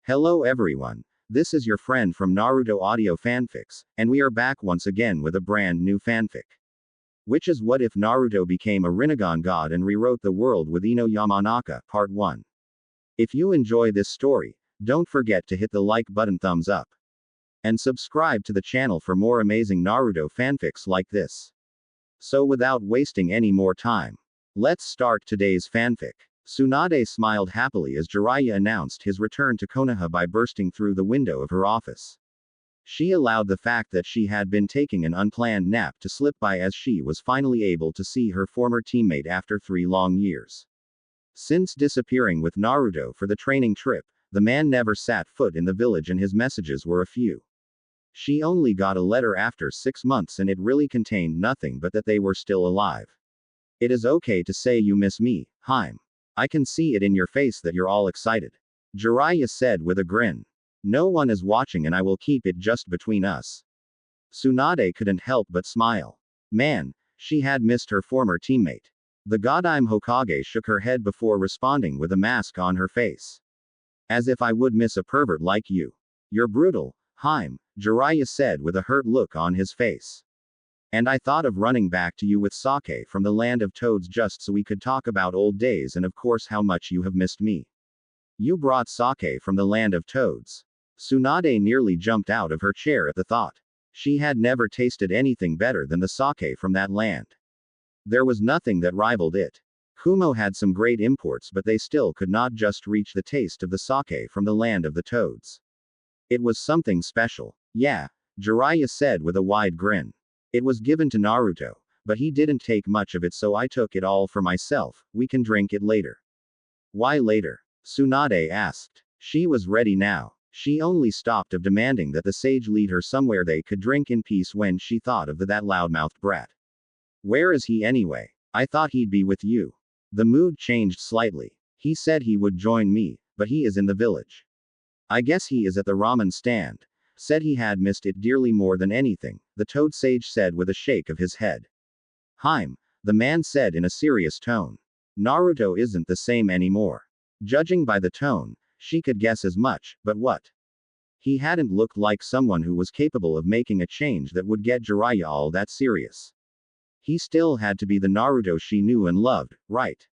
Hello everyone. This is your friend from Naruto Audio Fanfics, and we are back once again with a brand new fanfic. Which is what if Naruto became a Rinnegan god and rewrote the world with Ino Yamanaka, Part 1. If you enjoy this story, don't forget to hit the like button, thumbs up. And subscribe to the channel for more amazing Naruto fanfics like this. So without wasting any more time, let's start today's fanfic. Tsunade smiled happily as Jiraiya announced his return to Konoha by bursting through the window of her office. She allowed the fact that she had been taking an unplanned nap to slip by as she was finally able to see her former teammate after 3 long years. Since disappearing with Naruto for the training trip, the man never set foot in the village and his messages were a few. She only got a letter after 6 months and it really contained nothing but that they were still alive. It is okay to say you miss me, Haim. I can see it in your face that you're all excited. Jiraiya said with a grin. No one is watching and I will keep it just between us. Tsunade couldn't help but smile. Man, she had missed her former teammate. The Godime Hokage shook her head before responding with a mask on her face. As if I would miss a pervert like you. You're brutal, Haim, Jiraiya said with a hurt look on his face. And I thought of running back to you with sake from the land of toads just so we could talk about old days and of course how much you have missed me. You brought sake from the land of toads. Tsunade nearly jumped out of her chair at the thought. She had never tasted anything better than the sake from that land. There was nothing that rivaled it. Kumo had some great imports but they still could not just reach the taste of the sake from the land of the toads. It was something special. Yeah, Jiraiya said with a wide grin. It was given to Naruto, but he didn't take much of it so I took it all for myself. We can drink it later. Why later? Tsunade asked. She was ready now. She only stopped of demanding that the sage lead her somewhere they could drink in peace when she thought of that loudmouthed brat. Where is he anyway? I thought he'd be with you. The mood changed slightly. He said he would join me, but he is in the village. I guess he is at the ramen stand. Said he had missed it dearly more than anything, the toad sage said with a shake of his head. Haim, the man said in a serious tone. Naruto isn't the same anymore. Judging by the tone, she could guess as much, but what? He hadn't looked like someone who was capable of making a change that would get Jiraiya all that serious. He still had to be the Naruto she knew and loved, right?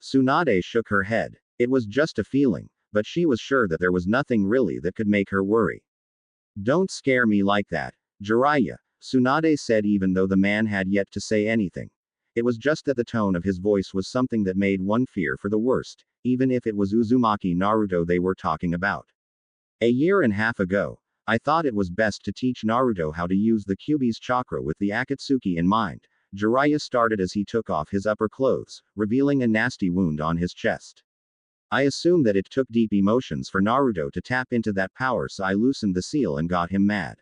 Tsunade shook her head. It was just a feeling, but she was sure that there was nothing really that could make her worry. Don't scare me like that, Jiraiya, Tsunade said even though the man had yet to say anything. It was just that the tone of his voice was something that made one fear for the worst, even if it was Uzumaki Naruto they were talking about. A year and a half ago, I thought it was best to teach Naruto how to use the Kyuubi's chakra with the Akatsuki in mind. Jiraiya started as he took off his upper clothes, revealing a nasty wound on his chest. I assume that it took deep emotions for Naruto to tap into that power so I loosened the seal and got him mad.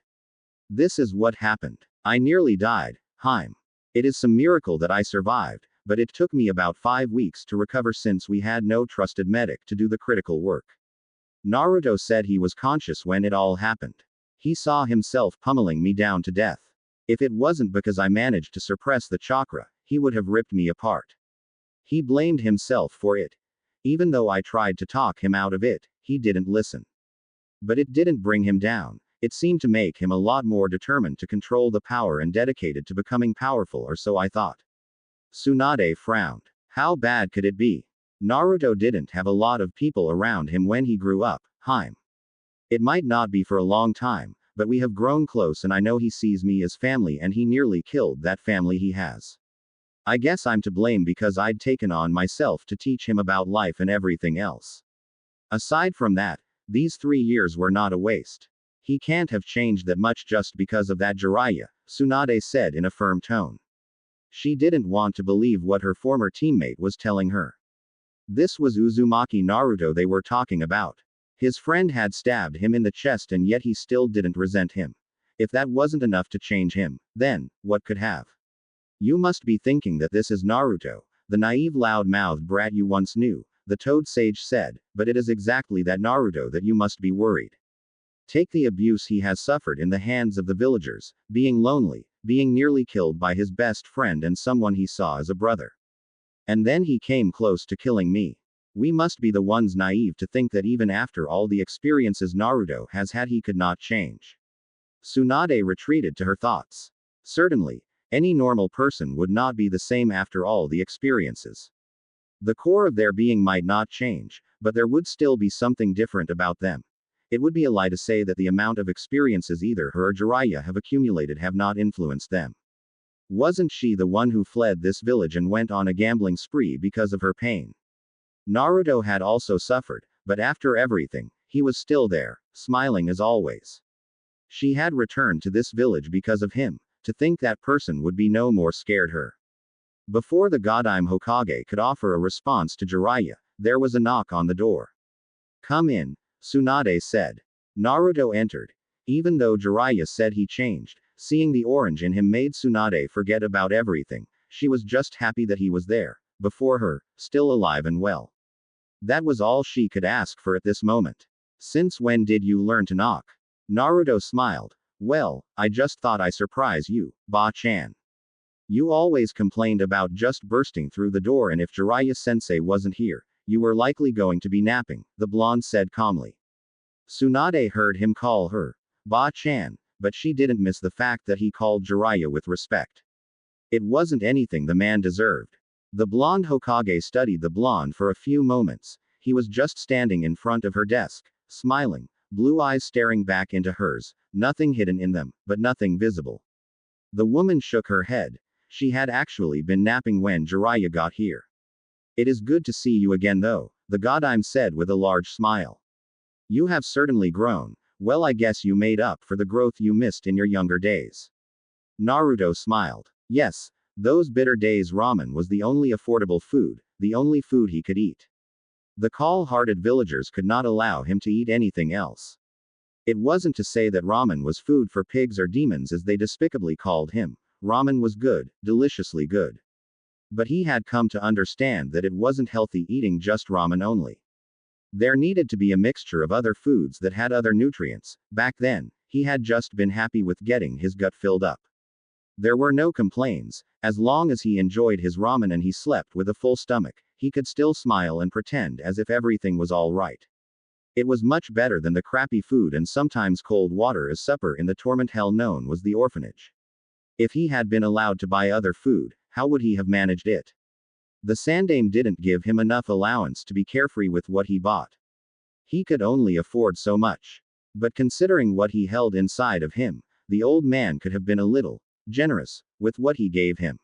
This is what happened. I nearly died, Haim. It is some miracle that I survived, but it took me about 5 weeks to recover since we had no trusted medic to do the critical work. Naruto said he was conscious when it all happened. He saw himself pummeling me down to death. If it wasn't because I managed to suppress the chakra, he would have ripped me apart. He blamed himself for it. Even though I tried to talk him out of it, he didn't listen. But it didn't bring him down. It seemed to make him a lot more determined to control the power and dedicated to becoming powerful, or so I thought. Tsunade frowned. How bad could it be? Naruto didn't have a lot of people around him when he grew up, Haim. It might not be for a long time, but we have grown close and I know he sees me as family and he nearly killed that family he has. I guess I'm to blame because I'd taken on myself to teach him about life and everything else. Aside from that, these 3 years were not a waste. He can't have changed that much just because of that, Jiraiya, Tsunade said in a firm tone. She didn't want to believe what her former teammate was telling her. This was Uzumaki Naruto they were talking about. His friend had stabbed him in the chest and yet he still didn't resent him. If that wasn't enough to change him, then, what could have? You must be thinking that this is Naruto, the naive loud-mouthed brat you once knew, the toad sage said, but it is exactly that Naruto that you must be worried. Take the abuse he has suffered in the hands of the villagers, being lonely, being nearly killed by his best friend and someone he saw as a brother. And then he came close to killing me. We must be the ones naive to think that even after all the experiences Naruto has had he could not change. Tsunade retreated to her thoughts. Certainly, any normal person would not be the same after all the experiences. The core of their being might not change, but there would still be something different about them. It would be a lie to say that the amount of experiences either her or Jiraiya have accumulated have not influenced them. Wasn't she the one who fled this village and went on a gambling spree because of her pain? Naruto had also suffered, but after everything, he was still there, smiling as always. She had returned to this village because of him. To think that person would be no more scared her. Before the Godime Hokage could offer a response to Jiraiya, there was a knock on the door. Come in, Tsunade said. Naruto entered. Even though Jiraiya said he changed, seeing the orange in him made Tsunade forget about everything. She was just happy that he was there, before her, still alive and well. That was all she could ask for at this moment. Since when did you learn to knock? Naruto smiled. Well, I just thought I'd surprise you, Ba-chan. You always complained about just bursting through the door, and if Jiraiya-sensei wasn't here, you were likely going to be napping, the blonde said calmly. Tsunade heard him call her Ba-chan, but she didn't miss the fact that he called Jiraiya with respect. It wasn't anything the man deserved. The blonde Hokage studied the blonde for a few moments. He was just standing in front of her desk, smiling, blue eyes staring back into hers, nothing hidden in them, but nothing visible. The woman shook her head. She had actually been napping when Jiraiya got here. It is good to see you again though, the Godime said with a large smile. You have certainly grown. Well, I guess you made up for the growth you missed in your younger days. Naruto smiled. Yes, those bitter days ramen was the only affordable food, the only food he could eat. The cold-hearted villagers could not allow him to eat anything else. It wasn't to say that ramen was food for pigs or demons as they despicably called him. Ramen was good, deliciously good. But he had come to understand that it wasn't healthy eating just ramen only. There needed to be a mixture of other foods that had other nutrients. Back then, he had just been happy with getting his gut filled up. There were no complaints. As long as he enjoyed his ramen and he slept with a full stomach, he could still smile and pretend as if everything was all right. It was much better than the crappy food and sometimes cold water as supper in the torment hell known was the orphanage. If he had been allowed to buy other food, how would he have managed it? The Sandaime didn't give him enough allowance to be carefree with what he bought. He could only afford so much. But considering what he held inside of him, the old man could have been a little generous with what he gave him.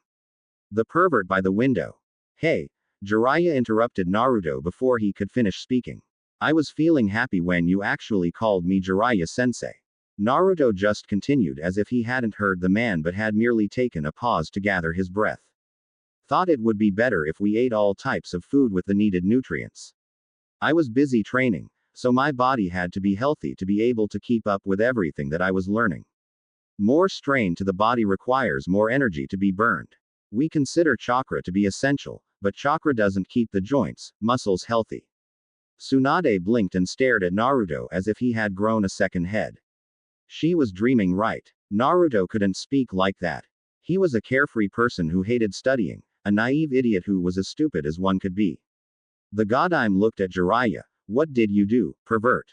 The pervert by the window. Hey, Jiraiya interrupted Naruto before he could finish speaking. I was feeling happy when you actually called me Jiraiya-sensei. Naruto just continued as if he hadn't heard the man but had merely taken a pause to gather his breath. Thought it would be better if we ate all types of food with the needed nutrients. I was busy training, so my body had to be healthy to be able to keep up with everything that I was learning. More strain to the body requires more energy to be burned. We consider chakra to be essential, but chakra doesn't keep the joints, muscles healthy. Tsunade blinked and stared at Naruto as if he had grown a second head. She was dreaming right. Naruto couldn't speak like that. He was a carefree person who hated studying, a naive idiot who was as stupid as one could be. The Godime looked at Jiraiya. What did you do, pervert?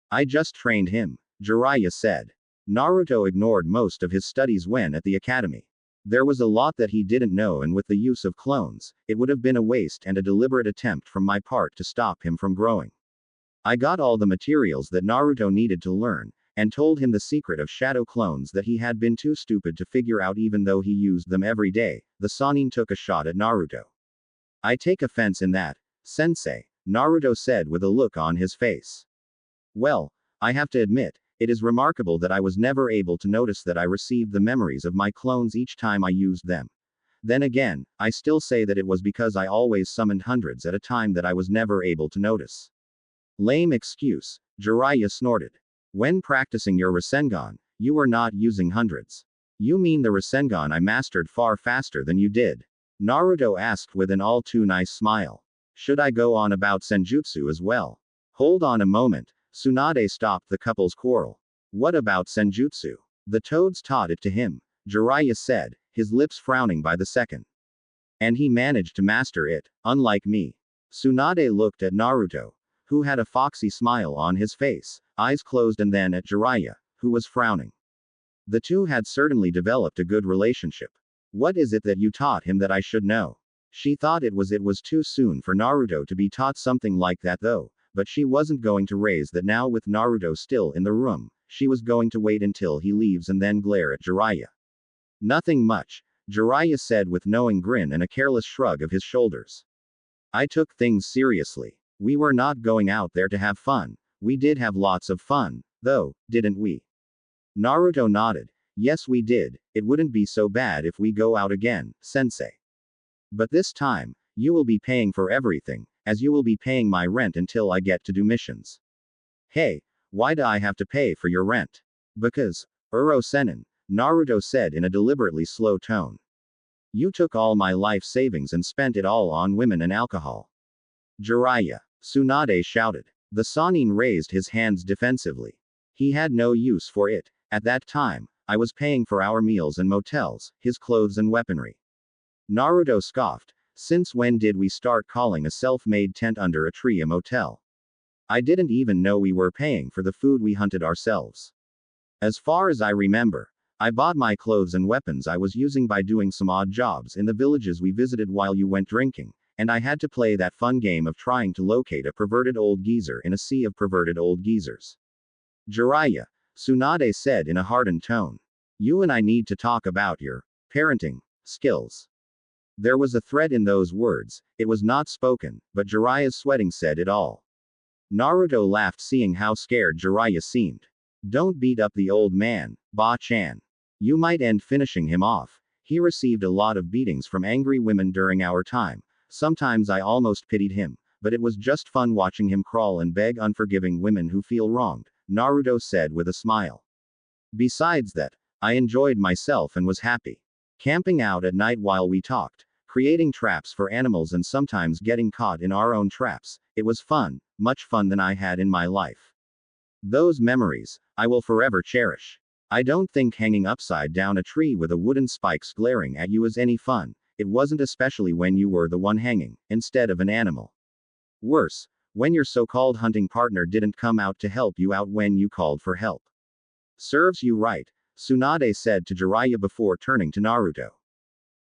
I just trained him, Jiraiya said. Naruto ignored most of his studies when at the academy. There was a lot that he didn't know, and with the use of clones, it would have been a waste and a deliberate attempt from my part to stop him from growing. I got all the materials that Naruto needed to learn, and told him the secret of shadow clones that he had been too stupid to figure out even though he used them every day. The Sannin took a shot at Naruto. I take offense in that, sensei, Naruto said with a look on his face. Well, I have to admit, it is remarkable that I was never able to notice that I received the memories of my clones each time I used them. Then again, I still say that it was because I always summoned hundreds at a time that I was never able to notice. Lame excuse, Jiraiya snorted. When practicing your Rasengan, you were not using hundreds. You mean the Rasengan I mastered far faster than you did? Naruto asked with an all too nice smile. Should I go on about Senjutsu as well? Hold on a moment. Tsunade stopped the couple's quarrel. What about Senjutsu? The toads taught it to him, Jiraiya said, his lips frowning by the second. And he managed to master it, unlike me. Tsunade looked at Naruto, who had a foxy smile on his face, eyes closed, and then at Jiraiya, who was frowning. The two had certainly developed a good relationship. What is it that you taught him that I should know? She thought it was too soon for Naruto to be taught something like that though, but she wasn't going to raise that now with Naruto still in the room, she was going to wait until he leaves and then glare at Jiraiya. Nothing much, Jiraiya said with knowing grin and a careless shrug of his shoulders. I took things seriously. We were not going out there to have fun. We did have lots of fun, though, didn't we? Naruto nodded. Yes, we did. It wouldn't be so bad if we go out again, sensei. But this time, you will be paying for everything, as you will be paying my rent until I get to do missions. Hey, why do I have to pay for your rent? Because, Uro-senin, Naruto said in a deliberately slow tone. You took all my life savings and spent it all on women and alcohol. Jiraiya, Tsunade shouted. The Sannin raised his hands defensively. He had no use for it. At that time, I was paying for our meals and motels, his clothes and weaponry. Naruto scoffed. Since when did we start calling a self-made tent under a tree a motel? I didn't even know we were paying for the food we hunted ourselves. As far as I remember, I bought my clothes and weapons I was using by doing some odd jobs in the villages we visited while you went drinking, and I had to play that fun game of trying to locate a perverted old geezer in a sea of perverted old geezers. Jiraiya, Tsunade said in a hardened tone. You and I need to talk about your parenting skills. There was a threat in those words. It was not spoken, but Jiraiya's sweating said it all. Naruto laughed seeing how scared Jiraiya seemed. Don't beat up the old man, Ba-chan. You might end finishing him off. He received a lot of beatings from angry women during our time. Sometimes I almost pitied him, but it was just fun watching him crawl and beg unforgiving women who feel wronged, Naruto said with a smile. Besides that, I enjoyed myself and was happy. Camping out at night while we talked, creating traps for animals and sometimes getting caught in our own traps. It was fun, much fun than I had in my life. Those memories, I will forever cherish. I don't think hanging upside down a tree with a wooden spikes glaring at you is any fun. It wasn't, especially when you were the one hanging, instead of an animal. Worse, when your so-called hunting partner didn't come out to help you out when you called for help. Serves you right, Tsunade said to Jiraiya before turning to Naruto.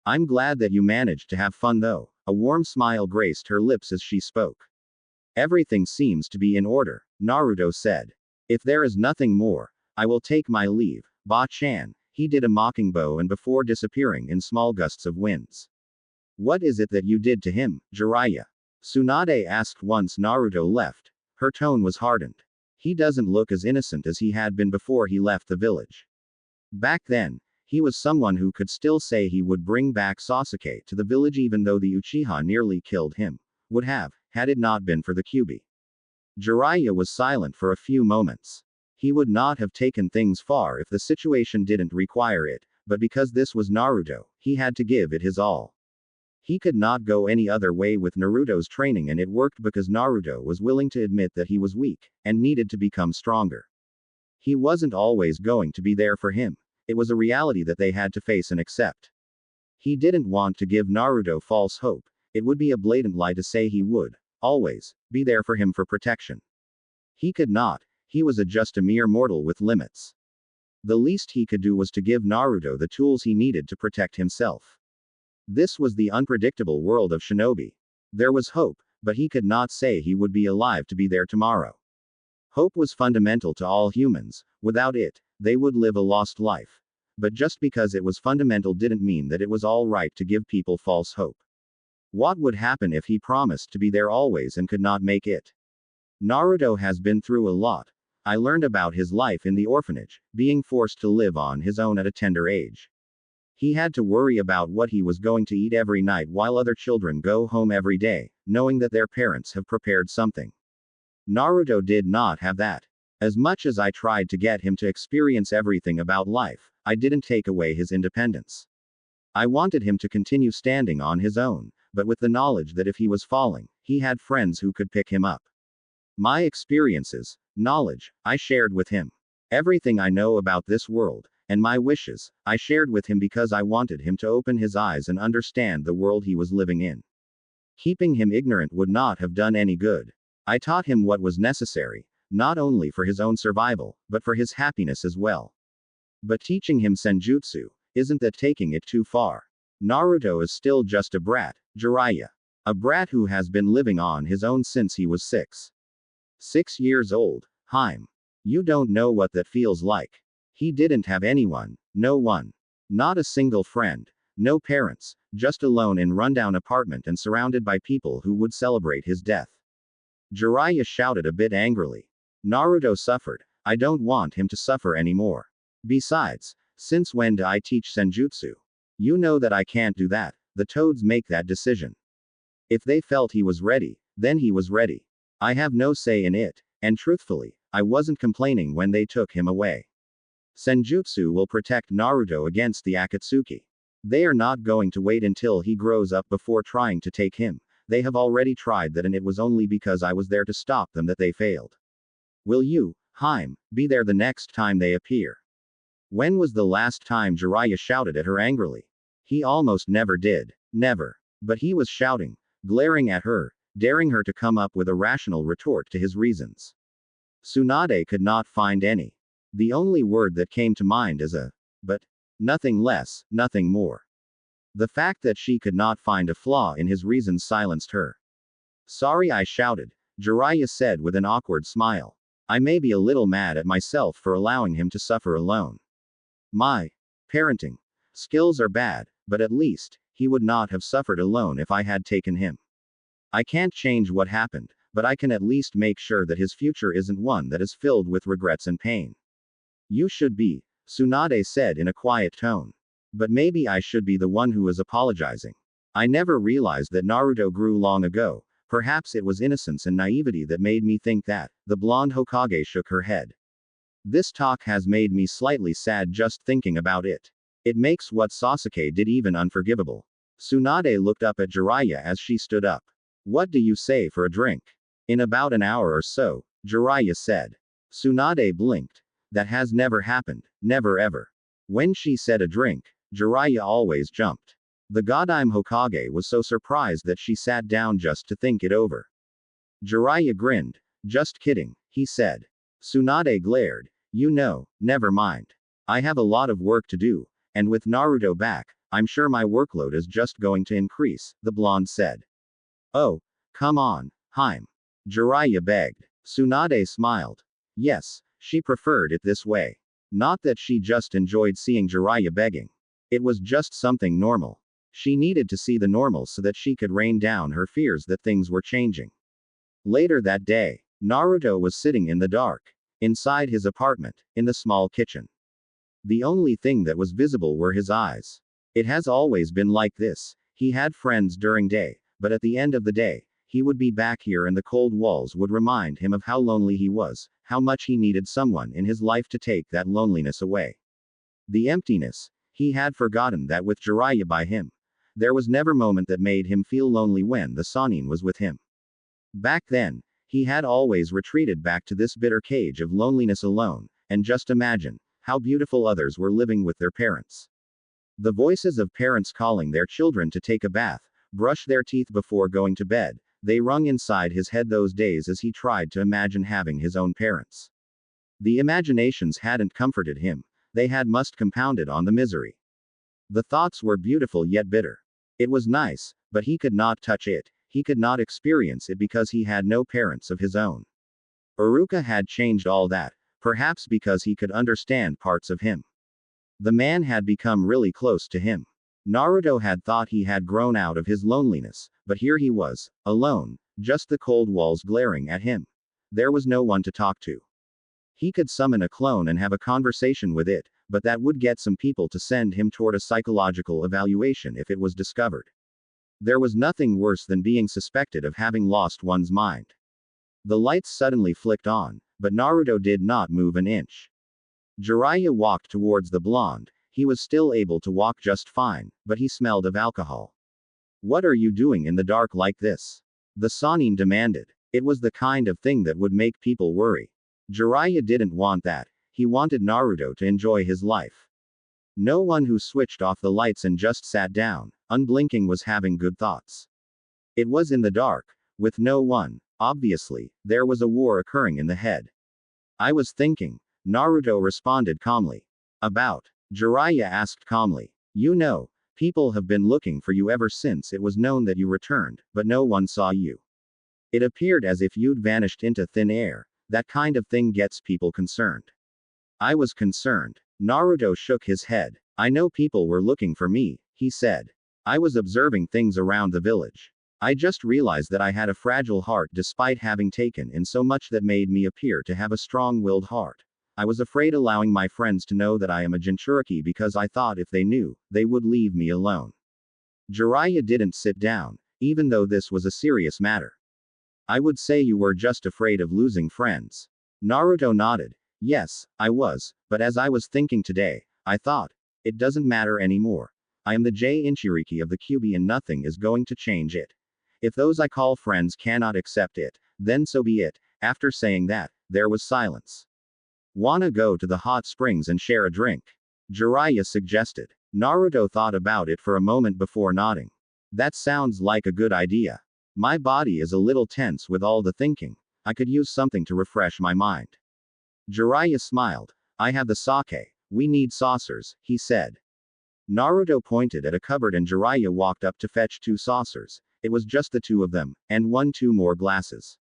I'm glad that you managed to have fun though. A warm smile graced her lips as she spoke. Everything seems to be in order, Naruto said. If there is nothing more, I will take my leave, Ba-chan. He did a mocking bow and before disappearing in small gusts of winds. What is it that you did to him, Jiraiya? Tsunade asked once Naruto left. Her tone was hardened. He doesn't look as innocent as he had been before he left the village. Back then, he was someone who could still say he would bring back Sasuke to the village even though the Uchiha nearly killed him. Would have, had it not been for the Kyuubi. Jiraiya was silent for a few moments. He would not have taken things far if the situation didn't require it, but because this was Naruto, he had to give it his all. He could not go any other way with Naruto's training, and it worked because Naruto was willing to admit that he was weak, and needed to become stronger. He wasn't always going to be there for him. It was a reality that they had to face and accept. He didn't want to give Naruto false hope. It would be a blatant lie to say he would, always, be there for him for protection. He could not. He was just a mere mortal with limits. The least he could do was to give Naruto the tools he needed to protect himself. This was the unpredictable world of shinobi. There was hope, but he could not say he would be alive to be there tomorrow. Hope was fundamental to all humans. Without it, they would live a lost life. But just because it was fundamental didn't mean that it was all right to give people false hope. What would happen if he promised to be there always and could not make it? Naruto has been through a lot. I learned about his life in the orphanage, being forced to live on his own at a tender age. He had to worry about what he was going to eat every night while other children go home every day, knowing that their parents have prepared something. Naruto did not have that. As much as I tried to get him to experience everything about life, I didn't take away his independence. I wanted him to continue standing on his own, but with the knowledge that if he was falling, he had friends who could pick him up. My experiences, knowledge, I shared with him. Everything I know about this world, and my wishes, I shared with him because I wanted him to open his eyes and understand the world he was living in. Keeping him ignorant would not have done any good. I taught him what was necessary, not only for his own survival, but for his happiness as well. But teaching him senjutsu, isn't that taking it too far? Naruto is still just a brat, Jiraiya. A brat who has been living on his own since he was 6. 6 years old. Haim. You don't know what that feels like. He didn't have anyone, no one. Not a single friend. No parents, just alone in rundown apartment and surrounded by people who would celebrate his death. Jiraiya shouted a bit angrily. Naruto suffered. I don't want him to suffer anymore. Besides, since when do I teach senjutsu? You know that I can't do that. The toads make that decision. If they felt he was ready, then he was ready. I have no say in it, and truthfully, I wasn't complaining when they took him away. Senjutsu will protect Naruto against the Akatsuki. They are not going to wait until he grows up before trying to take him. They have already tried that, and it was only because I was there to stop them that they failed. Will you, Haim, be there the next time they appear? When was the last time Jiraiya shouted at her angrily? He almost never did. Never. But he was shouting, glaring at her, daring her to come up with a rational retort to his reasons. Tsunade could not find any. The only word that came to mind is a but. Nothing less, nothing more. The fact that she could not find a flaw in his reasons silenced her. Sorry, I shouted, Jiraiya said with an awkward smile. I may be a little mad at myself for allowing him to suffer alone. My parenting skills are bad, but at least, he would not have suffered alone if I had taken him. I can't change what happened, but I can at least make sure that his future isn't one that is filled with regrets and pain. You should be, Tsunade said in a quiet tone. But maybe I should be the one who is apologizing. I never realized that Naruto grew long ago. Perhaps it was innocence and naivety that made me think that. The blonde Hokage shook her head. This talk has made me slightly sad just thinking about it. It makes what Sasuke did even unforgivable. Tsunade looked up at Jiraiya as she stood up. What do you say for a drink? In about an hour or so, Jiraiya said. Tsunade blinked. That has never happened, never ever. When she said a drink, Jiraiya always jumped. The Godime Hokage was so surprised that she sat down just to think it over. Jiraiya grinned. Just kidding, he said. Tsunade glared. You know, never mind. I have a lot of work to do, and with Naruto back, I'm sure my workload is just going to increase, the blonde said. Oh, come on, Haim. Jiraiya begged. Tsunade smiled. Yes, she preferred it this way. Not that she just enjoyed seeing Jiraiya begging. It was just something normal. She needed to see the normal so that she could rain down her fears that things were changing. Later that day, Naruto was sitting in the dark, inside his apartment, in the small kitchen. The only thing that was visible were his eyes. It has always been like this. He had friends during day, but at the end of the day, he would be back here and the cold walls would remind him of how lonely he was, how much he needed someone in his life to take that loneliness away. The emptiness. He had forgotten that with Jiraiya by him, there was never a moment that made him feel lonely when the Sannin was with him. Back then, he had always retreated back to this bitter cage of loneliness alone, and just imagine how beautiful others were living with their parents. The voices of parents calling their children to take a bath, brush their teeth before going to bed, they rung inside his head those days as he tried to imagine having his own parents. The imaginations hadn't comforted him, they had must compounded on the misery. The thoughts were beautiful yet bitter. It was nice, but he could not touch it, he could not experience it because he had no parents of his own. Iruka had changed all that, perhaps because he could understand parts of him. The man had become really close to him. Naruto had thought he had grown out of his loneliness, but here he was, alone, just the cold walls glaring at him. There was no one to talk to. He could summon a clone and have a conversation with it, but that would get some people to send him toward a psychological evaluation if it was discovered. There was nothing worse than being suspected of having lost one's mind. The lights suddenly flicked on, but Naruto did not move an inch. Jiraiya walked towards the blonde. He was still able to walk just fine, but he smelled of alcohol. What are you doing in the dark like this? The Sannin demanded. It was the kind of thing that would make people worry. Jiraiya didn't want that. He wanted Naruto to enjoy his life. No one who switched off the lights and just sat down, unblinking, was having good thoughts. It was in the dark, with no one. Obviously, there was a war occurring in the head. I was thinking. Naruto responded calmly. About? Jiraiya asked calmly. You know, people have been looking for you ever since it was known that you returned, but no one saw you. It appeared as if you'd vanished into thin air. That kind of thing gets people concerned. I was concerned. Naruto shook his head. I know people were looking for me, he said. I was observing things around the village. I just realized that I had a fragile heart despite having taken in so much that made me appear to have a strong-willed heart. I was afraid allowing my friends to know that I am a Jinchuriki because I thought if they knew, they would leave me alone. Jiraiya didn't sit down, even though this was a serious matter. I would say you were just afraid of losing friends. Naruto nodded. Yes, I was, but as I was thinking today, I thought, it doesn't matter anymore. I am the Jinchuriki of the Kyuubi and nothing is going to change it. If those I call friends cannot accept it, then so be it. After saying that, there was silence. Wanna go to the hot springs and share a drink? Jiraiya suggested. Naruto thought about it for a moment before nodding. That sounds like a good idea. My body is a little tense with all the thinking. I could use something to refresh my mind. Jiraiya smiled. I have the sake. We need saucers, he said. Naruto pointed at a cupboard and Jiraiya walked up to fetch 2 saucers. It was just the 2 of them, and 2 more glasses.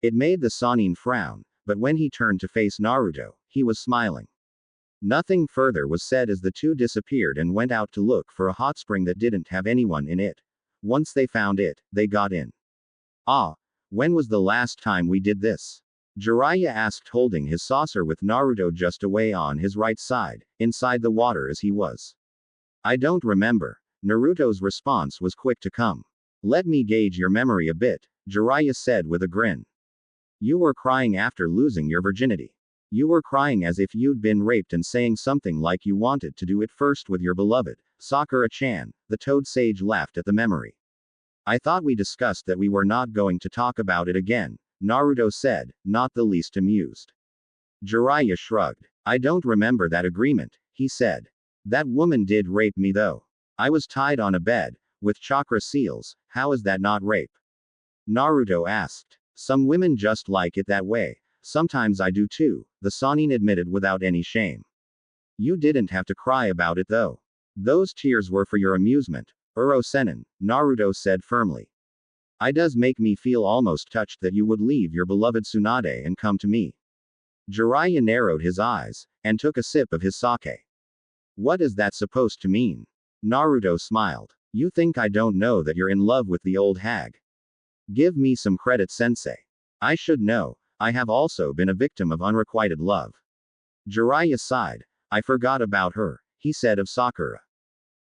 It made the Sannin frown, but when he turned to face Naruto, he was smiling. Nothing further was said as the 2 disappeared and went out to look for a hot spring that didn't have anyone in it. Once they found it, they got in. Ah, when was the last time we did this? Jiraiya asked, holding his saucer with Naruto just away on his right side, inside the water as he was. I don't remember. Naruto's response was quick to come. Let me gauge your memory a bit, Jiraiya said with a grin. You were crying after losing your virginity. You were crying as if you'd been raped and saying something like you wanted to do it first with your beloved, Sakura-chan. The Toad Sage laughed at the memory. I thought we discussed that we were not going to talk about it again, Naruto said, not the least amused. Jiraiya shrugged. I don't remember that agreement, he said. That woman did rape me though. I was tied on a bed, with chakra seals. How is that not rape? Naruto asked. Some women just like it that way. Sometimes I do too, the Sannin admitted without any shame. You didn't have to cry about it though. Those tears were for your amusement. Uro-sennin, Naruto said firmly. It does make me feel almost touched that you would leave your beloved Tsunade and come to me. Jiraiya narrowed his eyes, and took a sip of his sake. What is that supposed to mean? Naruto smiled. You think I don't know that you're in love with the old hag? Give me some credit, sensei. I should know. I have also been a victim of unrequited love. Jiraiya sighed. I forgot about her, he said of Sakura.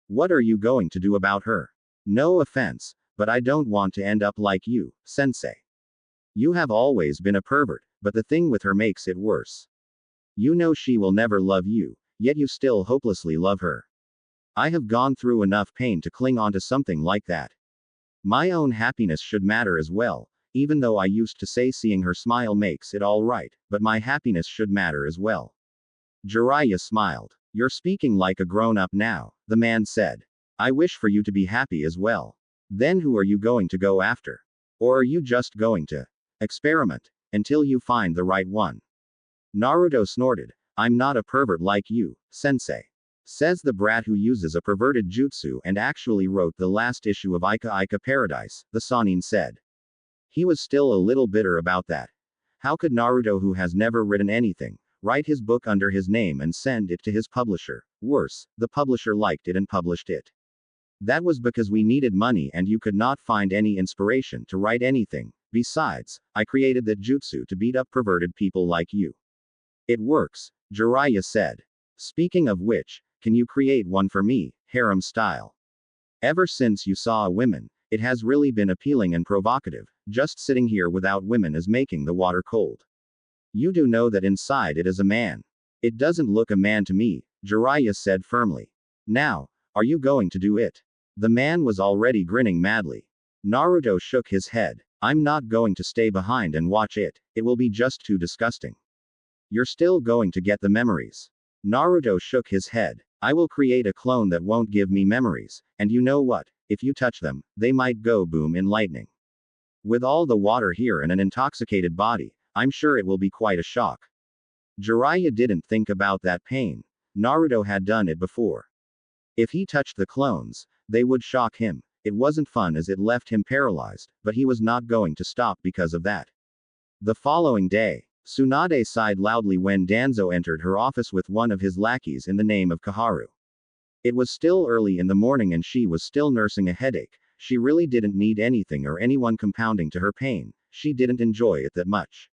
What are you going to do about her? No offense, but I don't want to end up like you, sensei. You have always been a pervert, but the thing with her makes it worse. You know she will never love you, yet you still hopelessly love her. I have gone through enough pain to cling onto something like that. My own happiness should matter as well, even though I used to say seeing her smile makes it all right, but my happiness should matter as well. Jiraiya smiled. You're speaking like a grown-up now, the man said. I wish for you to be happy as well. Then who are you going to go after? Or are you just going to experiment until you find the right one? Naruto snorted. I'm not a pervert like you, sensei. Says the brat who uses a perverted jutsu and actually wrote the last issue of Ika Ika Paradise, the Sannin said. He was still a little bitter about that. How could Naruto, who has never written anything, write his book under his name and send it to his publisher? Worse, the publisher liked it and published it. That was because we needed money and you could not find any inspiration to write anything. Besides, I created that jutsu to beat up perverted people like you. It works, Jiraiya said. Speaking of which, can you create one for me, harem style? Ever since you saw a woman, it has really been appealing and provocative. Just sitting here without women is making the water cold. You do know that inside it is a man. It doesn't look a man to me, Jiraiya said firmly. Now, are you going to do it? The man was already grinning madly. Naruto shook his head. I'm not going to stay behind and watch it. It will be just too disgusting. You're still going to get the memories. Naruto shook his head. I will create a clone that won't give me memories, and you know what? if you touch them, they might go boom in lightning. With all the water here and an intoxicated body, I'm sure it will be quite a shock. Jiraiya didn't think about that pain. Naruto had done it before. If he touched the clones, they would shock him. It wasn't fun as it left him paralyzed, but he was not going to stop because of that. The following day, Tsunade sighed loudly when Danzo entered her office with one of his lackeys in the name of Kaharu. It was still early in the morning and she was still nursing a headache. She really didn't need anything or anyone compounding to her pain. She didn't enjoy it that much.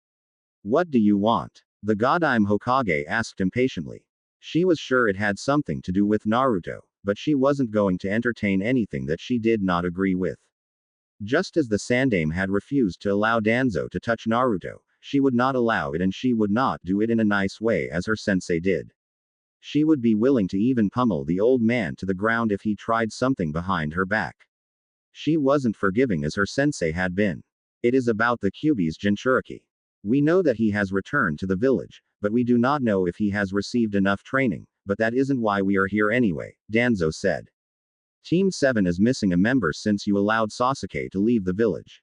What do you want? The Godime Hokage asked impatiently. She was sure it had something to do with Naruto, but she wasn't going to entertain anything that she did not agree with. Just as the Sandaime had refused to allow Danzo to touch Naruto, she would not allow it, and she would not do it in a nice way as her sensei did. She would be willing to even pummel the old man to the ground if he tried something behind her back. She wasn't forgiving as her sensei had been. It is about the Kyuubi's Jinchuriki. We know that he has returned to the village, but we do not know if he has received enough training, but that isn't why we are here anyway, Danzo said. Team 7 is missing a member since you allowed Sasuke to leave the village.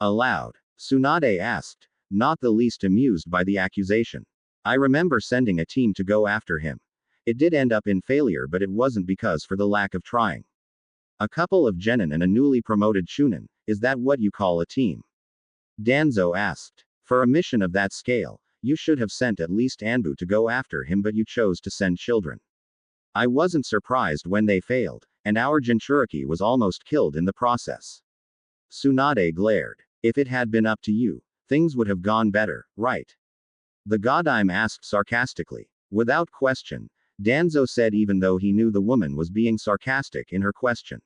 Allowed? Tsunade asked, not the least amused by the accusation. I remember sending a team to go after him. It did end up in failure, but it wasn't because for the lack of trying. A couple of genin and a newly promoted chunin, is that what you call a team? Danzo asked. For a mission of that scale, you should have sent at least Anbu to go after him, but you chose to send children. I wasn't surprised when they failed, and our Jinchuriki was almost killed in the process. Tsunade glared. If it had been up to you, things would have gone better, right? The Godime asked sarcastically. Without question, Danzo said, even though he knew the woman was being sarcastic in her question.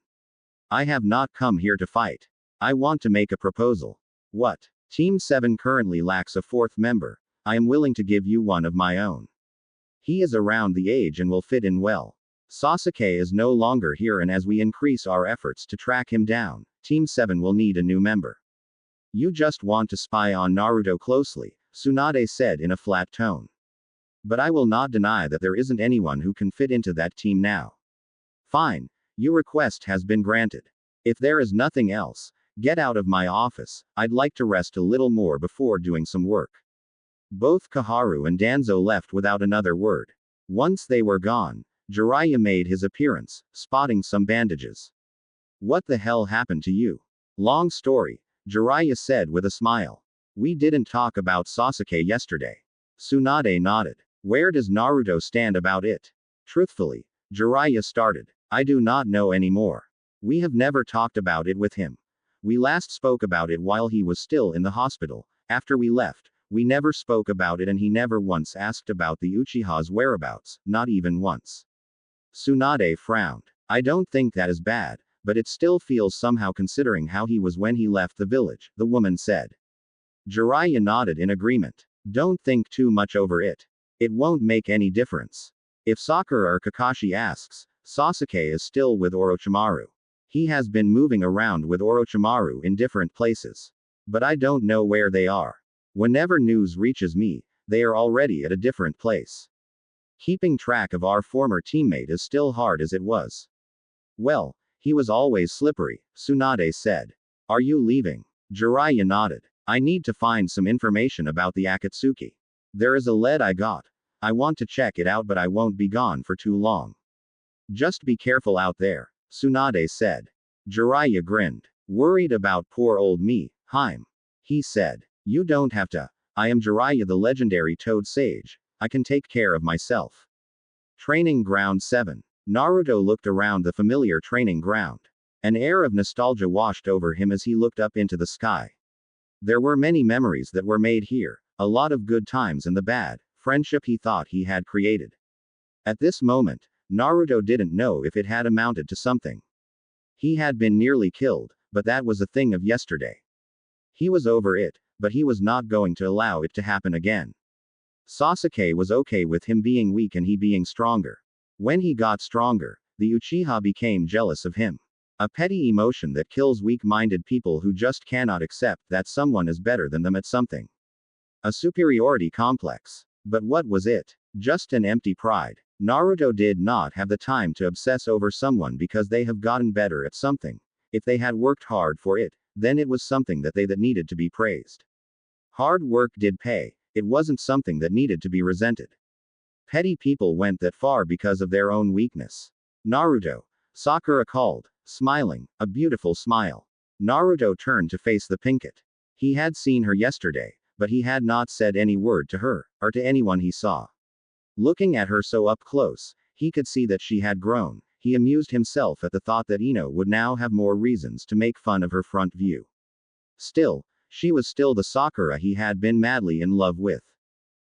I have not come here to fight. I want to make a proposal. What? Team 7 currently lacks a fourth member. I am willing to give you one of my own. He is around the age and will fit in well. Sasuke is no longer here, and as we increase our efforts to track him down, Team 7 will need a new member. You just want to spy on Naruto closely, Tsunade said in a flat tone. But I will not deny that there isn't anyone who can fit into that team now. Fine. Your request has been granted. If there is nothing else, get out of my office. I'd like to rest a little more before doing some work. Both Kaharu and Danzo left without another word. Once they were gone, Jiraiya made his appearance, spotting some bandages. What the hell happened to you? Long story, Jiraiya said with a smile. We didn't talk about Sasuke yesterday. Tsunade nodded. Where does Naruto stand about it? Truthfully, Jiraiya started. I do not know anymore. We have never talked about it with him. We last spoke about it while he was still in the hospital. After we left, we never spoke about it, and he never once asked about the Uchiha's whereabouts, not even once. Tsunade frowned. I don't think that is bad, but it still feels somehow considering how he was when he left the village, the woman said. Jiraiya nodded in agreement. Don't think too much over it. It won't make any difference. If Sakura or Kakashi asks, Sasuke is still with Orochimaru. He has been moving around with Orochimaru in different places. But I don't know where they are. Whenever news reaches me, they are already at a different place. Keeping track of our former teammate is still hard as it was. Well, he was always slippery, Tsunade said. Are you leaving? Jiraiya nodded. I need to find some information about the Akatsuki. There is a lead I got. I want to check it out, but I won't be gone for too long. Just be careful out there, Tsunade said. Jiraiya grinned. Worried about poor old me, Haim. He said. You don't have to. I am Jiraiya, the legendary Toad Sage. I can take care of myself. Training Ground 7. Naruto looked around the familiar training ground. An air of nostalgia washed over him as he looked up into the sky. There were many memories that were made here, a lot of good times and the bad friendship he thought he had created. At this moment, Naruto didn't know if it had amounted to something. He had been nearly killed, but that was a thing of yesterday. He was over it, but he was not going to allow it to happen again. Sasuke was okay with him being weak and he being stronger. When he got stronger, the Uchiha became jealous of him. A petty emotion that kills weak-minded people who just cannot accept that someone is better than them at something. A superiority complex. But what was it? Just an empty pride. Naruto did not have the time to obsess over someone because they have gotten better at something. If they had worked hard for it, then it was something that needed to be praised. Hard work did pay, it wasn't something that needed to be resented. Petty people went that far because of their own weakness. Naruto, Sakura called, smiling, a beautiful smile. Naruto turned to face the Pinkett. He had seen her yesterday, but he had not said any word to her, or to anyone he saw. Looking at her so up close, he could see that she had grown. He amused himself at the thought that Ino would now have more reasons to make fun of her front view. Still, she was still the Sakura he had been madly in love with.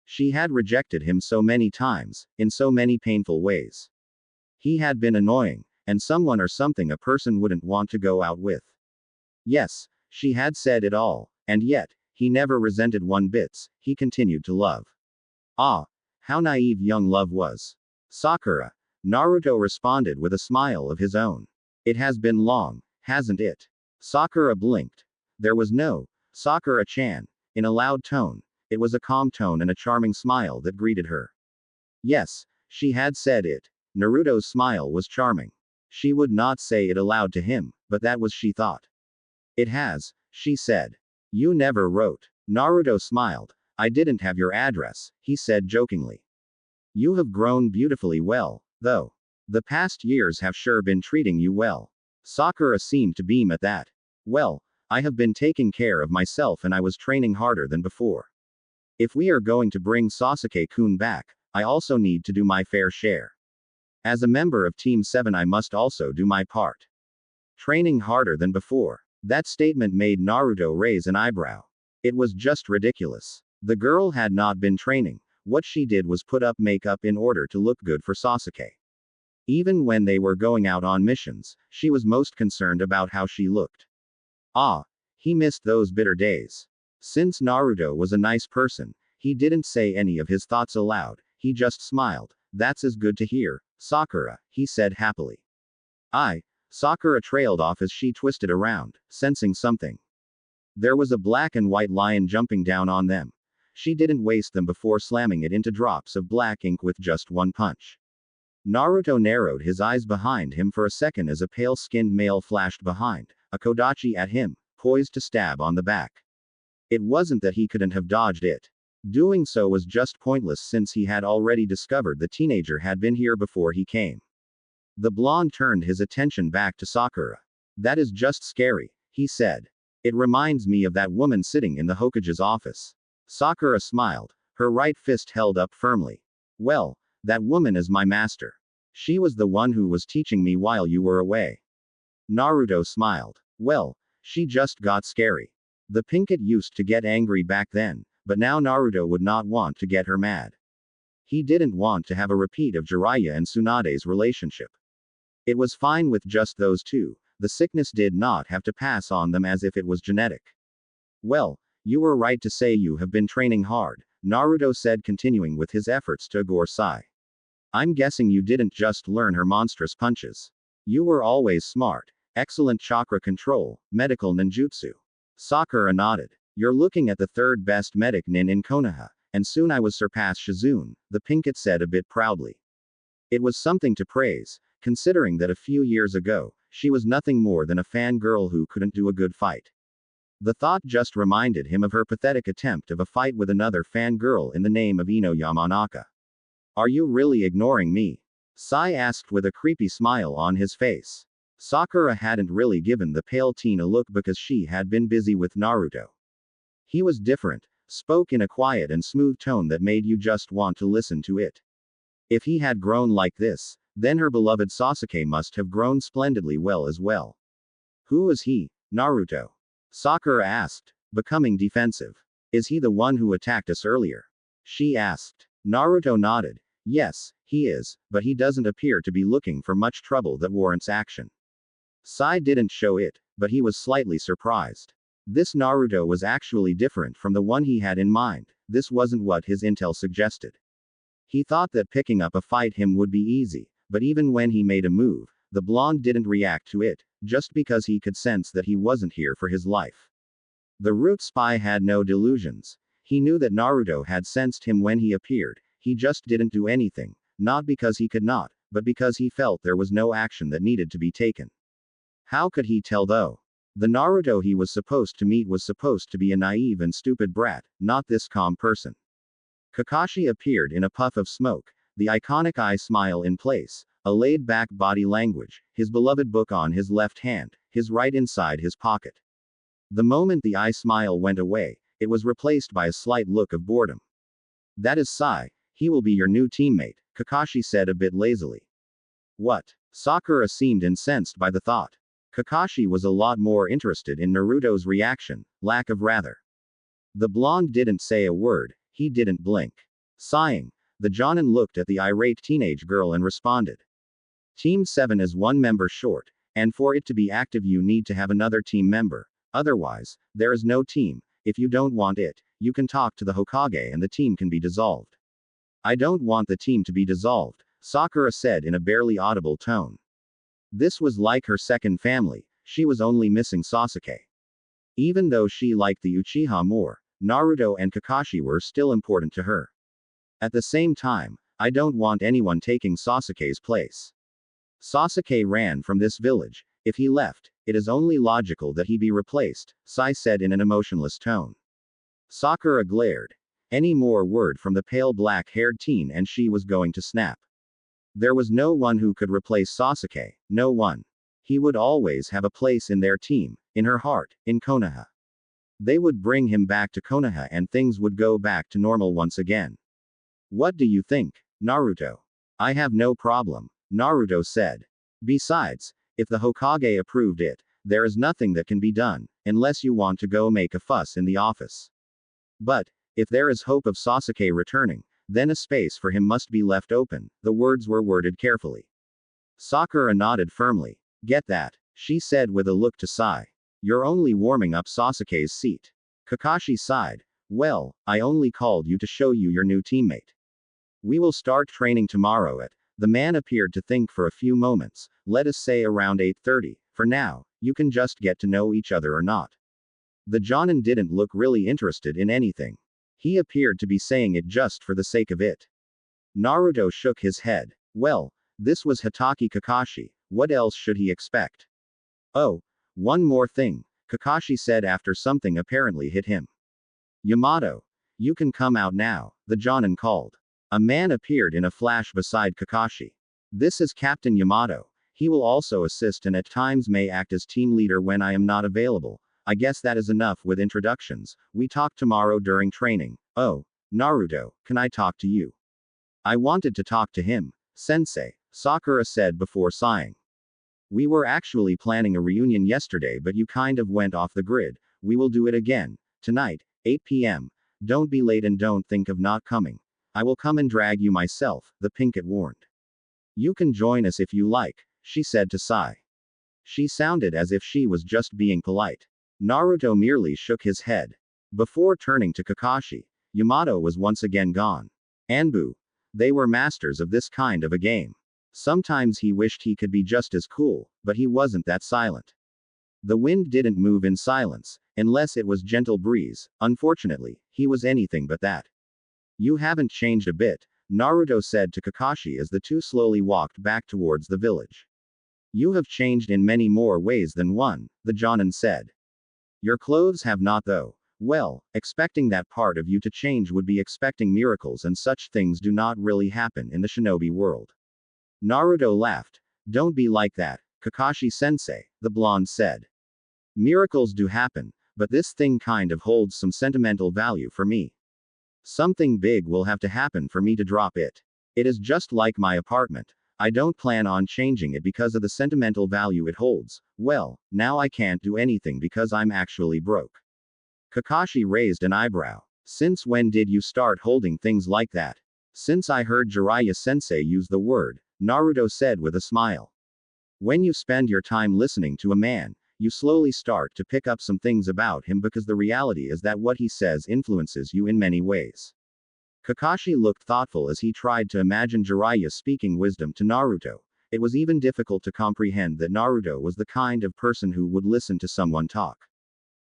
She had rejected him so many times, in so many painful ways. He had been annoying, and someone or something a person wouldn't want to go out with. Yes, she had said it all, and yet, he never resented one bit. He continued to love. Ah, how naive young love was. Sakura, Naruto responded with a smile of his own. It has been long, hasn't it? Sakura blinked. There was no, Sakura-chan, in a loud tone. It was a calm tone and a charming smile that greeted her. Yes, she had said it. Naruto's smile was charming. She would not say it aloud to him, but that was she thought. It has, she said. You never wrote. Naruto smiled. I didn't have your address, he said jokingly. You have grown beautifully well, though. The past years have sure been treating you well. Sakura seemed to beam at that. Well, I have been taking care of myself and I was training harder than before. If we are going to bring Sasuke-kun back, I also need to do my fair share. As a member of Team 7 I must also do my part. Training harder than before. That statement made Naruto raise an eyebrow. It was just ridiculous. The girl had not been training. What she did was put up makeup in order to look good for Sasuke. Even when they were going out on missions, she was most concerned about how she looked. Ah, he missed those bitter days. Since Naruto was a nice person, he didn't say any of his thoughts aloud, he just smiled. That's as good to hear, Sakura, he said happily. Sakura trailed off as she twisted around, sensing something. There was a black and white lion jumping down on them. She didn't waste them before slamming it into drops of black ink with just one punch. Naruto narrowed his eyes behind him for a second as a pale-skinned male flashed behind, a kodachi at him, poised to stab on the back. It wasn't that he couldn't have dodged it. Doing so was just pointless since he had already discovered the teenager had been here before he came. The blonde turned his attention back to Sakura. That is just scary, he said. It reminds me of that woman sitting in the Hokage's office. Sakura smiled, her right fist held up firmly. Well, that woman is my master. She was the one who was teaching me while you were away. Naruto smiled. Well, she just got scary. The Pinkett used to get angry back then, but now Naruto would not want to get her mad. He didn't want to have a repeat of Jiraiya and Tsunade's relationship. It was fine with just those two, the sickness did not have to pass on them as if it was genetic. Well, you were right to say you have been training hard, Naruto said, continuing with his efforts to ignore Sai. I'm guessing you didn't just learn her monstrous punches. You were always smart, excellent chakra control, medical ninjutsu. Sakura nodded. You're looking at the third best medic nin in Konoha, and soon I will surpass Shizune, the Pinkett said a bit proudly. It was something to praise, considering that a few years ago, she was nothing more than a fangirl who couldn't do a good fight. The thought just reminded him of her pathetic attempt of a fight with another fangirl in the name of Ino Yamanaka. Are you really ignoring me? Sai asked with a creepy smile on his face. Sakura hadn't really given the pale teen a look because she had been busy with Naruto. He was different, spoke in a quiet and smooth tone that made you just want to listen to it. If he had grown like this, then her beloved Sasuke must have grown splendidly well as well. Who is he, Naruto? Sakura asked, becoming defensive. Is he the one who attacked us earlier? She asked. Naruto nodded. Yes, he is, but he doesn't appear to be looking for much trouble that warrants action. Sai didn't show it, but he was slightly surprised. This Naruto was actually different from the one he had in mind. This wasn't what his intel suggested. He thought that picking up a fight him would be easy, but even when he made a move, the blonde didn't react to it, just because he could sense that he wasn't here for his life. The root spy had no delusions. He knew that Naruto had sensed him when he appeared, he just didn't do anything, not because he could not, but because he felt there was no action that needed to be taken. How could he tell though? The Naruto he was supposed to meet was supposed to be a naive and stupid brat, not this calm person. Kakashi appeared in a puff of smoke, the iconic eye smile in place, a laid-back body language, his beloved book on his left hand, his right inside his pocket. The moment the eye smile went away, it was replaced by a slight look of boredom. That is Sai, he will be your new teammate, Kakashi said a bit lazily. What? Sakura seemed incensed by the thought. Kakashi was a lot more interested in Naruto's reaction, lack of rather. The blonde didn't say a word, he didn't blink. Sighing, the Jonin looked at the irate teenage girl and responded. Team 7 is one member short, and for it to be active you need to have another team member, otherwise, there is no team. If you don't want it, you can talk to the Hokage and the team can be dissolved. I don't want the team to be dissolved, Sakura said in a barely audible tone. This was like her second family, she was only missing Sasuke. Even though she liked the Uchiha more, Naruto and Kakashi were still important to her. At the same time, I don't want anyone taking Sasuke's place. Sasuke ran from this village, if he left, it is only logical that he be replaced, Sai said in an emotionless tone. Sakura glared. Any more word from the pale black-haired teen and she was going to snap. There was no one who could replace Sasuke, no one. He would always have a place in their team, in her heart, in Konoha. They would bring him back to Konoha and things would go back to normal once again. What do you think, Naruto? I have no problem, Naruto said. Besides, if the Hokage approved it, there is nothing that can be done, unless you want to go make a fuss in the office. But, if there is hope of Sasuke returning, then a space for him must be left open, the words were worded carefully. Sakura nodded firmly. Get that, she said with a look to Sai. You're only warming up Sasuke's seat. Kakashi sighed. Well, I only called you to show you your new teammate. We will start training tomorrow at. The man appeared to think for a few moments, let us say around 8:30, for now, you can just get to know each other or not. The Jonin didn't look really interested in anything. He appeared to be saying it just for the sake of it. Naruto shook his head. Well, this was Hitaki Kakashi, what else should he expect? Oh, one more thing, Kakashi said after something apparently hit him. Yamato. You can come out now, the Jonin called. A man appeared in a flash beside Kakashi. This is Captain Yamato. He will also assist and at times may act as team leader when I am not available. I guess that is enough with introductions. We talk tomorrow during training. Oh, Naruto, can I talk to you? I wanted to talk to him, Sensei, Sakura said before sighing. We were actually planning a reunion yesterday but you kind of went off the grid. We will do it again, tonight, 8 p.m. Don't be late and don't think of not coming. I will come and drag you myself, the Pinkett warned. You can join us if you like, she said to Sai. She sounded as if she was just being polite. Naruto merely shook his head. Before turning to Kakashi, Yamato was once again gone. Anbu. They were masters of this kind of a game. Sometimes he wished he could be just as cool, but he wasn't that silent. The wind didn't move in silence, unless it was gentle breeze. Unfortunately, he was anything but that. You haven't changed a bit, Naruto said to Kakashi as the two slowly walked back towards the village. You have changed in many more ways than one, the Jonin said. Your clothes have not though. Well, expecting that part of you to change would be expecting miracles and such things do not really happen in the shinobi world. Naruto laughed. Don't be like that, Kakashi-sensei, the blonde said. Miracles do happen, but this thing kind of holds some sentimental value for me. Something big will have to happen for me to drop it. It is just like my apartment. I don't plan on changing it because of the sentimental value it holds. Well, now I can't do anything because I'm actually broke. Kakashi raised an eyebrow. Since when did you start holding things like that? Since I heard Jiraiya-sensei use the word, Naruto said with a smile. When you spend your time listening to a man, you slowly start to pick up some things about him because the reality is that what he says influences you in many ways. Kakashi looked thoughtful as he tried to imagine Jiraiya speaking wisdom to Naruto. It was even difficult to comprehend that Naruto was the kind of person who would listen to someone talk.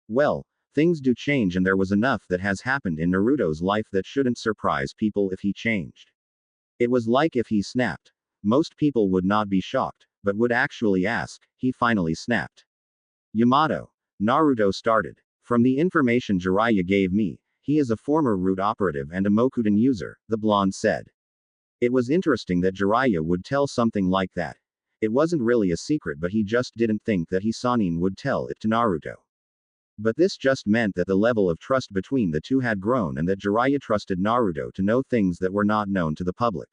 Well, things do change and there was enough that has happened in Naruto's life that shouldn't surprise people if he changed. It was like if he snapped. Most people would not be shocked, but would actually ask, he finally snapped. Yamato. Naruto started. From the information Jiraiya gave me, he is a former root operative and a Mokuden user, the blonde said. It was interesting that Jiraiya would tell something like that. It wasn't really a secret, but he just didn't think that Hisanin would tell it to Naruto. But this just meant that the level of trust between the two had grown and that Jiraiya trusted Naruto to know things that were not known to the public.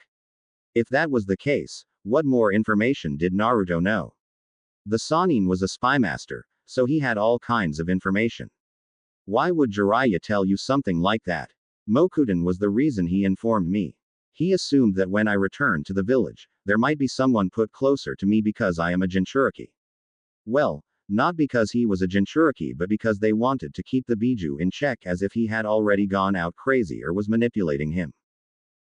If that was the case, what more information did Naruto know? The Sannin was a spy master, so he had all kinds of information. Why would Jiraiya tell you something like that? Mokuden was the reason he informed me. He assumed that when I returned to the village, there might be someone put closer to me because I am a Jinchuriki. Well, not because he was a Jinchuriki, but because they wanted to keep the Biju in check, as if he had already gone out crazy or was manipulating him.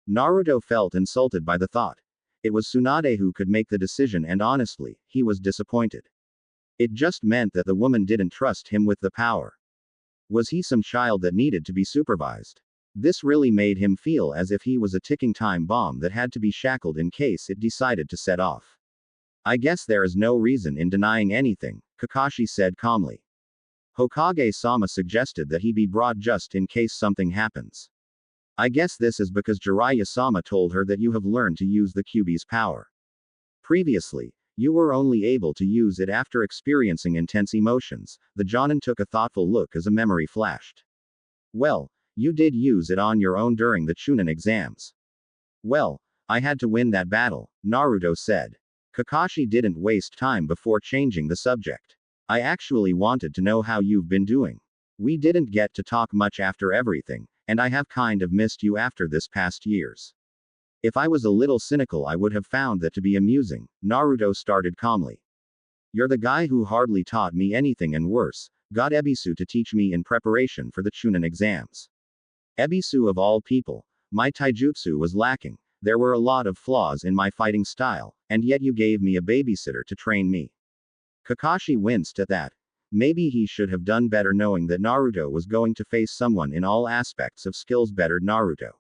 Naruto felt insulted by the thought. It was Tsunade who could make the decision, and honestly, he was disappointed. It just meant that the woman didn't trust him with the power. Was he some child that needed to be supervised? This really made him feel as if he was a ticking time bomb that had to be shackled in case it decided to set off. I guess there is no reason in denying anything, Kakashi said calmly. Hokage-sama suggested that he be brought just in case something happens. I guess this is because Jiraiya-sama told her that you have learned to use the Kyuubi's power. Previously, you were only able to use it after experiencing intense emotions. The Jonin took a thoughtful look as a memory flashed. Well, you did use it on your own during the Chunin exams. Well, I had to win that battle, Naruto said. Kakashi didn't waste time before changing the subject. I actually wanted to know how you've been doing. We didn't get to talk much after everything, and I have kind of missed you after this past years. If I was a little cynical, I would have found that to be amusing, Naruto started calmly. You're the guy who hardly taught me anything and worse, got Ebisu to teach me in preparation for the Chunin exams. Ebisu of all people, my taijutsu was lacking, there were a lot of flaws in my fighting style, and yet you gave me a babysitter to train me. Kakashi winced at that. Maybe he should have done better knowing that Naruto was going to face someone in all aspects of skills better Naruto.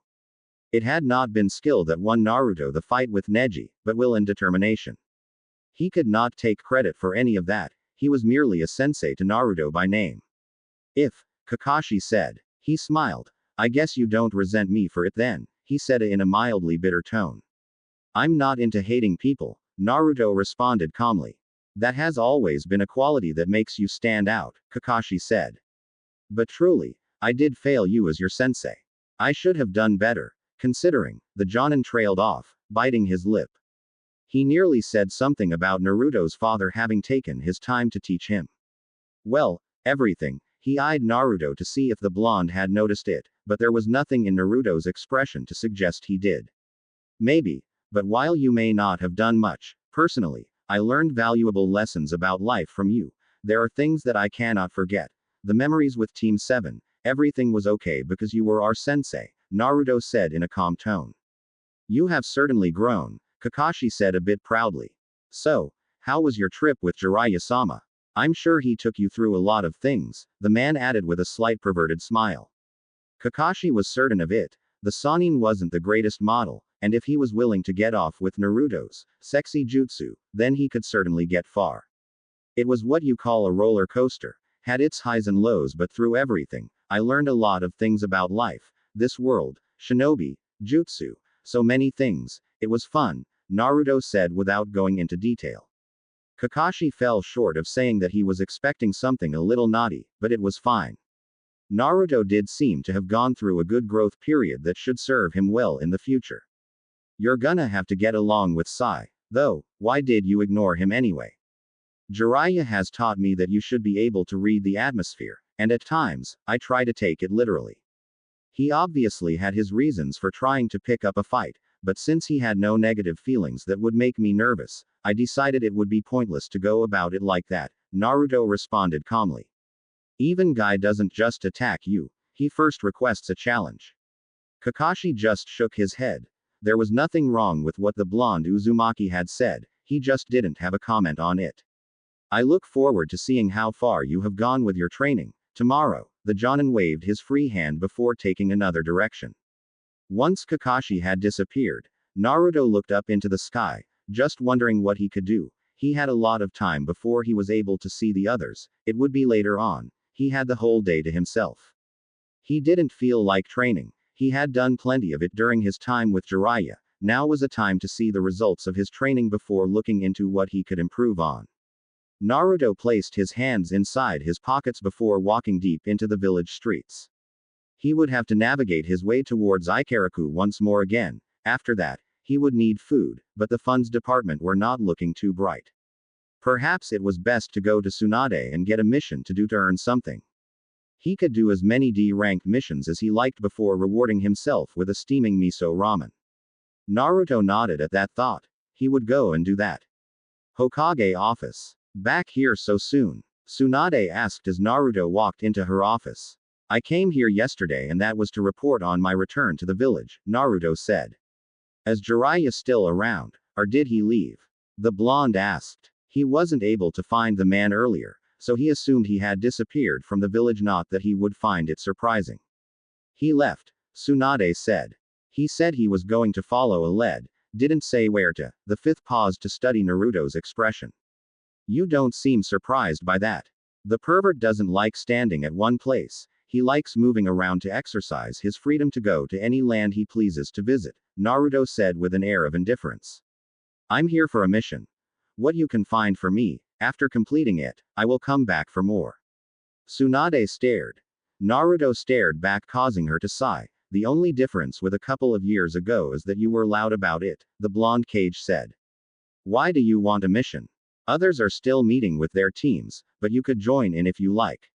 It had not been skill that won Naruto the fight with Neji, but will and determination. He could not take credit for any of that, he was merely a sensei to Naruto by name. If, Kakashi said. He smiled. I guess you don't resent me for it then, he said in a mildly bitter tone. I'm not into hating people, Naruto responded calmly. That has always been a quality that makes you stand out, Kakashi said. But truly, I did fail you as your sensei. I should have done better, considering, the Jonin trailed off, biting his lip. He nearly said something about Naruto's father having taken his time to teach him. Well, everything. He eyed Naruto to see if the blonde had noticed it, but there was nothing in Naruto's expression to suggest he did. Maybe, but while you may not have done much, personally, I learned valuable lessons about life from you. There are things that I cannot forget. The memories with Team 7, everything was okay because you were our sensei, Naruto said in a calm tone. You have certainly grown, Kakashi said a bit proudly. So, how was your trip with Jiraiya-sama? I'm sure he took you through a lot of things, the man added with a slight perverted smile. Kakashi was certain of it. The Sannin wasn't the greatest model, and if he was willing to get off with Naruto's sexy jutsu, then he could certainly get far. It was what you call a roller coaster, had its highs and lows, but through everything, I learned a lot of things about life, this world, shinobi, jutsu, so many things. It was fun, Naruto said without going into detail. Kakashi fell short of saying that he was expecting something a little naughty, but it was fine. Naruto did seem to have gone through a good growth period that should serve him well in the future. You're gonna have to get along with Sai, though. Why did you ignore him anyway? Jiraiya has taught me that you should be able to read the atmosphere, and at times, I try to take it literally. He obviously had his reasons for trying to pick up a fight, but since he had no negative feelings that would make me nervous, I decided it would be pointless to go about it like that, Naruto responded calmly. Even Guy doesn't just attack you, he first requests a challenge. Kakashi just shook his head. There was nothing wrong with what the blonde Uzumaki had said, he just didn't have a comment on it. I look forward to seeing how far you have gone with your training. Tomorrow, the Jonin waved his free hand before taking another direction. Once Kakashi had disappeared, Naruto looked up into the sky, just wondering what he could do. He had a lot of time before he was able to see the others, it would be later on. He had the whole day to himself. He didn't feel like training. He had done plenty of it during his time with Jiraiya. Now was a time to see the results of his training before looking into what he could improve on. Naruto placed his hands inside his pockets before walking deep into the village streets. He would have to navigate his way towards Ikaraku once more again. After that, he would need food, but the funds department were not looking too bright. Perhaps it was best to go to Tsunade and get a mission to do to earn something. He could do as many D-ranked missions as he liked before rewarding himself with a steaming miso ramen. Naruto nodded at that thought. He would go and do that. Hokage office. Back here so soon? Tsunade asked as Naruto walked into her office. I came here yesterday and that was to report on my return to the village, Naruto said. Is Jiraiya still around, or did he leave? The blonde asked. He wasn't able to find the man earlier, so he assumed he had disappeared from the village, not that he would find it surprising. He left, Tsunade said. He said he was going to follow a lead, didn't say where to. The fifth paused to study Naruto's expression. You don't seem surprised by that. The pervert doesn't like standing at one place. He likes moving around to exercise his freedom to go to any land he pleases to visit, Naruto said with an air of indifference. I'm here for a mission. What you can find for me, after completing it, I will come back for more. Tsunade stared. Naruto stared back, causing her to sigh. The only difference with a couple of years ago is that you were loud about it, the blonde Kage said. Why do you want a mission? Others are still meeting with their teams, but you could join in if you like.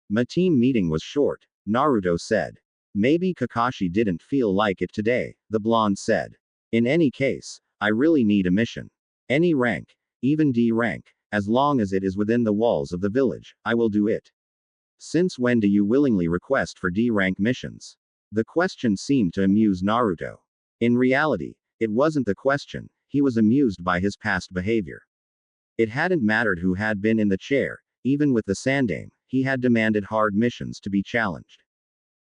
My team meeting was short, Naruto said. Maybe Kakashi didn't feel like it today, the blonde said. In any case, I really need a mission. Any rank, even D rank, as long as it is within the walls of the village, I will do it. Since when do you willingly request for D rank missions? The question seemed to amuse Naruto. In reality, it wasn't the question, he was amused by his past behavior. It hadn't mattered who had been in the chair, even with the Sandaime, he had demanded hard missions to be challenged.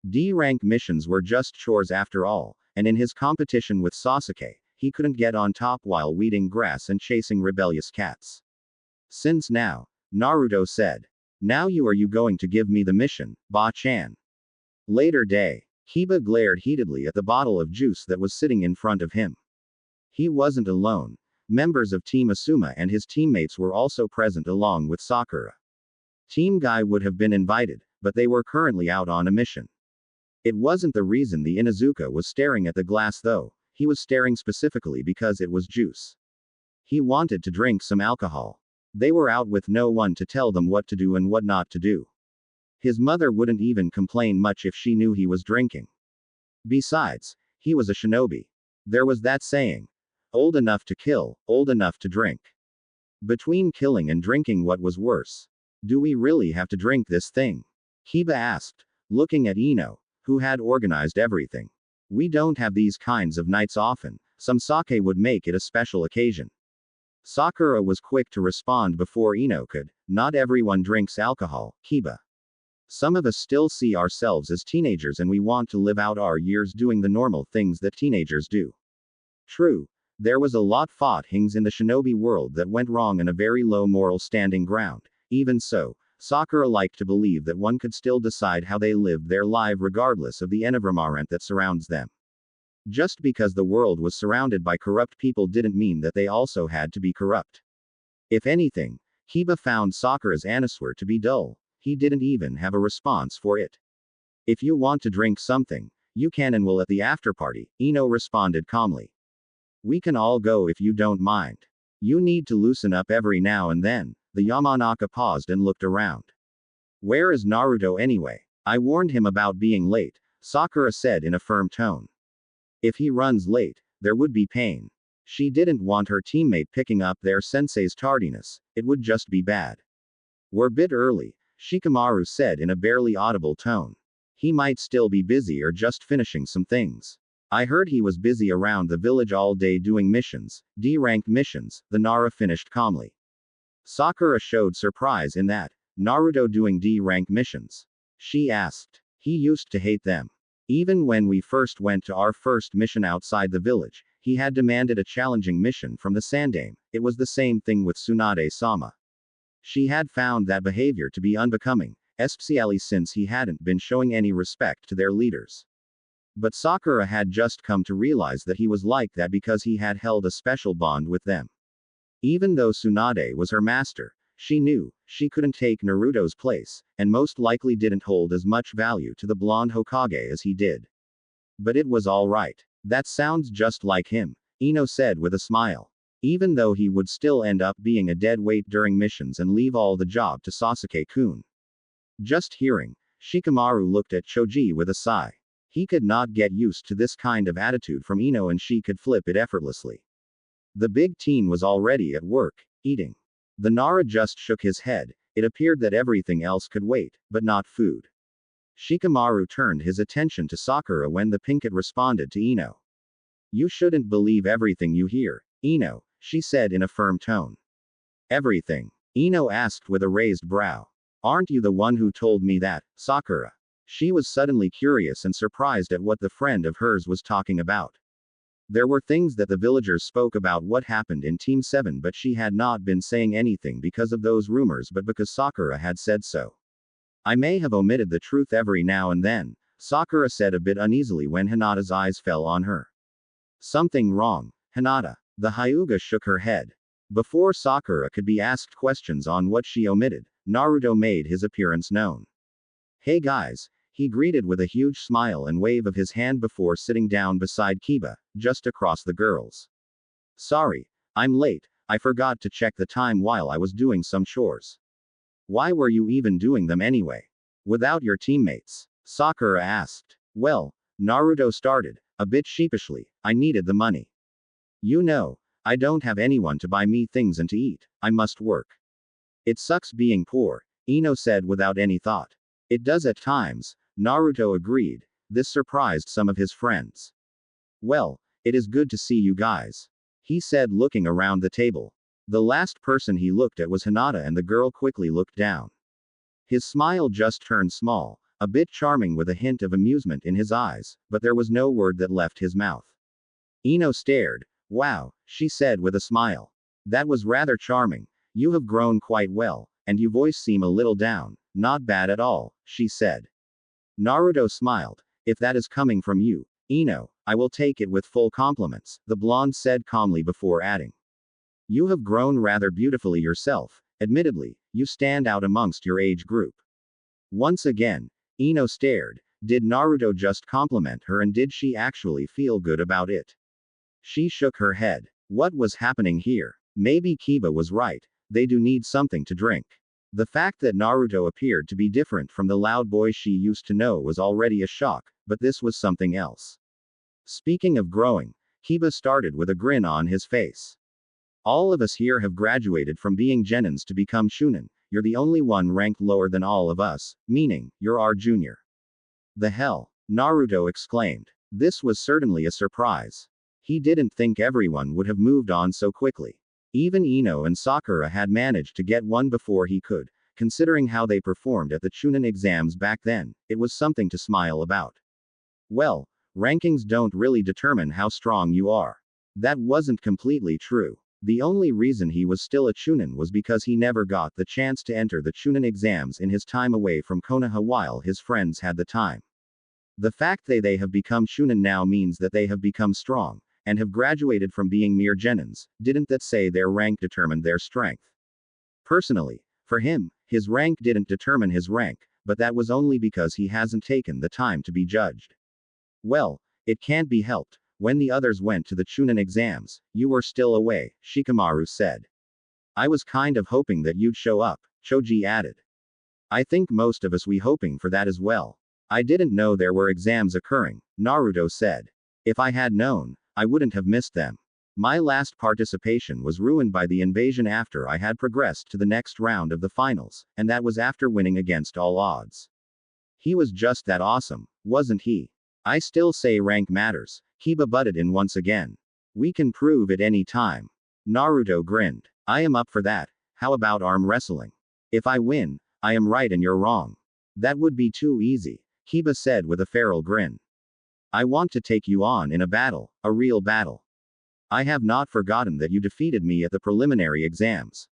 D-rank missions were just chores after all, and in his competition with Sasuke, he couldn't get on top while weeding grass and chasing rebellious cats. Since now, Naruto said. Now you going to give me the mission, Ba-chan. Later day, Kiba glared heatedly at the bottle of juice that was sitting in front of him. He wasn't alone. Members of Team Asuma and his teammates were also present along with Sakura. Team Guy would have been invited, but they were currently out on a mission. It wasn't the reason the Inuzuka was staring at the glass though, he was staring specifically because it was juice. He wanted to drink some alcohol. They were out with no one to tell them what to do and what not to do. His mother wouldn't even complain much if she knew he was drinking. Besides, he was a shinobi. There was that saying. Old enough to kill, old enough to drink. Between killing and drinking, what was worse? Do we really have to drink this thing? Kiba asked, looking at Ino, who had organized everything. We don't have these kinds of nights often, some sake would make it a special occasion. Sakura was quick to respond before Ino could. Not everyone drinks alcohol, Kiba. Some of us still see ourselves as teenagers and we want to live out our years doing the normal things that teenagers do. True. There was a lot of things in the shinobi world that went wrong in a very low moral standing ground. Even so, Sakura liked to believe that one could still decide how they lived their life regardless of the environment that surrounds them. Just because the world was surrounded by corrupt people didn't mean that they also had to be corrupt. If anything, Kiba found Sakura's answer to be dull. He didn't even have a response for it. If you want to drink something, you can and will at the after party, Ino responded calmly. We can all go if you don't mind. You need to loosen up every now and then. The Yamanaka paused and looked around. Where is Naruto anyway? I warned him about being late, Sakura said in a firm tone. If he runs late, there would be pain. She didn't want her teammate picking up their sensei's tardiness, it would just be bad. We're a bit early, Shikamaru said in a barely audible tone. He might still be busy or just finishing some things. I heard he was busy around the village all day doing missions, D-ranked missions, the Nara finished calmly. Sakura showed surprise in that. Naruto doing D-rank missions? She asked. He used to hate them. Even when we first went to our first mission outside the village, He had demanded a challenging mission from the Sandame. It was the same thing with Tsunade-sama. She had found that behavior to be unbecoming, especially since he hadn't been showing any respect to their leaders. But Sakura had just come to realize that he was like that because he had held a special bond with them. Even though Tsunade was her master, she knew she couldn't take Naruto's place, and most likely didn't hold as much value to the blonde Hokage as he did. But it was alright. That sounds just like him, Ino said with a smile. Even though he would still end up being a dead weight during missions and leave all the job to Sasuke-kun. Just hearing, Shikamaru looked at Choji with a sigh. He could not get used to this kind of attitude from Ino, and she could flip it effortlessly. The big teen was already at work, eating. The Nara just shook his head. It appeared that everything else could wait, but not food. Shikamaru turned his attention to Sakura when the Pinkett responded to Ino. You shouldn't believe everything you hear, Ino, she said in a firm tone. Everything? Ino asked with a raised brow. Aren't you the one who told me that, Sakura? She was suddenly curious and surprised at what the friend of hers was talking about. There were things that the villagers spoke about what happened in Team 7, but she had not been saying anything because of those rumors but because Sakura had said so. I may have omitted the truth every now and then, Sakura said a bit uneasily when Hinata's eyes fell on her. Something wrong, Hinata? The Hyuga shook her head. Before Sakura could be asked questions on what she omitted, Naruto made his appearance known. Hey guys, he greeted with a huge smile and wave of his hand before sitting down beside Kiba, just across the girls. Sorry, I'm late, I forgot to check the time while I was doing some chores. Why were you even doing them anyway? Without your teammates? Sakura asked. Well, Naruto started, a bit sheepishly, I needed the money. You know, I don't have anyone to buy me things and to eat, I must work. It sucks being poor, Ino said without any thought. It does at times, Naruto agreed. This surprised some of his friends. Well, it is good to see you guys, he said looking around the table. The last person he looked at was Hinata, and the girl quickly looked down. His smile just turned small, a bit charming with a hint of amusement in his eyes, but there was no word that left his mouth. Ino stared. Wow, she said with a smile. That was rather charming. You have grown quite well, and your voice seem a little down. Not bad at all, she said. Naruto smiled. If that is coming from you, Ino, I will take it with full compliments, the blonde said calmly before adding. You have grown rather beautifully yourself, admittedly, you stand out amongst your age group. Once again, Ino stared. Did Naruto just compliment her, and did she actually feel good about it? She shook her head. What was happening here? Maybe Kiba was right, they do need something to drink. The fact that Naruto appeared to be different from the loud boy she used to know was already a shock, but this was something else. Speaking of growing, Kiba started with a grin on his face. All of us here have graduated from being genins to become shunin. You're the only one ranked lower than all of us, meaning, you're our junior. The hell? Naruto exclaimed. This was certainly a surprise. He didn't think everyone would have moved on so quickly. Even Ino and Sakura had managed to get one before he could. Considering how they performed at the Chunin exams back then, it was something to smile about. Well, rankings don't really determine how strong you are. That wasn't completely true. The only reason he was still a Chunin was because he never got the chance to enter the Chunin exams in his time away from Konoha while his friends had the time. The fact they have become Chunin now means that they have become strong, and have graduated from being mere genins. Didn't that say their rank determined their strength? Personally, for him, his rank didn't determine his rank, but that was only because he hasn't taken the time to be judged. Well, it can't be helped. When the others went to the Chunin exams, you were still away, Shikamaru said. I was kind of hoping that you'd show up, Choji added. I think most of us we hoping for that as well. I didn't know there were exams occurring, Naruto said. If I had known, I wouldn't have missed them. My last participation was ruined by the invasion after I had progressed to the next round of the finals, and that was after winning against all odds. He was just that awesome, wasn't he? I still say rank matters, Kiba butted in once again. We can prove it any time. Naruto grinned. I am up for that. How about arm wrestling? If I win, I am right and you're wrong. That would be too easy, Kiba said with a feral grin. I want to take you on in a battle, a real battle. I have not forgotten that you defeated me at the preliminary exams.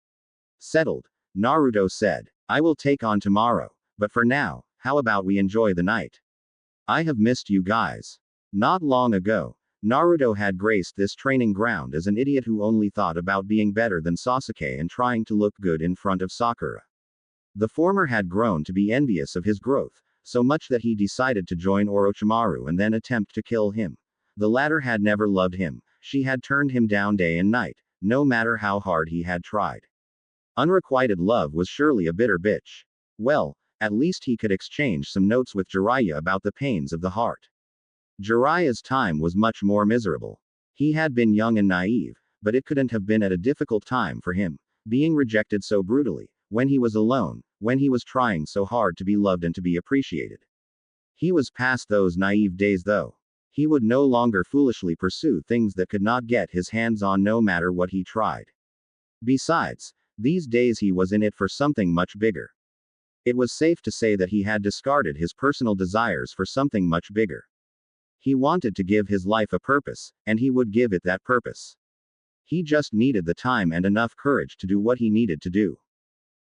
Settled, Naruto said. I will take on tomorrow, but for now, how about we enjoy the night? I have missed you guys. Not long ago, Naruto had graced this training ground as an idiot who only thought about being better than Sasuke and trying to look good in front of Sakura. The former had grown to be envious of his growth, so much that he decided to join Orochimaru and then attempt to kill him. The latter had never loved him, she had turned him down day and night, no matter how hard he had tried. Unrequited love was surely a bitter bitch. Well, at least he could exchange some notes with Jiraiya about the pains of the heart. Jiraiya's time was much more miserable. He had been young and naive, but it couldn't have been at a difficult time for him, being rejected so brutally, when he was alone, when he was trying so hard to be loved and to be appreciated. He was past those naive days though. He would no longer foolishly pursue things that could not get his hands on no matter what he tried. Besides, these days he was in it for something much bigger. It was safe to say that he had discarded his personal desires for something much bigger. He wanted to give his life a purpose, and he would give it that purpose. He just needed the time and enough courage to do what he needed to do.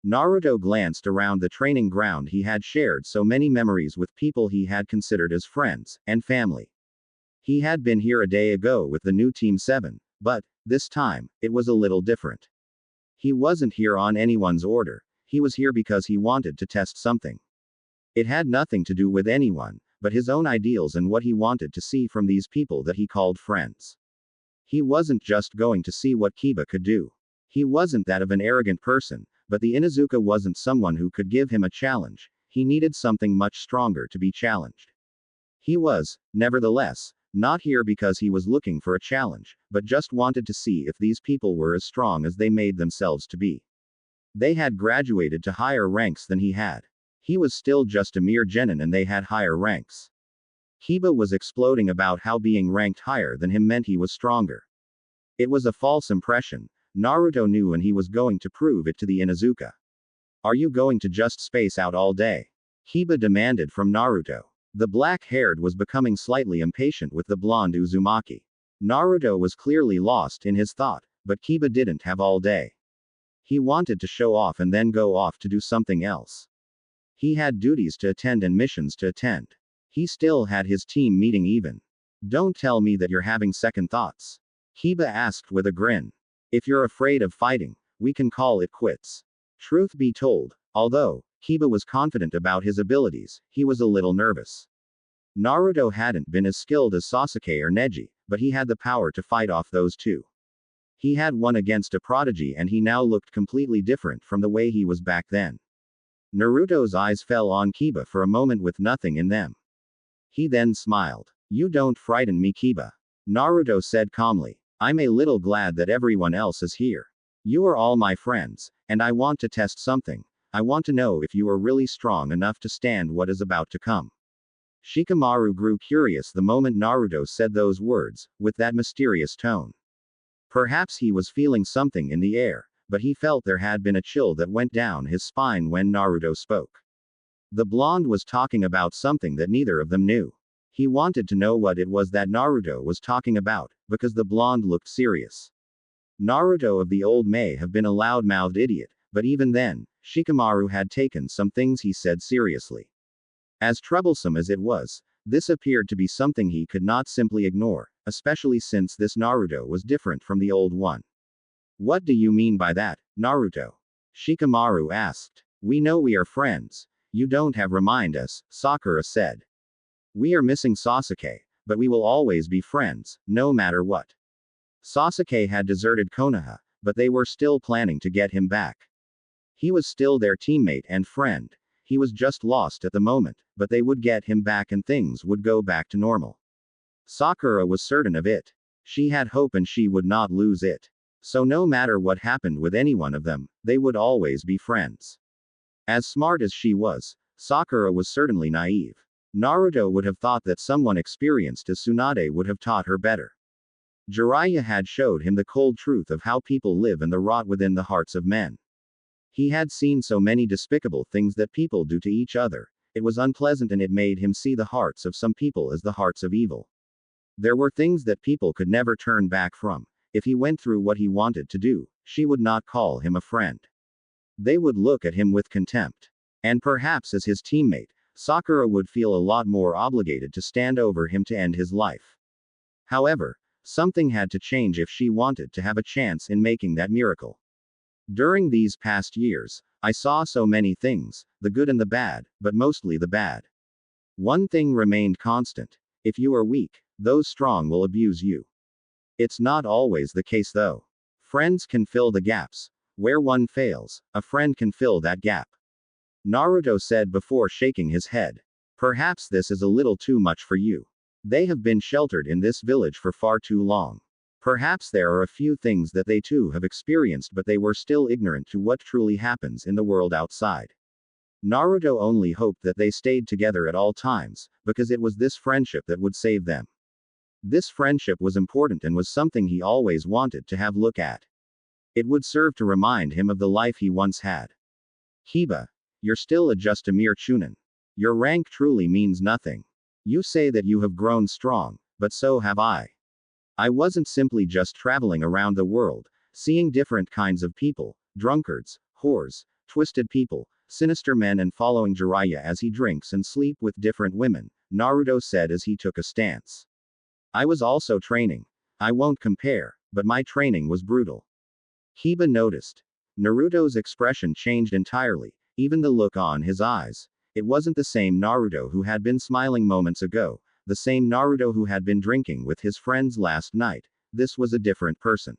Naruto glanced around the training ground. He had shared so many memories with people he had considered as friends and family. He had been here a day ago with the new Team 7, but, this time, it was a little different. He wasn't here on anyone's order, he was here because he wanted to test something. It had nothing to do with anyone, but his own ideals and what he wanted to see from these people that he called friends. He wasn't just going to see what Kiba could do. He wasn't that of an arrogant person, but the Inuzuka wasn't someone who could give him a challenge, he needed something much stronger to be challenged. He was, nevertheless, not here because he was looking for a challenge, but just wanted to see if these people were as strong as they made themselves to be. They had graduated to higher ranks than he had. He was still just a mere genin and they had higher ranks. Kiba was exploding about how being ranked higher than him meant he was stronger. It was a false impression, Naruto knew, and he was going to prove it to the Inuzuka. Are you going to just space out all day? Kiba demanded from Naruto. The black-haired was becoming slightly impatient with the blonde Uzumaki. Naruto was clearly lost in his thought, but Kiba didn't have all day. He wanted to show off and then go off to do something else. He had duties to attend and missions to attend. He still had his team meeting even. Don't tell me that you're having second thoughts. Kiba asked with a grin. If you're afraid of fighting, we can call it quits. Truth be told, although Kiba was confident about his abilities, he was a little nervous. Naruto hadn't been as skilled as Sasuke or Neji, but he had the power to fight off those two. He had won against a prodigy and he now looked completely different from the way he was back then. Naruto's eyes fell on Kiba for a moment with nothing in them. He then smiled. You don't frighten me, Kiba. Naruto said calmly. I'm a little glad that everyone else is here. You are all my friends, and I want to test something. I want to know if you are really strong enough to stand what is about to come. Shikamaru grew curious the moment Naruto said those words, with that mysterious tone. Perhaps he was feeling something in the air, but he felt there had been a chill that went down his spine when Naruto spoke. The blonde was talking about something that neither of them knew. He wanted to know what it was that Naruto was talking about, because the blonde looked serious. Naruto of the old may have been a loud-mouthed idiot, but even then, Shikamaru had taken some things he said seriously. As troublesome as it was, this appeared to be something he could not simply ignore, especially since this Naruto was different from the old one. What do you mean by that, Naruto? Shikamaru asked. We know we are friends. You don't have remind us, Sakura said. We are missing Sasuke, but we will always be friends, no matter what. Sasuke had deserted Konoha, but they were still planning to get him back. He was still their teammate and friend. He was just lost at the moment, but they would get him back and things would go back to normal. Sakura was certain of it. She had hope and she would not lose it. So no matter what happened with any one of them, they would always be friends. As smart as she was, Sakura was certainly naive. Naruto would have thought that someone experienced as Tsunade would have taught her better. Jiraiya had showed him the cold truth of how people live and the rot within the hearts of men. He had seen so many despicable things that people do to each other. It was unpleasant and it made him see the hearts of some people as the hearts of evil. There were things that people could never turn back from, if he went through what he wanted to do, she would not call him a friend. They would look at him with contempt. And perhaps as his teammate, Sakura would feel a lot more obligated to stand over him to end his life. However, something had to change if she wanted to have a chance in making that miracle. During these past years, I saw so many things, the good and the bad, but mostly the bad. One thing remained constant. If you are weak, those strong will abuse you. It's not always the case though. Friends can fill the gaps. Where one fails, a friend can fill that gap. Naruto said before shaking his head. Perhaps this is a little too much for you. They have been sheltered in this village for far too long. Perhaps there are a few things that they too have experienced, but they were still ignorant to what truly happens in the world outside. Naruto only hoped that they stayed together at all times, because it was this friendship that would save them. This friendship was important and was something he always wanted to have look at. It would serve to remind him of the life he once had. Kiba, you're still just a mere chunin. Your rank truly means nothing. You say that you have grown strong, but so have I. I wasn't simply just traveling around the world, seeing different kinds of people, drunkards, whores, twisted people, sinister men, and following Jiraiya as he drinks and sleep with different women, Naruto said as he took a stance. I was also training. I won't compare, but my training was brutal. Kiba noticed. Naruto's expression changed entirely, even the look on his eyes. It wasn't the same Naruto who had been smiling moments ago, the same Naruto who had been drinking with his friends last night. This was a different person.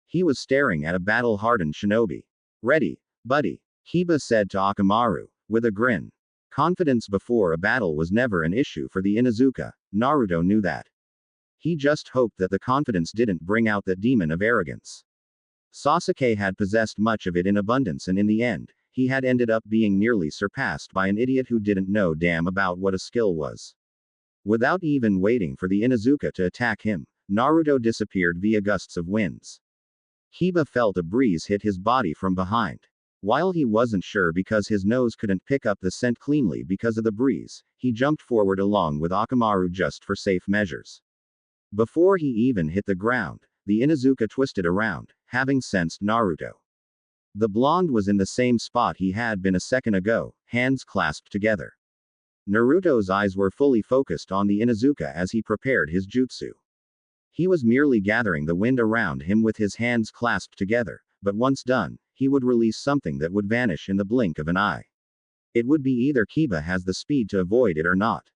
He was staring at a battle-hardened shinobi. Ready, buddy, Kiba said to Akamaru, with a grin. Confidence before a battle was never an issue for the Inuzuka. Naruto knew that. He just hoped that the confidence didn't bring out that demon of arrogance. Sasuke had possessed much of it in abundance, and in the end, he had ended up being nearly surpassed by an idiot who didn't know damn about what a skill was. Without even waiting for the Inuzuka to attack him, Naruto disappeared via gusts of winds. Kiba felt a breeze hit his body from behind. While he wasn't sure because his nose couldn't pick up the scent cleanly because of the breeze, he jumped forward along with Akamaru just for safe measures. Before he even hit the ground, the Inuzuka twisted around, having sensed Naruto. The blonde was in the same spot he had been a second ago, hands clasped together. Naruto's eyes were fully focused on the Inuzuka as he prepared his jutsu. He was merely gathering the wind around him with his hands clasped together, but once done, he would release something that would vanish in the blink of an eye. It would be either Kiba has the speed to avoid it or not.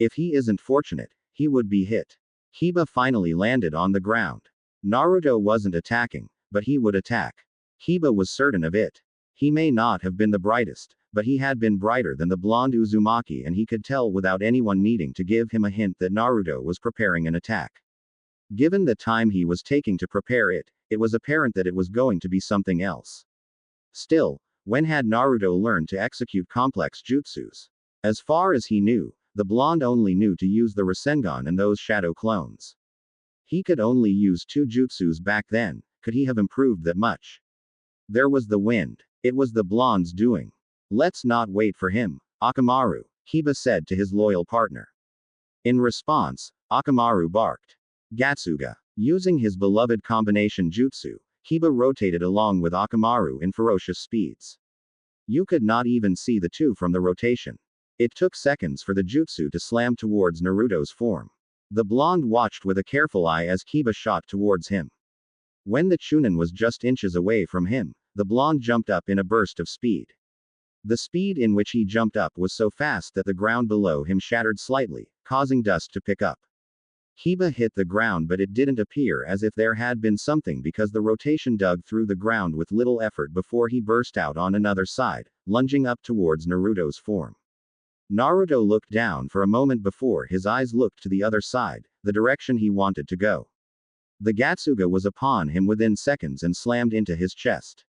If he isn't fortunate, he would be hit. Kiba finally landed on the ground. Naruto wasn't attacking, but he would attack. Kiba was certain of it. He may not have been the brightest, but he had been brighter than the blonde Uzumaki, and he could tell without anyone needing to give him a hint that Naruto was preparing an attack. Given the time he was taking to prepare it, it was apparent that it was going to be something else. Still, when had Naruto learned to execute complex jutsus? As far as he knew, the blonde only knew to use the Rasengan and those shadow clones. He could only use 2 jutsus back then. Could he have improved that much? There was the wind. It was the blonde's doing. Let's not wait for him, Akamaru, Kiba said to his loyal partner. In response, Akamaru barked. Gatsuga. Using his beloved combination jutsu, Kiba rotated along with Akamaru in ferocious speeds. You could not even see the two from the rotation. It took seconds for the jutsu to slam towards Naruto's form. The blonde watched with a careful eye as Kiba shot towards him. When the Chunin was just inches away from him, the blonde jumped up in a burst of speed. The speed in which he jumped up was so fast that the ground below him shattered slightly, causing dust to pick up. Kiba hit the ground, but it didn't appear as if there had been something because the rotation dug through the ground with little effort before he burst out on another side, lunging up towards Naruto's form. Naruto looked down for a moment before his eyes looked to the other side, the direction he wanted to go. The Gatsuga was upon him within seconds and slammed into his chest.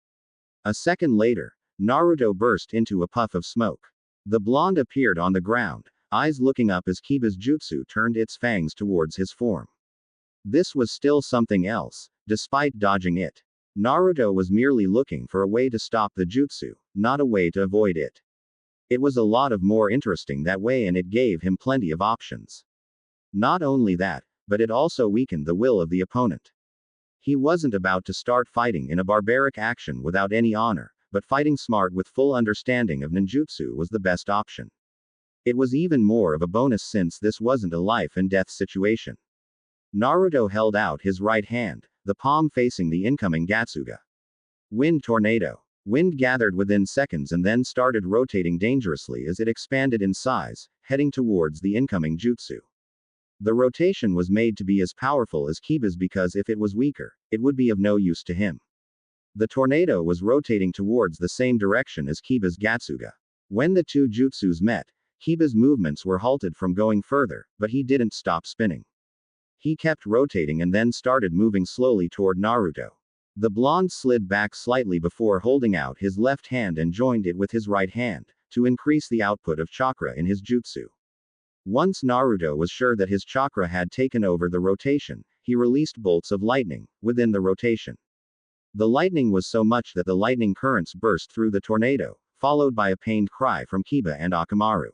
A second later, Naruto burst into a puff of smoke. The blonde appeared on the ground, eyes looking up as Kiba's jutsu turned its fangs towards his form. This was still something else, despite dodging it. Naruto was merely looking for a way to stop the jutsu, not a way to avoid it. It was a lot of more interesting that way, and it gave him plenty of options. Not only that, but it also weakened the will of the opponent. He wasn't about to start fighting in a barbaric action without any honor, but fighting smart with full understanding of ninjutsu was the best option. It was even more of a bonus since this wasn't a life and death situation. Naruto held out his right hand, the palm facing the incoming Gatsuga. Wind tornado. Wind gathered within seconds and then started rotating dangerously as it expanded in size, heading towards the incoming jutsu. The rotation was made to be as powerful as Kiba's because if it was weaker, it would be of no use to him. The tornado was rotating towards the same direction as Kiba's Gatsuga. When the two jutsus met, Kiba's movements were halted from going further, but he didn't stop spinning. He kept rotating and then started moving slowly toward Naruto. The blonde slid back slightly before holding out his left hand and joined it with his right hand, to increase the output of chakra in his jutsu. Once Naruto was sure that his chakra had taken over the rotation, he released bolts of lightning, within the rotation. The lightning was so much that the lightning currents burst through the tornado, followed by a pained cry from Kiba and Akamaru.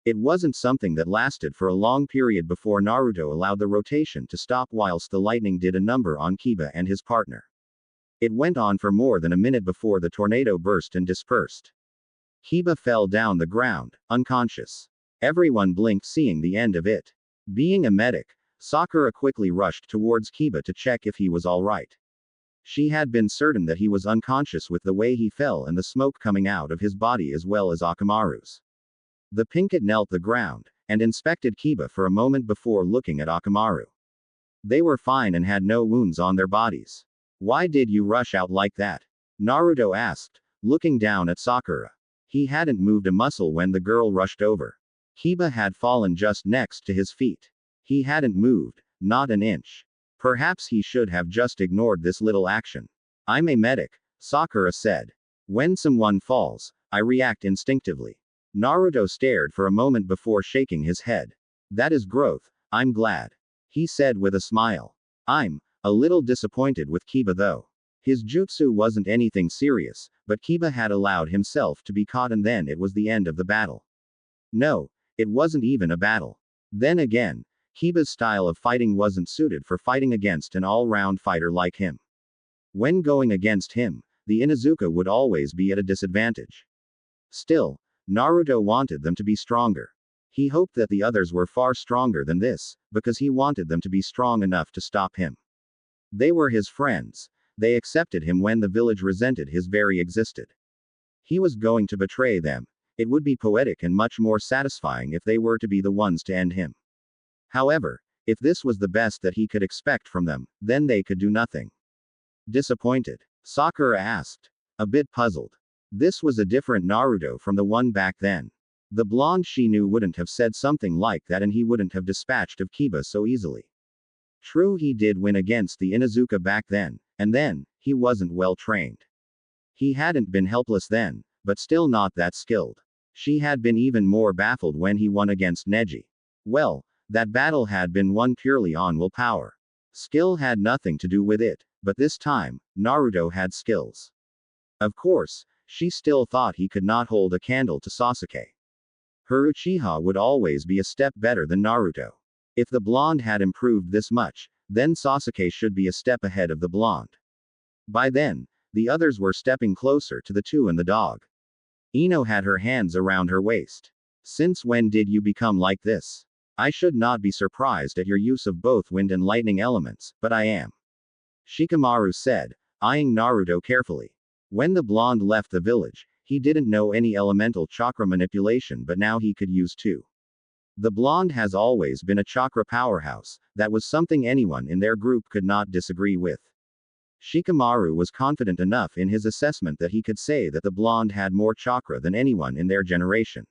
It wasn't something that lasted for a long period before Naruto allowed the rotation to stop whilst the lightning did a number on Kiba and his partner. It went on for more than a minute before the tornado burst and dispersed. Kiba fell down the ground, unconscious. Everyone blinked seeing the end of it. Being a medic, Sakura quickly rushed towards Kiba to check if he was alright. She had been certain that he was unconscious with the way he fell and the smoke coming out of his body as well as Akamaru's. The Pinkett knelt the ground, and inspected Kiba for a moment before looking at Akamaru. They were fine and had no wounds on their bodies. Why did you rush out like that? Naruto asked, looking down at Sakura. He hadn't moved a muscle when the girl rushed over. Kiba had fallen just next to his feet. He hadn't moved, not an inch. Perhaps he should have just ignored this little action. I'm a medic, Sakura said. When someone falls, I react instinctively. Naruto stared for a moment before shaking his head. That is growth, I'm glad. He said with a smile. I'm a little disappointed with Kiba though. His jutsu wasn't anything serious, but Kiba had allowed himself to be caught and then it was the end of the battle. No, it wasn't even a battle. Then again, Kiba's style of fighting wasn't suited for fighting against an all-round fighter like him. When going against him, the Inuzuka would always be at a disadvantage. Still, Naruto wanted them to be stronger. He hoped that the others were far stronger than this, because he wanted them to be strong enough to stop him. They were his friends. They accepted him when the village resented his very existed. He was going to betray them. It would be poetic and much more satisfying if they were to be the ones to end him. However, if this was the best that he could expect from them, then they could do nothing. Disappointed? Sakura asked. A bit puzzled. This was a different Naruto from the one back then. The blonde she knew wouldn't have said something like that and he wouldn't have dispatched of Kiba so easily. True, he did win against the Inuzuka back then, and then, he wasn't well trained. He hadn't been helpless then, but still not that skilled. She had been even more baffled when he won against Neji. Well, that battle had been won purely on willpower. Skill had nothing to do with it, but this time, Naruto had skills. Of course, she still thought he could not hold a candle to Sasuke. Her Uchiha would always be a step better than Naruto. If the blonde had improved this much, then Sasuke should be a step ahead of the blonde. By then, the others were stepping closer to the two and the dog. Ino had her hands around her waist. Since when did you become like this? I should not be surprised at your use of both wind and lightning elements, but I am. Shikamaru said, eyeing Naruto carefully. When the blonde left the village, he didn't know any elemental chakra manipulation, but now he could use two. The blonde has always been a chakra powerhouse, that was something anyone in their group could not disagree with. Shikamaru was confident enough in his assessment that he could say that the blonde had more chakra than anyone in their generation.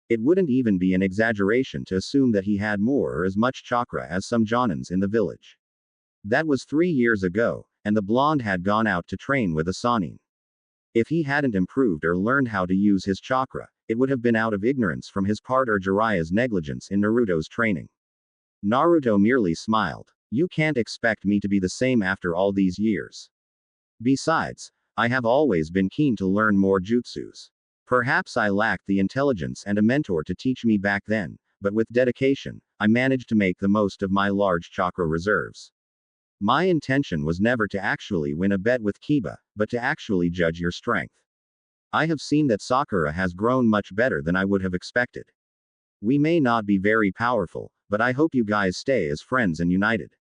It wouldn't even be an exaggeration to assume that he had more or as much chakra as some Jonins in the village. That was 3 years ago, and the blonde had gone out to train with a Sannin. If he hadn't improved or learned how to use his chakra, it would have been out of ignorance from his part or Jiraiya's negligence in Naruto's training. Naruto merely smiled. You can't expect me to be the same after all these years. Besides, I have always been keen to learn more jutsus. Perhaps I lacked the intelligence and a mentor to teach me back then, but with dedication, I managed to make the most of my large chakra reserves. My intention was never to actually win a bet with Kiba, but to actually judge your strength. I have seen that Sakura has grown much better than I would have expected. We may not be very powerful, but I hope you guys stay as friends and united.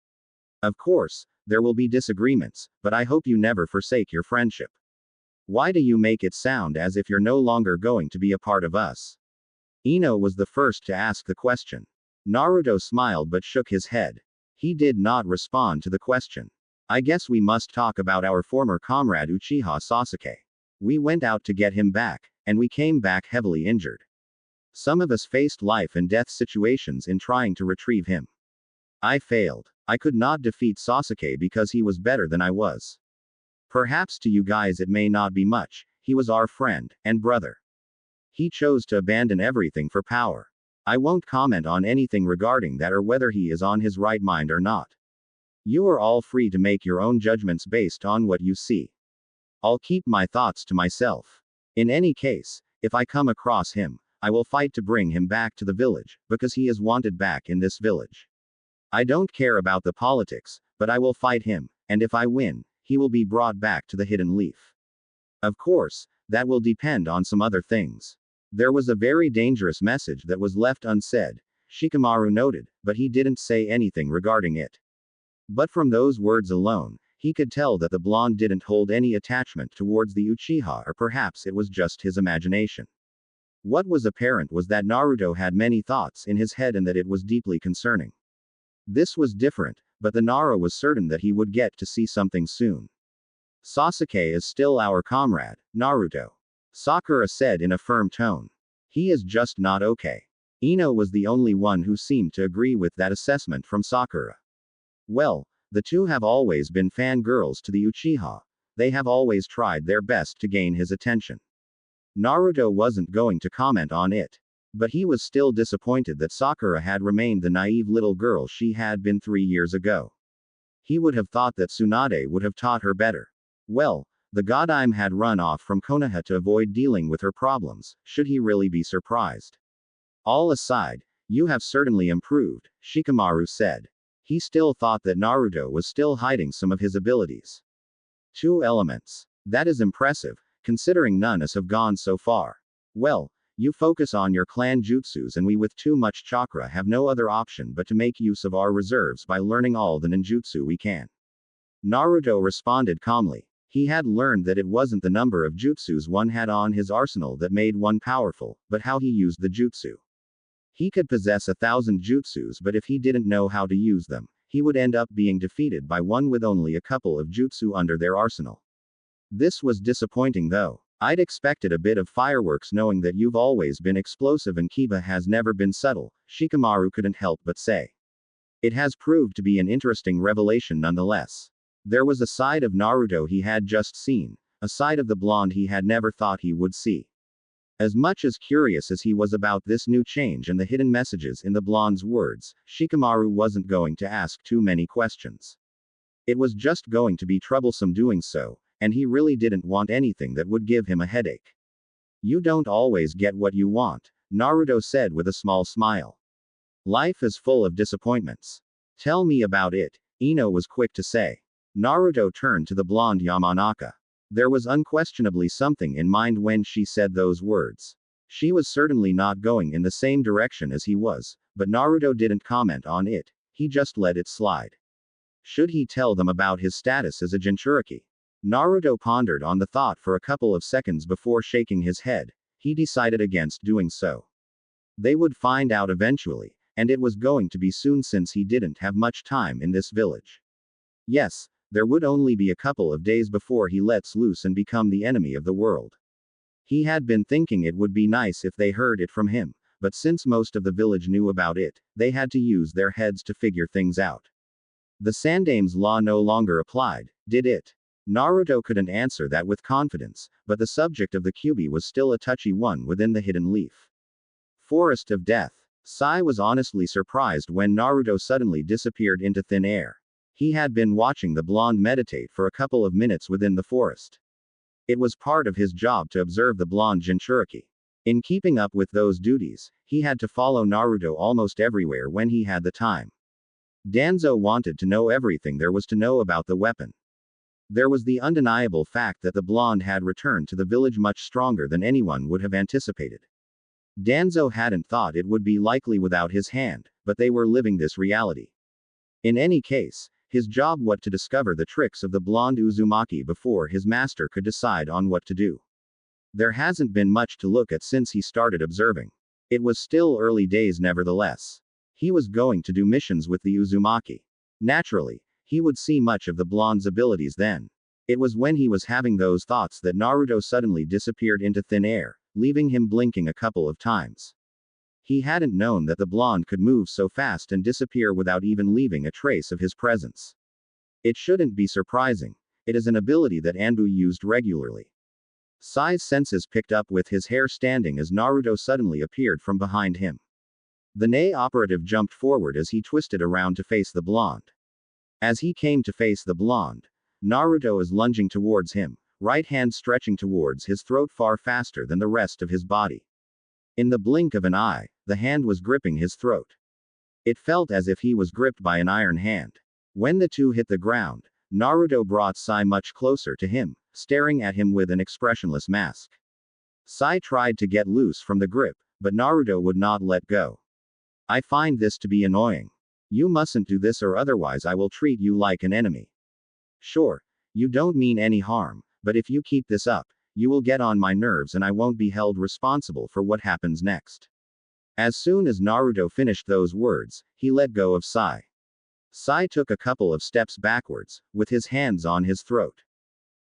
Of course, there will be disagreements, but I hope you never forsake your friendship. Why do you make it sound as if you're no longer going to be a part of us? Ino was the first to ask the question. Naruto smiled but shook his head. He did not respond to the question. I guess we must talk about our former comrade Uchiha Sasuke. We went out to get him back, and we came back heavily injured. Some of us faced life and death situations in trying to retrieve him. I failed. I could not defeat Sasuke because he was better than I was. Perhaps to you guys it may not be much, he was our friend and brother. He chose to abandon everything for power. I won't comment on anything regarding that or whether he is on his right mind or not. You are all free to make your own judgments based on what you see. I'll keep my thoughts to myself. In any case, if I come across him, I will fight to bring him back to the village, because he is wanted back in this village. I don't care about the politics, but I will fight him, and if I win, he will be brought back to the Hidden Leaf. Of course, that will depend on some other things. There was a very dangerous message that was left unsaid, Shikamaru noted, but he didn't say anything regarding it. But from those words alone, he could tell that the blonde didn't hold any attachment towards the Uchiha, or perhaps it was just his imagination. What was apparent was that Naruto had many thoughts in his head and that it was deeply concerning. This was different, but the Nara was certain that he would get to see something soon. Sasuke is still our comrade, Naruto. Sakura said in a firm tone. He is just not okay. Ino was the only one who seemed to agree with that assessment from Sakura. Well, the two have always been fangirls to the Uchiha. They have always tried their best to gain his attention. Naruto wasn't going to comment on it. But he was still disappointed that Sakura had remained the naive little girl she had been 3 years ago. He would have thought that Tsunade would have taught her better. Well, the Godime had run off from Konoha to avoid dealing with her problems. Should he really be surprised? All aside, you have certainly improved, Shikamaru said. He still thought that Naruto was still hiding some of his abilities. 2 elements. That is impressive, considering none of us have gone so far. Well, you focus on your clan jutsus and we with too much chakra have no other option but to make use of our reserves by learning all the ninjutsu we can. Naruto responded calmly. He had learned that it wasn't the number of jutsus one had on his arsenal that made one powerful, but how he used the jutsu. He could possess 1,000 jutsus, but if he didn't know how to use them, he would end up being defeated by one with only a couple of jutsu under their arsenal. This was disappointing though. I'd expected a bit of fireworks knowing that you've always been explosive and Kiba has never been subtle, Shikamaru couldn't help but say. It has proved to be an interesting revelation nonetheless. There was a side of Naruto he had just seen, a side of the blonde he had never thought he would see. As much as curious as he was about this new change and the hidden messages in the blonde's words, Shikamaru wasn't going to ask too many questions. It was just going to be troublesome doing so, and he really didn't want anything that would give him a headache. You don't always get what you want, Naruto said with a small smile. Life is full of disappointments. Tell me about it, Ino was quick to say. Naruto turned to the blonde Yamanaka. There was unquestionably something in mind when she said those words. She was certainly not going in the same direction as he was, but Naruto didn't comment on it, he just let it slide. Should he tell them about his status as a Jinchuriki? Naruto pondered on the thought for a couple of seconds before shaking his head. He decided against doing so. They would find out eventually, and it was going to be soon since he didn't have much time in this village. Yes, there would only be a couple of days before he lets loose and become the enemy of the world. He had been thinking it would be nice if they heard it from him, but since most of the village knew about it, they had to use their heads to figure things out. The Sandame's law no longer applied, did it? Naruto couldn't answer that with confidence, but the subject of the Kyuubi was still a touchy one within the Hidden Leaf. Forest of Death. Sai was honestly surprised when Naruto suddenly disappeared into thin air. He had been watching the blonde meditate for a couple of minutes within the forest. It was part of his job to observe the blonde Jinchuriki. In keeping up with those duties, he had to follow Naruto almost everywhere when he had the time. Danzo wanted to know everything there was to know about the weapon. There was the undeniable fact that the blonde had returned to the village much stronger than anyone would have anticipated. Danzo hadn't thought it would be likely without his hand, but they were living this reality. In any case, his job was to discover the tricks of the blonde Uzumaki before his master could decide on what to do. There hasn't been much to look at since he started observing. It was still early days nevertheless. He was going to do missions with the Uzumaki. Naturally, he would see much of the blonde's abilities then. It was when he was having those thoughts that Naruto suddenly disappeared into thin air, leaving him blinking a couple of times. He hadn't known that the blonde could move so fast and disappear without even leaving a trace of his presence. It shouldn't be surprising. It is an ability that Anbu used regularly. Sai's senses picked up with his hair standing as Naruto suddenly appeared from behind him. The Nei operative jumped forward as he twisted around to face the blonde. As he came to face the blonde, Naruto is lunging towards him, right hand stretching towards his throat far faster than the rest of his body. In the blink of an eye, the hand was gripping his throat. It felt as if he was gripped by an iron hand. When the two hit the ground, Naruto brought Sai much closer to him, staring at him with an expressionless mask. Sai tried to get loose from the grip, but Naruto would not let go. I find this to be annoying. You mustn't do this or otherwise I will treat you like an enemy. Sure, you don't mean any harm, but if you keep this up, you will get on my nerves and I won't be held responsible for what happens next. As soon as Naruto finished those words, he let go of Sai. Sai took a couple of steps backwards, with his hands on his throat.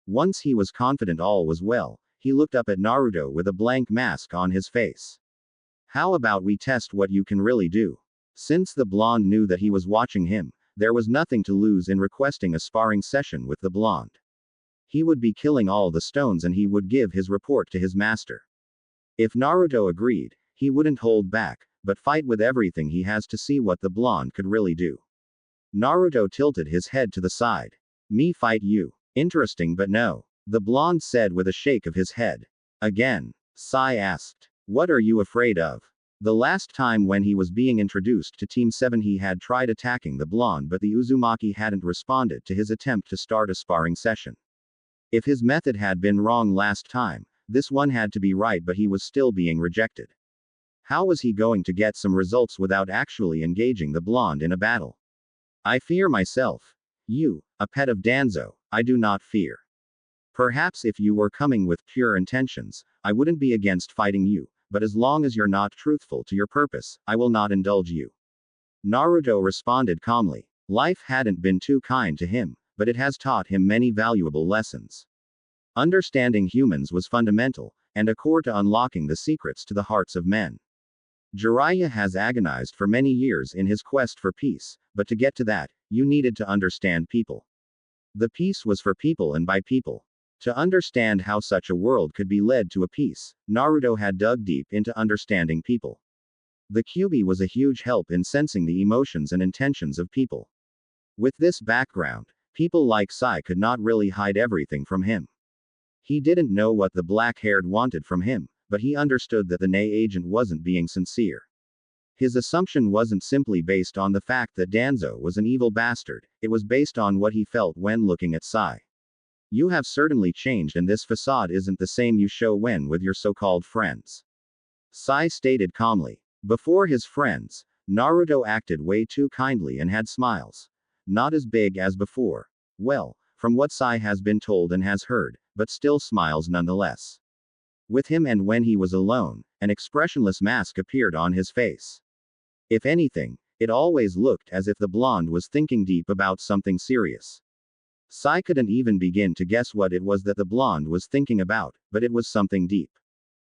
Once he was confident all was well, he looked up at Naruto with a blank mask on his face. How about we test what you can really do? Since the blonde knew that he was watching him, there was nothing to lose in requesting a sparring session with the blonde. He would be killing all the stones and he would give his report to his master. If Naruto agreed, he wouldn't hold back, but fight with everything he has to see what the blonde could really do. Naruto tilted his head to the side. Me fight you. Interesting but no. The blonde said with a shake of his head. Again. Sai asked. What are you afraid of? The last time when he was being introduced to Team 7 he had tried attacking the blonde but the Uzumaki hadn't responded to his attempt to start a sparring session. If his method had been wrong last time, this one had to be right but he was still being rejected. How was he going to get some results without actually engaging the blonde in a battle? I fear myself. You, a pet of Danzo, I do not fear. Perhaps if you were coming with pure intentions, I wouldn't be against fighting you, but as long as you're not truthful to your purpose, I will not indulge you. Naruto responded calmly. Life hadn't been too kind to him, but it has taught him many valuable lessons. Understanding humans was fundamental, and a core to unlocking the secrets to the hearts of men. Jiraiya has agonized for many years in his quest for peace, but to get to that, you needed to understand people. The peace was for people and by people. To understand how such a world could be led to a peace, Naruto had dug deep into understanding people. The Kyuubi was a huge help in sensing the emotions and intentions of people. With this background, people like Sai could not really hide everything from him. He didn't know what the black-haired wanted from him, but he understood that the Nei agent wasn't being sincere. His assumption wasn't simply based on the fact that Danzo was an evil bastard, it was based on what he felt when looking at Sai. You have certainly changed and this facade isn't the same you show when with your so-called friends. Sai stated calmly. Before his friends, Naruto acted way too kindly and had smiles. Not as big as before. Well, from what Sai has been told and has heard, but still smiles nonetheless. With him and when he was alone, an expressionless mask appeared on his face. If anything, it always looked as if the blonde was thinking deep about something serious. Sai couldn't even begin to guess what it was that the blonde was thinking about, but it was something deep.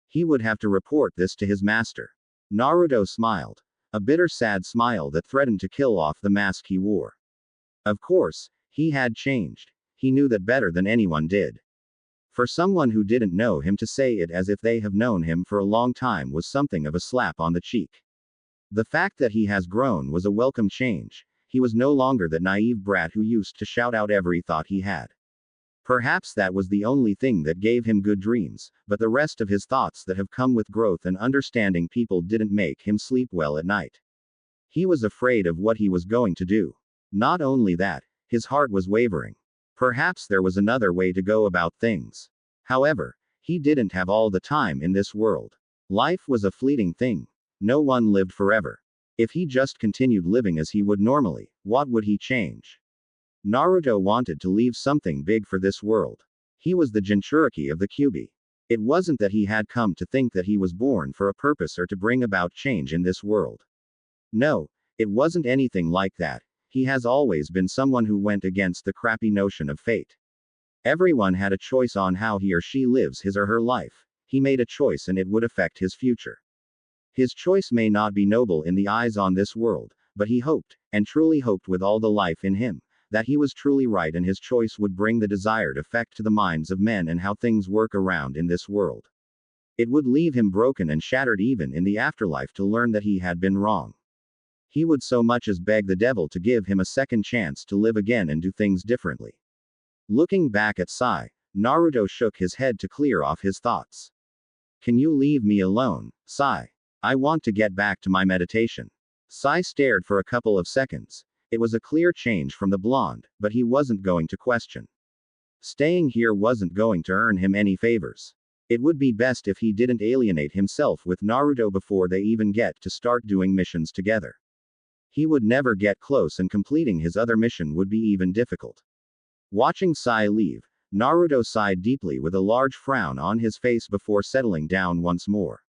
He would have to report this to his master. Naruto smiled. A bitter sad smile that threatened to kill off the mask he wore. Of course, he had changed. He knew that better than anyone did. For someone who didn't know him to say it as if they have known him for a long time was something of a slap on the cheek. The fact that he has grown was a welcome change. He was no longer that naive brat who used to shout out every thought he had. Perhaps that was the only thing that gave him good dreams, but the rest of his thoughts that have come with growth and understanding people didn't make him sleep well at night. He was afraid of what he was going to do. Not only that, his heart was wavering. Perhaps there was another way to go about things. However, he didn't have all the time in this world. Life was a fleeting thing. No one lived forever. If he just continued living as he would normally, what would he change? Naruto wanted to leave something big for this world. He was the Jinchuriki of the Kyuubi. It wasn't that he had come to think that he was born for a purpose or to bring about change in this world. No, it wasn't anything like that. He has always been someone who went against the crappy notion of fate. Everyone had a choice on how he or she lives his or her life. He made a choice and it would affect his future. His choice may not be noble in the eyes on this world, but he hoped, and truly hoped with all the life in him, that he was truly right and his choice would bring the desired effect to the minds of men and how things work around in this world. It would leave him broken and shattered even in the afterlife to learn that he had been wrong. He would so much as beg the devil to give him a second chance to live again and do things differently. Looking back at Sai, Naruto shook his head to clear off his thoughts. Can you leave me alone, Sai? I want to get back to my meditation. Sai stared for a couple of seconds. It was a clear change from the blonde, but he wasn't going to question. Staying here wasn't going to earn him any favors. It would be best if he didn't alienate himself with Naruto before they even get to start doing missions together. He would never get close and completing his other mission would be even difficult. Watching Sai leave, Naruto sighed deeply with a large frown on his face before settling down once more.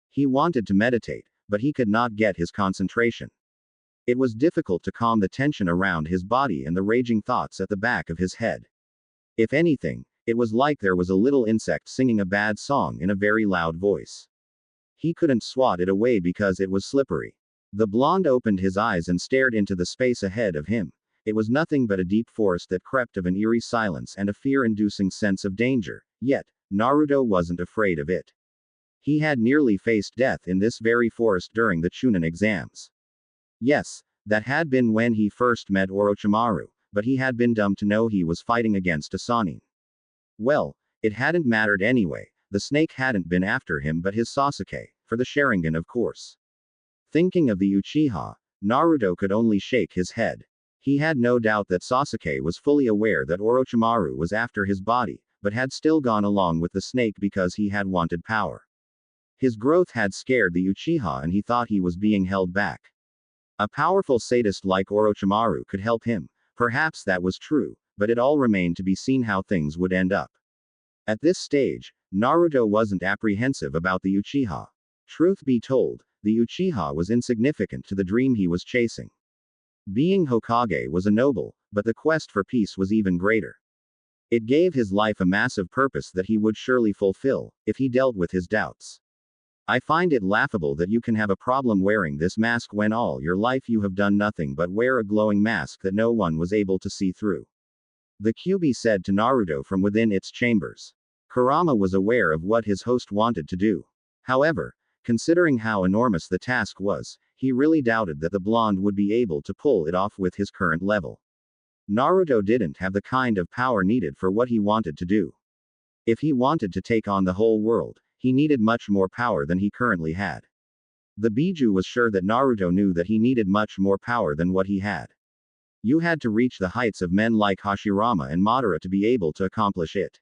He wanted to meditate, but he could not get his concentration. It was difficult to calm the tension around his body and the raging thoughts at the back of his head. If anything, it was like there was a little insect singing a bad song in a very loud voice. He couldn't swat it away because it was slippery. The blonde opened his eyes and stared into the space ahead of him. It was nothing but a deep forest that crept of an eerie silence and a fear-inducing sense of danger, yet, Naruto wasn't afraid of it. He had nearly faced death in this very forest during the Chunin exams. Yes, that had been when he first met Orochimaru, but he had been dumb to know he was fighting against a Sannin. Well, it hadn't mattered anyway, the snake hadn't been after him but his Sasuke, for the Sharingan of course. Thinking of the Uchiha, Naruto could only shake his head. He had no doubt that Sasuke was fully aware that Orochimaru was after his body, but had still gone along with the snake because he had wanted power. His growth had scared the Uchiha and he thought he was being held back. A powerful sadist like Orochimaru could help him, perhaps that was true, but it all remained to be seen how things would end up. At this stage, Naruto wasn't apprehensive about the Uchiha. Truth be told, the Uchiha was insignificant to the dream he was chasing. Being Hokage was a noble, but the quest for peace was even greater. It gave his life a massive purpose that he would surely fulfill, if he dealt with his doubts. I find it laughable that you can have a problem wearing this mask when all your life you have done nothing but wear a glowing mask that no one was able to see through. The Kyuubi said to Naruto from within its chambers. Kurama was aware of what his host wanted to do. However, considering how enormous the task was, he really doubted that the blonde would be able to pull it off with his current level. Naruto didn't have the kind of power needed for what he wanted to do. If he wanted to take on the whole world, he needed much more power than he currently had. The Biju was sure that Naruto knew that he needed much more power than what he had. You had to reach the heights of men like Hashirama and Madara to be able to accomplish it.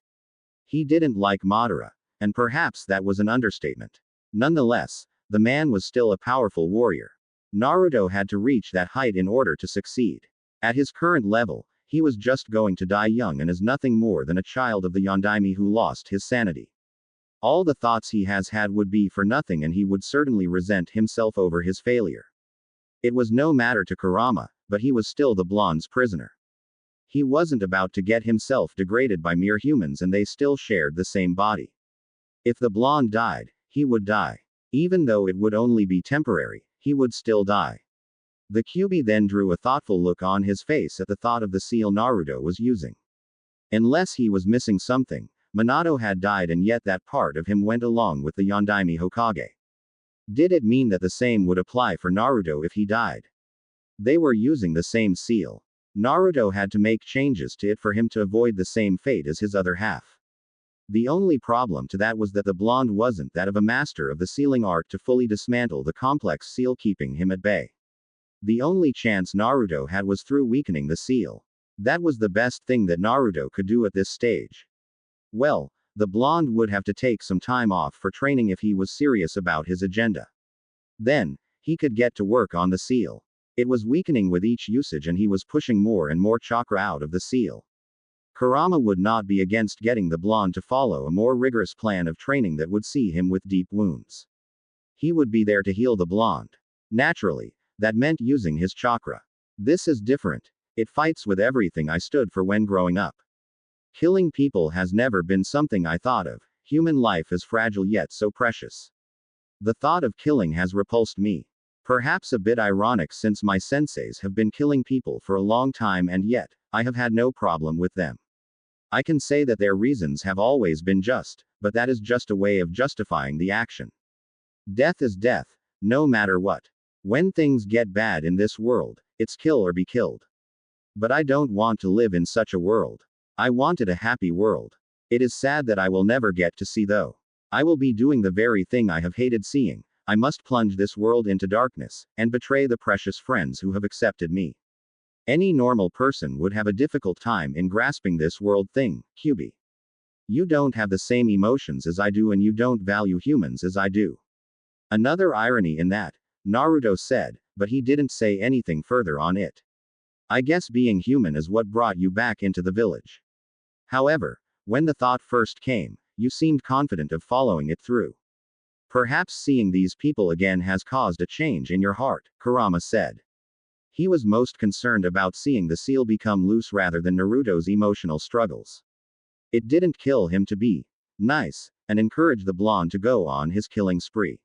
He didn't like Madara, and perhaps that was an understatement. Nonetheless, the man was still a powerful warrior. Naruto had to reach that height in order to succeed. At his current level, he was just going to die young and is nothing more than a child of the Yondaime who lost his sanity. All the thoughts he has had would be for nothing and he would certainly resent himself over his failure. It was no matter to Kurama, but he was still the blonde's prisoner. He wasn't about to get himself degraded by mere humans and they still shared the same body. If the blonde died, he would die. Even though it would only be temporary, he would still die. The Kyuubi then drew a thoughtful look on his face at the thought of the seal Naruto was using. Unless he was missing something, Minato had died and yet that part of him went along with the Yondaime Hokage. Did it mean that the same would apply for Naruto if he died? They were using the same seal. Naruto had to make changes to it for him to avoid the same fate as his other half. The only problem to that was that the blonde wasn't that of a master of the sealing art to fully dismantle the complex seal keeping him at bay. The only chance Naruto had was through weakening the seal. That was the best thing that Naruto could do at this stage. Well, the blonde would have to take some time off for training if he was serious about his agenda. Then, he could get to work on the seal. It was weakening with each usage and he was pushing more and more chakra out of the seal. Kurama would not be against getting the blonde to follow a more rigorous plan of training that would see him with deep wounds. He would be there to heal the blonde. Naturally, that meant using his chakra. This is different. It fights with everything I stood for when growing up. Killing people has never been something I thought of. Human life is fragile yet so precious. The thought of killing has repulsed me. Perhaps a bit ironic since my senseis have been killing people for a long time and yet, I have had no problem with them. I can say that their reasons have always been just, but that is just a way of justifying the action. Death is death, no matter what. When things get bad in this world, it's kill or be killed. But I don't want to live in such a world. I wanted a happy world. It is sad that I will never get to see though. I will be doing the very thing I have hated seeing. I must plunge this world into darkness, and betray the precious friends who have accepted me. Any normal person would have a difficult time in grasping this world thing, Kyubi. You don't have the same emotions as I do and you don't value humans as I do. Another irony in that, Naruto said, but he didn't say anything further on it. I guess being human is what brought you back into the village. However, when the thought first came, you seemed confident of following it through. Perhaps seeing these people again has caused a change in your heart, Kurama said. He was most concerned about seeing the seal become loose rather than Naruto's emotional struggles. It didn't kill him to be nice, and encourage the blonde to go on his killing spree.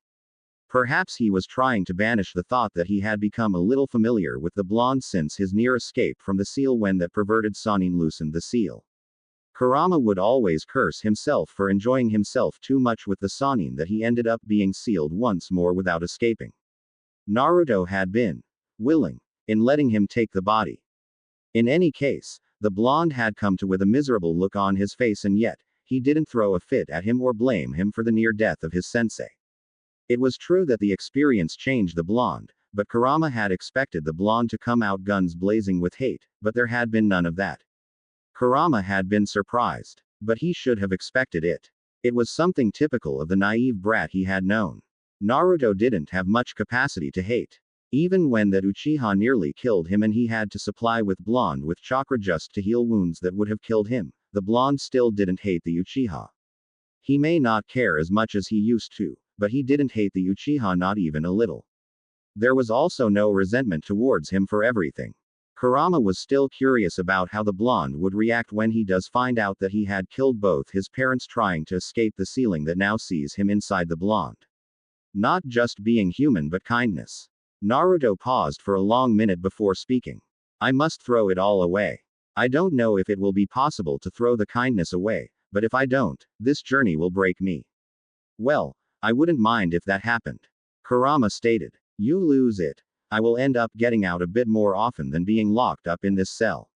Perhaps he was trying to banish the thought that he had become a little familiar with the blonde since his near escape from the seal when that perverted Sannin loosened the seal. Kurama would always curse himself for enjoying himself too much with the Sannin that he ended up being sealed once more without escaping. Naruto had been willing in letting him take the body. In any case, the blonde had come to with a miserable look on his face and yet, he didn't throw a fit at him or blame him for the near death of his sensei. It was true that the experience changed the blonde, but Kurama had expected the blonde to come out guns blazing with hate, but there had been none of that. Kurama had been surprised, but he should have expected it. It was something typical of the naive brat he had known. Naruto didn't have much capacity to hate. Even when that Uchiha nearly killed him and he had to supply with blonde with chakra just to heal wounds that would have killed him, the blonde still didn't hate the Uchiha. He may not care as much as he used to, but he didn't hate the Uchiha not even a little. There was also no resentment towards him for everything. Kurama was still curious about how the blonde would react when he does find out that he had killed both his parents trying to escape the sealing that now sees him inside the blonde. Not just being human but kindness. Naruto paused for a long minute before speaking. I must throw it all away. I don't know if it will be possible to throw the kindness away, but if I don't, this journey will break me. Well, I wouldn't mind if that happened. Kurama stated. You lose it. I will end up getting out a bit more often than being locked up in this cell.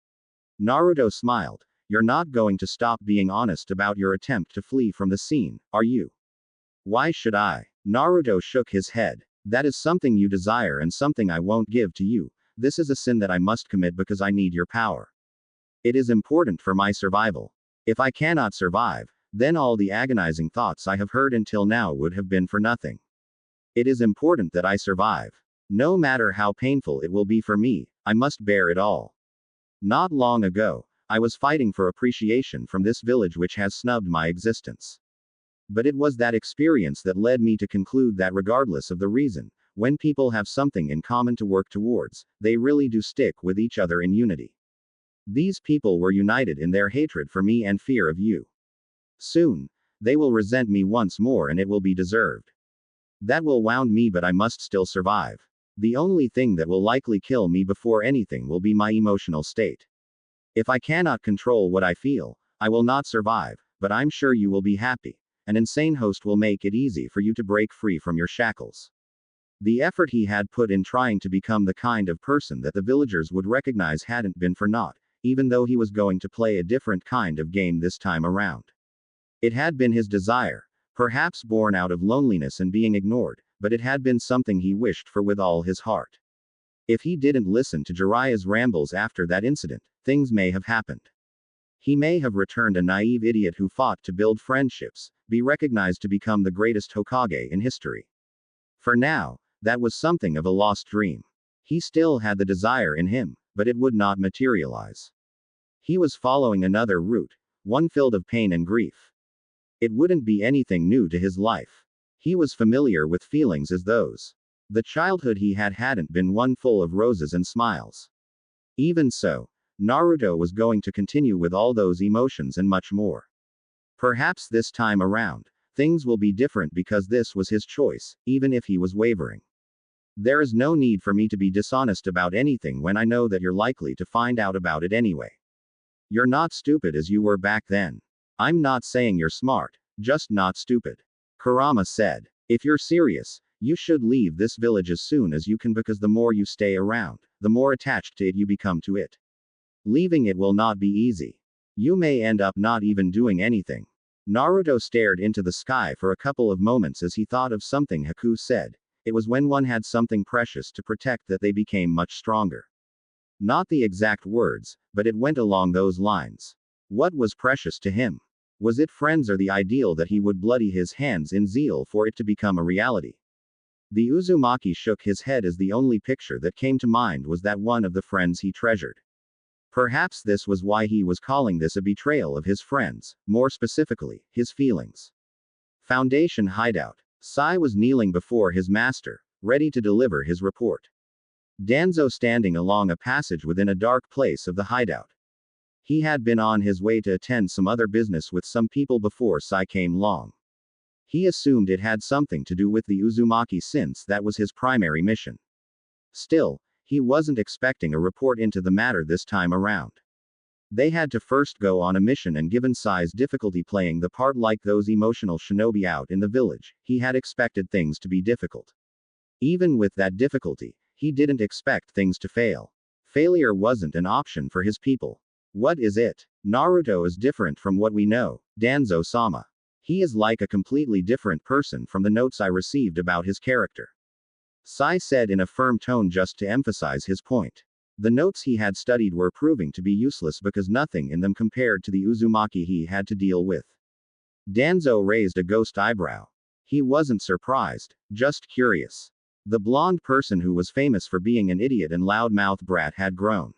Naruto smiled. You're not going to stop being honest about your attempt to flee from the scene, are you? Why should I? Naruto shook his head. That is something you desire and something I won't give to you. This is a sin that I must commit because I need your power. It is important for my survival. If I cannot survive, then all the agonizing thoughts I have heard until now would have been for nothing. It is important that I survive. No matter how painful it will be for me, I must bear it all. Not long ago, I was fighting for appreciation from this village which has snubbed my existence. But it was that experience that led me to conclude that regardless of the reason, when people have something in common to work towards, they really do stick with each other in unity. These people were united in their hatred for me and fear of you. Soon, they will resent me once more and it will be deserved. That will wound me but I must still survive. The only thing that will likely kill me before anything will be my emotional state. If I cannot control what I feel, I will not survive, but I'm sure you will be happy. An insane host will make it easy for you to break free from your shackles. The effort he had put in trying to become the kind of person that the villagers would recognize hadn't been for naught, even though he was going to play a different kind of game this time around. It had been his desire, perhaps born out of loneliness and being ignored, but it had been something he wished for with all his heart. If he didn't listen to Jiraiya's rambles after that incident, things may have happened. He may have returned a naive idiot who fought to build friendships, be recognized to become the greatest Hokage in history. For now, that was something of a lost dream. He still had the desire in him, but it would not materialize. He was following another route, one filled of pain and grief. It wouldn't be anything new to his life. He was familiar with feelings as those. The childhood he had hadn't been one full of roses and smiles. Even so, Naruto was going to continue with all those emotions and much more. Perhaps this time around, things will be different because this was his choice, even if he was wavering. There is no need for me to be dishonest about anything when I know that you're likely to find out about it anyway. You're not stupid as you were back then. I'm not saying you're smart, just not stupid. Kurama said. If you're serious, you should leave this village as soon as you can because the more you stay around, the more attached to it you become to it. Leaving it will not be easy. You may end up not even doing anything. Naruto stared into the sky for a couple of moments as he thought of something Haku said. It was when one had something precious to protect that they became much stronger. Not the exact words, but it went along those lines. What was precious to him? Was it friends or the ideal that he would bloody his hands in zeal for it to become a reality? The Uzumaki shook his head as the only picture that came to mind was that one of the friends he treasured. Perhaps this was why he was calling this a betrayal of his friends, more specifically, his feelings. Foundation Hideout. Sai was kneeling before his master, ready to deliver his report. Danzo standing along a passage within a dark place of the hideout. He had been on his way to attend some other business with some people before Sai came along. He assumed it had something to do with the Uzumaki since that was his primary mission. Still, he wasn't expecting a report into the matter this time around. They had to first go on a mission, and given Sai's difficulty playing the part like those emotional shinobi out in the village, he had expected things to be difficult. Even with that difficulty, he didn't expect things to fail. Failure wasn't an option for his people. What is it? Naruto is different from what we know, Danzo-sama. He is like a completely different person from the notes I received about his character. Sai said in a firm tone just to emphasize his point. The notes he had studied were proving to be useless because nothing in them compared to the Uzumaki he had to deal with. Danzo raised a ghost eyebrow. He wasn't surprised, just curious. The blonde person who was famous for being an idiot and loudmouth brat had grown.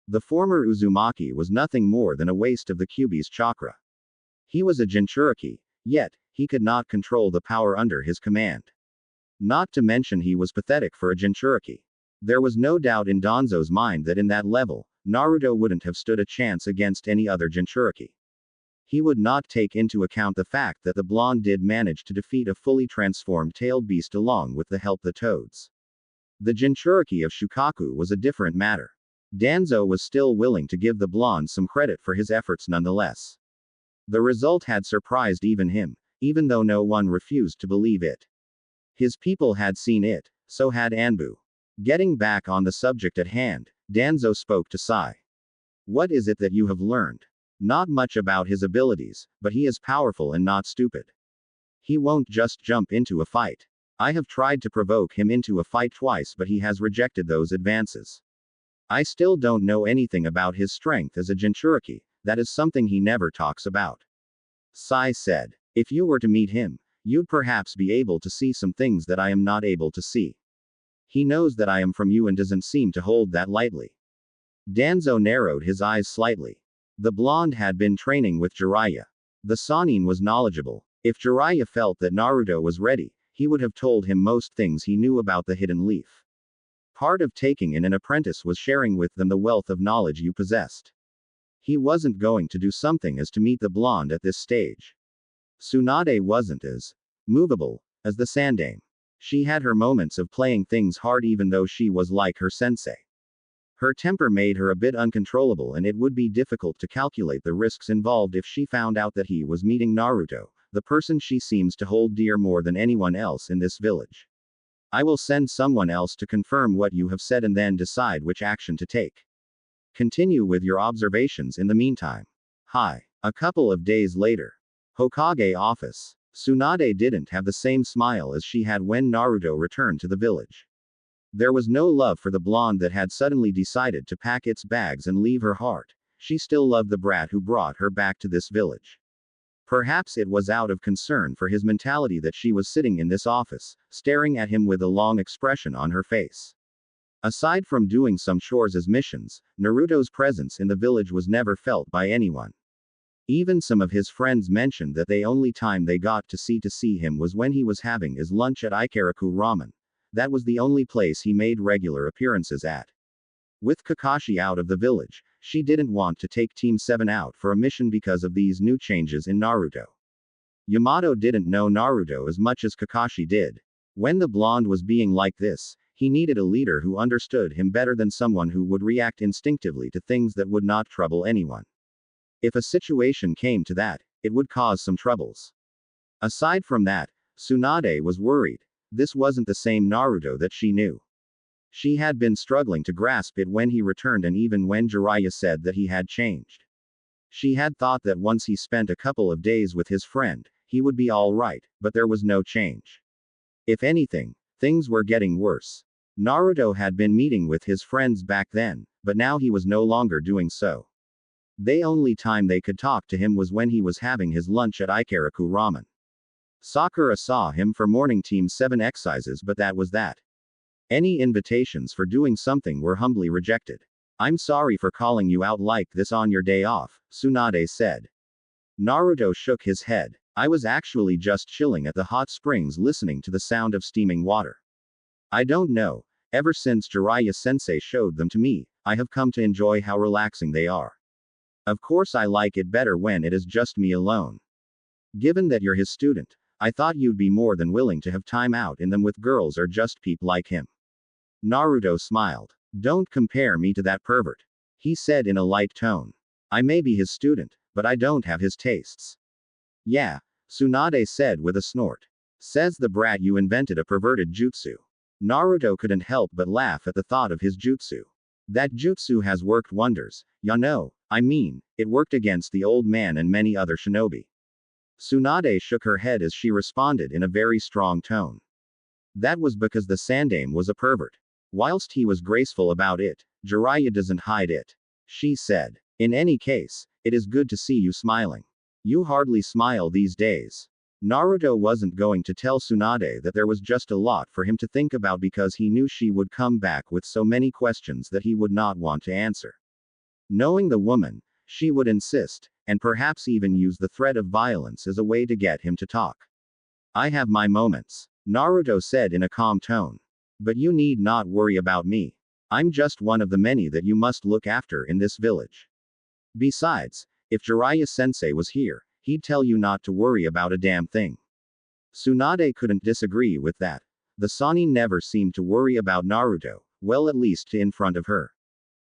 The former Uzumaki was nothing more than a waste of the Kyuubi's chakra. He was a Jinchuriki, yet, he could not control the power under his command. Not to mention he was pathetic for a Jinchuriki. There was no doubt in Danzo's mind that in that level, Naruto wouldn't have stood a chance against any other Jinchuriki. He would not take into account the fact that the blonde did manage to defeat a fully transformed tailed beast along with the help of the toads. The Jinchuriki of Shukaku was a different matter. Danzo was still willing to give the blonde some credit for his efforts nonetheless. The result had surprised even him, even though no one refused to believe it. His people had seen it, so had Anbu. Getting back on the subject at hand, Danzo spoke to Sai. What is it that you have learned? Not much about his abilities, but he is powerful and not stupid. He won't just jump into a fight. I have tried to provoke him into a fight twice, but he has rejected those advances. I still don't know anything about his strength as a Jinchuriki, that is something he never talks about. Sai said. If you were to meet him, you'd perhaps be able to see some things that I am not able to see. He knows that I am from you and doesn't seem to hold that lightly. Danzo narrowed his eyes slightly. The blonde had been training with Jiraiya. The Sannin was knowledgeable. If Jiraiya felt that Naruto was ready, he would have told him most things he knew about the hidden leaf. Part of taking in an apprentice was sharing with them the wealth of knowledge you possessed. He wasn't going to do something as to meet the blonde at this stage. Tsunade wasn't as movable as the Sandaime. She had her moments of playing things hard even though she was like her sensei. Her temper made her a bit uncontrollable, and it would be difficult to calculate the risks involved if she found out that he was meeting Naruto, the person she seems to hold dear more than anyone else in this village. I will send someone else to confirm what you have said and then decide which action to take. Continue with your observations in the meantime. Hi. A couple of days later. Hokage office. Tsunade didn't have the same smile as she had when Naruto returned to the village. There was no love for the blonde that had suddenly decided to pack its bags and leave her heart. She still loved the brat who brought her back to this village. Perhaps it was out of concern for his mentality that she was sitting in this office, staring at him with a long expression on her face. Aside from doing some chores as missions, Naruto's presence in the village was never felt by anyone. Even some of his friends mentioned that the only time they got to see him was when he was having his lunch at Ikaraku Ramen. That was the only place he made regular appearances at. With Kakashi out of the village, she didn't want to take Team 7 out for a mission because of these new changes in Naruto. Yamato didn't know Naruto as much as Kakashi did. When the blonde was being like this, he needed a leader who understood him better than someone who would react instinctively to things that would not trouble anyone. If a situation came to that, it would cause some troubles. Aside from that, Tsunade was worried. This wasn't the same Naruto that she knew. She had been struggling to grasp it when he returned and even when Jiraiya said that he had changed. She had thought that once he spent a couple of days with his friend, he would be all right, but there was no change. If anything, things were getting worse. Naruto had been meeting with his friends back then, but now he was no longer doing so. The only time they could talk to him was when he was having his lunch at Ikaraku Ramen. Sakura saw him for morning Team 7 exercises, but that was that. Any invitations for doing something were humbly rejected. I'm sorry for calling you out like this on your day off, Tsunade said. Naruto shook his head. I was actually just chilling at the hot springs listening to the sound of steaming water. I don't know, ever since Jiraiya-sensei showed them to me, I have come to enjoy how relaxing they are. Of course I like it better when it is just me alone. Given that you're his student, I thought you'd be more than willing to have time out in them with girls or just peep like him. Naruto smiled. Don't compare me to that pervert, he said in a light tone. I may be his student, but I don't have his tastes. Yeah, Tsunade said with a snort. Says the brat you invented a perverted jutsu. Naruto couldn't help but laugh at the thought of his jutsu. That jutsu has worked wonders, ya know, I mean, it worked against the old man and many other shinobi. Tsunade shook her head as she responded in a very strong tone. That was because the Sandaime was a pervert. Whilst he was graceful about it, Jiraiya doesn't hide it. She said. In any case, it is good to see you smiling. You hardly smile these days. Naruto wasn't going to tell Tsunade that there was just a lot for him to think about because he knew she would come back with so many questions that he would not want to answer. Knowing the woman, she would insist, and perhaps even use the threat of violence as a way to get him to talk. I have my moments, Naruto said in a calm tone. But you need not worry about me. I'm just one of the many that you must look after in this village. Besides, if Jiraiya-sensei was here, he'd tell you not to worry about a damn thing. Tsunade couldn't disagree with that. The Sannin never seemed to worry about Naruto, well at least in front of her.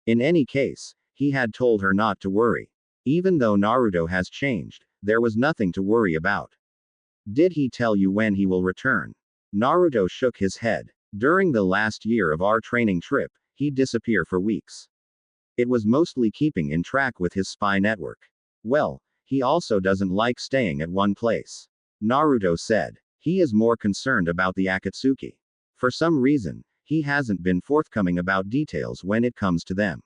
In any case, he had told her not to worry. Even though Naruto has changed, there was nothing to worry about. Did he tell you when he will return? Naruto shook his head. During the last year of our training trip, he'd disappear for weeks. It was mostly keeping in track with his spy network. Well, he also doesn't like staying at one place. Naruto said. He is more concerned about the Akatsuki. For some reason, he hasn't been forthcoming about details when it comes to them.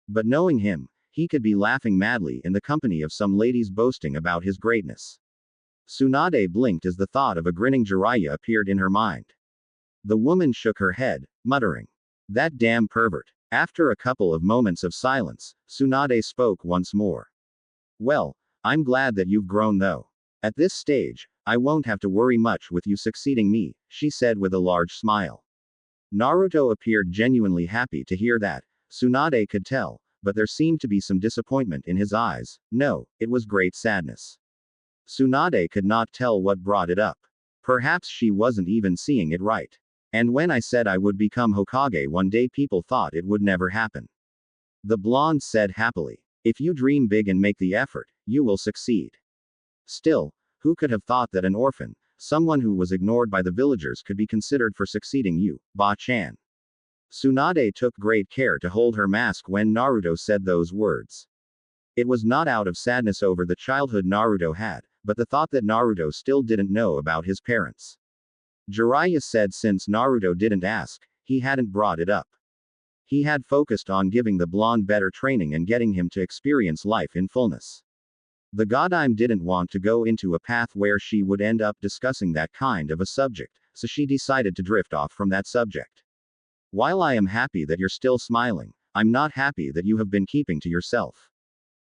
But knowing him, he could be laughing madly in the company of some ladies boasting about his greatness. Tsunade blinked as the thought of a grinning Jiraiya appeared in her mind. The woman shook her head, muttering. That damn pervert. After a couple of moments of silence, Tsunade spoke once more. Well, I'm glad that you've grown though. At this stage, I won't have to worry much with you succeeding me, she said with a large smile. Naruto appeared genuinely happy to hear that. Tsunade could tell, but there seemed to be some disappointment in his eyes. No, it was great sadness. Tsunade could not tell what brought it up. Perhaps she wasn't even seeing it right. And when I said I would become Hokage one day, people thought it would never happen. The blonde said happily. If you dream big and make the effort, you will succeed. Still, who could have thought that an orphan, someone who was ignored by the villagers, could be considered for succeeding you, Ba-chan? Tsunade took great care to hold her mask when Naruto said those words. It was not out of sadness over the childhood Naruto had, but the thought that Naruto still didn't know about his parents. Jiraiya said since Naruto didn't ask, he hadn't brought it up. He had focused on giving the blonde better training and getting him to experience life in fullness. The Godime didn't want to go into a path where she would end up discussing that kind of a subject, so she decided to drift off from that subject. While I am happy that you're still smiling, I'm not happy that you have been keeping to yourself.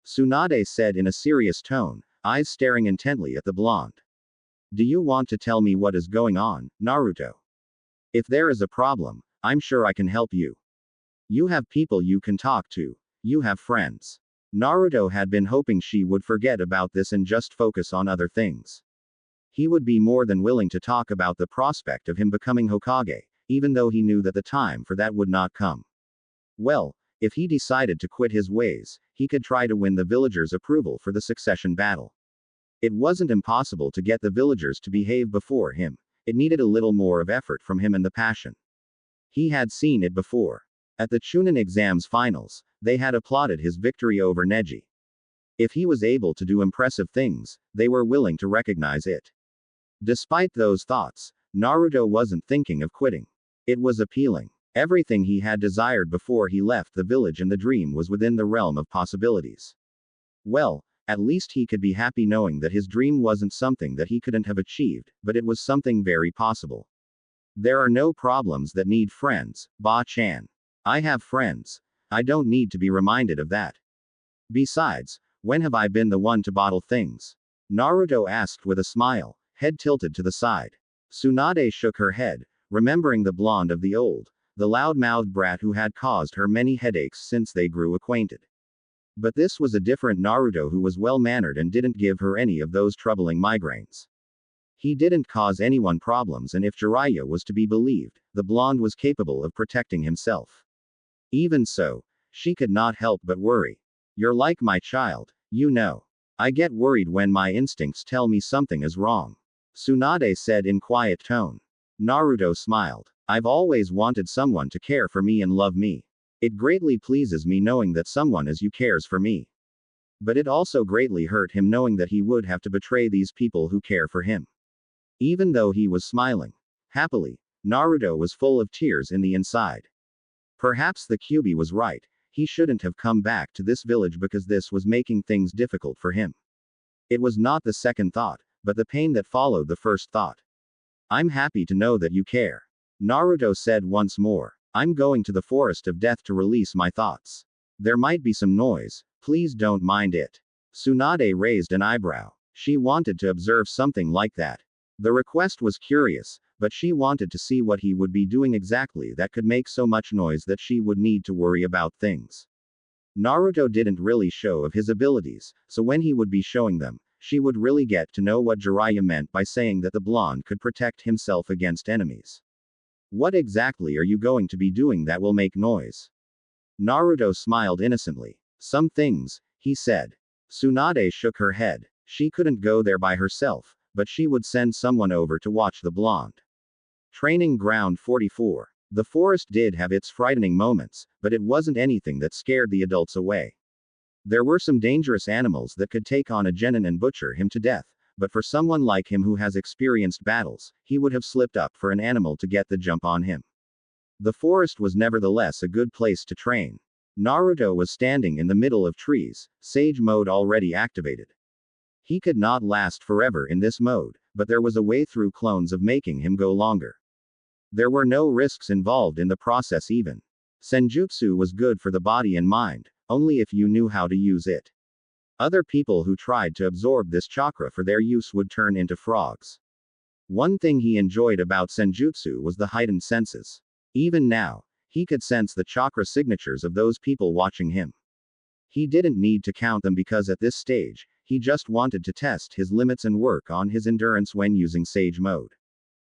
Tsunade said in a serious tone, eyes staring intently at the blonde. Do you want to tell me what is going on, Naruto? If there is a problem, I'm sure I can help you. You have people you can talk to. You have friends. Naruto had been hoping she would forget about this and just focus on other things. He would be more than willing to talk about the prospect of him becoming Hokage, even though he knew that the time for that would not come. Well, if he decided to quit his ways, he could try to win the villagers' approval for the succession battle. It wasn't impossible to get the villagers to behave before him, it needed a little more of effort from him and the passion. He had seen it before. At the Chunin exams finals, they had applauded his victory over Neji. If he was able to do impressive things, they were willing to recognize it. Despite those thoughts, Naruto wasn't thinking of quitting. It was appealing. Everything he had desired before he left the village and the dream was within the realm of possibilities. Well, at least he could be happy knowing that his dream wasn't something that he couldn't have achieved, but it was something very possible. There are no problems that need friends, Ba-chan. I have friends. I don't need to be reminded of that. Besides, when have I been the one to bottle things? Naruto asked with a smile, head tilted to the side. Tsunade shook her head, remembering the blonde of the loud-mouthed brat who had caused her many headaches since they grew acquainted. But this was a different Naruto who was well-mannered and didn't give her any of those troubling migraines. He didn't cause anyone problems, and if Jiraiya was to be believed, the blonde was capable of protecting himself. Even so, she could not help but worry. You're like my child, you know. I get worried when my instincts tell me something is wrong. Tsunade said in quiet tone. Naruto smiled. I've always wanted someone to care for me and love me. It greatly pleases me knowing that someone as you cares for me. But it also greatly hurt him knowing that he would have to betray these people who care for him. Even though he was smiling happily, Naruto was full of tears in the inside. Perhaps the Kyuubi was right, he shouldn't have come back to this village because this was making things difficult for him. It was not the second thought, but the pain that followed the first thought. I'm happy to know that you care. Naruto said once more. I'm going to the forest of death to release my thoughts. There might be some noise, please don't mind it. Tsunade raised an eyebrow. She wanted to observe something like that. The request was curious, but she wanted to see what he would be doing exactly that could make so much noise that she would need to worry about things. Naruto didn't really show of his abilities, so when he would be showing them, she would really get to know what Jiraiya meant by saying that the blonde could protect himself against enemies. What exactly are you going to be doing that will make noise? Naruto smiled innocently. Some things, he said. Tsunade shook her head. She couldn't go there by herself, but she would send someone over to watch the blonde. Training Ground 44. The forest did have its frightening moments, but it wasn't anything that scared the adults away. There were some dangerous animals that could take on a genin and butcher him to death, but for someone like him who has experienced battles, he would have slipped up for an animal to get the jump on him. The forest was nevertheless a good place to train. Naruto was standing in the middle of trees, Sage mode already activated. He could not last forever in this mode, but there was a way through clones of making him go longer. There were no risks involved in the process even. Senjutsu was good for the body and mind, only if you knew how to use it. Other people who tried to absorb this chakra for their use would turn into frogs. One thing he enjoyed about Senjutsu was the heightened senses. Even now, he could sense the chakra signatures of those people watching him. He didn't need to count them because at this stage, he just wanted to test his limits and work on his endurance when using Sage mode.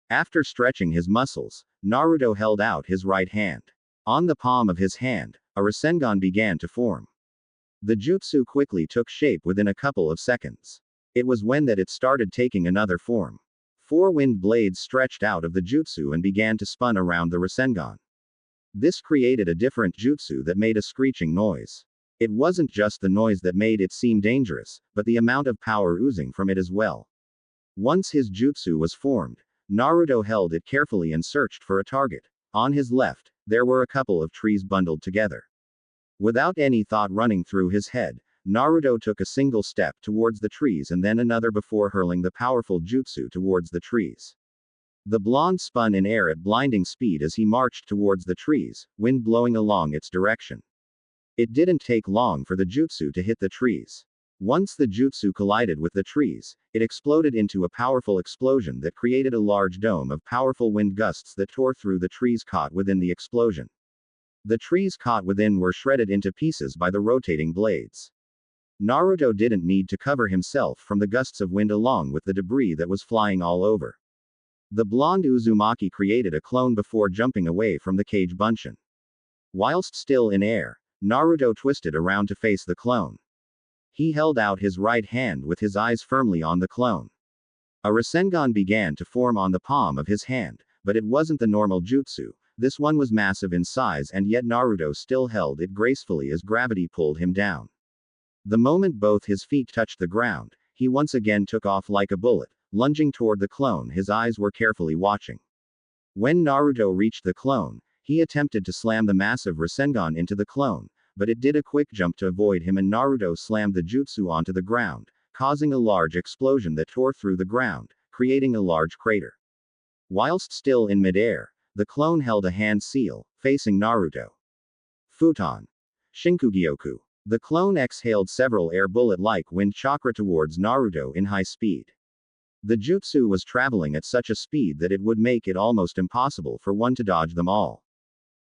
After stretching his muscles, Naruto held out his right hand. On the palm of his hand, a Rasengan began to form. The jutsu quickly took shape within a couple of seconds. It was when that it started taking another form. 4 wind blades stretched out of the jutsu and began to spun around the Rasengan. This created a different jutsu that made a screeching noise. It wasn't just the noise that made it seem dangerous, but the amount of power oozing from it as well. Once his jutsu was formed, Naruto held it carefully and searched for a target. On his left, there were a couple of trees bundled together. Without any thought running through his head, Naruto took a single step towards the trees and then another before hurling the powerful jutsu towards the trees. The blonde spun in air at blinding speed as he marched towards the trees, wind blowing along its direction. It didn't take long for the jutsu to hit the trees. Once the jutsu collided with the trees, it exploded into a powerful explosion that created a large dome of powerful wind gusts that tore through the trees caught within the explosion. The trees caught within were shredded into pieces by the rotating blades. Naruto didn't need to cover himself from the gusts of wind along with the debris that was flying all over. The blonde Uzumaki created a clone before jumping away from the cage bunshin. Whilst still in air, Naruto twisted around to face the clone. He held out his right hand with his eyes firmly on the clone. A Rasengan began to form on the palm of his hand, but it wasn't the normal jutsu. This one was massive in size and yet Naruto still held it gracefully as gravity pulled him down. The moment both his feet touched the ground, he once again took off like a bullet, lunging toward the clone. His eyes were carefully watching. When Naruto reached the clone, he attempted to slam the massive Rasengan into the clone, but it did a quick jump to avoid him and Naruto slammed the jutsu onto the ground, causing a large explosion that tore through the ground, creating a large crater. Whilst still in midair, the clone held a hand seal, facing Naruto. Futon. Shinkugyoku. The clone exhaled several air bullet-like wind chakra towards Naruto in high speed. The jutsu was traveling at such a speed that it would make it almost impossible for one to dodge them all.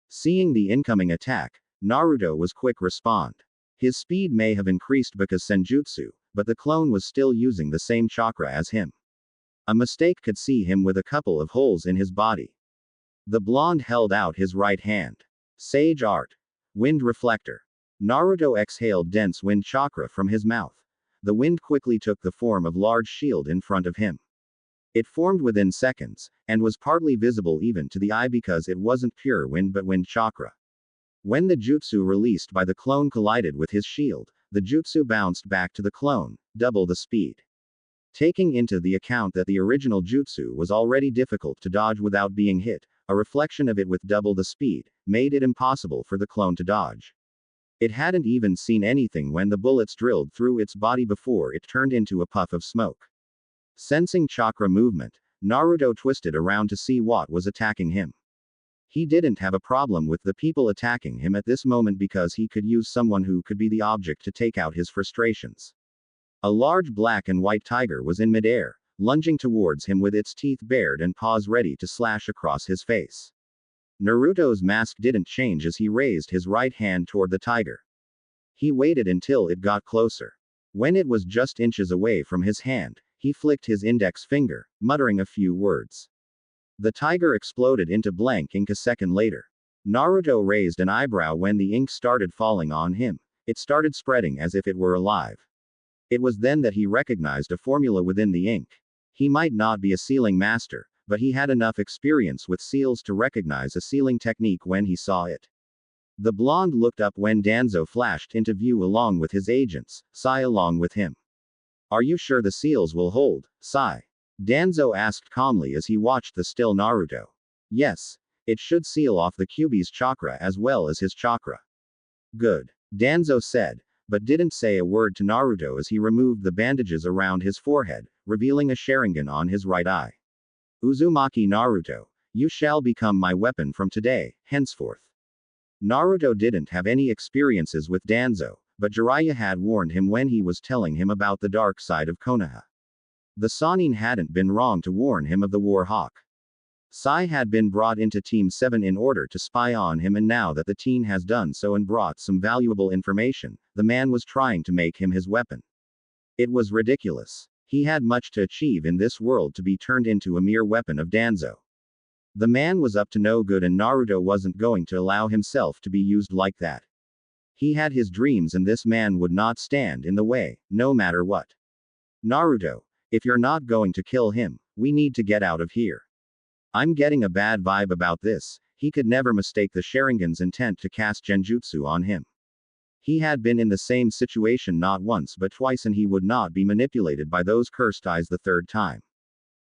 Seeing the incoming attack, Naruto was quick respond. His speed may have increased because senjutsu, but the clone was still using the same chakra as him. A mistake could see him with a couple of holes in his body. The blonde held out his right hand. Sage Art. Wind Reflector. Naruto exhaled dense wind chakra from his mouth. The wind quickly took the form of large shield in front of him. It formed within seconds, and was partly visible even to the eye because it wasn't pure wind but wind chakra. When the jutsu released by the clone collided with his shield, the jutsu bounced back to the clone, double the speed. Taking into the account that the original jutsu was already difficult to dodge without being hit, a reflection of it with double the speed made it impossible for the clone to dodge. It hadn't even seen anything when the bullets drilled through its body before it turned into a puff of smoke. Sensing chakra movement, Naruto twisted around to see what was attacking him. He didn't have a problem with the people attacking him at this moment because he could use someone who could be the object to take out his frustrations. A large black and white tiger was in midair, lunging towards him with its teeth bared and paws ready to slash across his face. Naruto's mask didn't change as he raised his right hand toward the tiger. He waited until it got closer. When it was just inches away from his hand, he flicked his index finger, muttering a few words. The tiger exploded into blank ink a second later. Naruto raised an eyebrow when the ink started falling on him. It started spreading as if it were alive. It was then that he recognized a formula within the ink. He might not be a sealing master, but he had enough experience with seals to recognize a sealing technique when he saw it. The blonde looked up when Danzo flashed into view along with his agents, Sai along with him. Are you sure the seals will hold, Sai? Danzo asked calmly as he watched the still Naruto. Yes. It should seal off the Kyuubi's chakra as well as his chakra. Good. Danzo said, but didn't say a word to Naruto as he removed the bandages around his forehead, revealing a Sharingan on his right eye. Uzumaki Naruto, you shall become my weapon from today, henceforth. Naruto didn't have any experiences with Danzo, but Jiraiya had warned him when he was telling him about the dark side of Konoha. The Sannin hadn't been wrong to warn him of the War Hawk. Sai had been brought into Team 7 in order to spy on him, and now that the teen has done so and brought some valuable information, the man was trying to make him his weapon. It was ridiculous. He had much to achieve in this world to be turned into a mere weapon of Danzo. The man was up to no good and Naruto wasn't going to allow himself to be used like that. He had his dreams and this man would not stand in the way, no matter what. Naruto, if you're not going to kill him, we need to get out of here. I'm getting a bad vibe about this. He could never mistake the Sharingan's intent to cast genjutsu on him. He had been in the same situation not once but twice and he would not be manipulated by those cursed eyes the third time.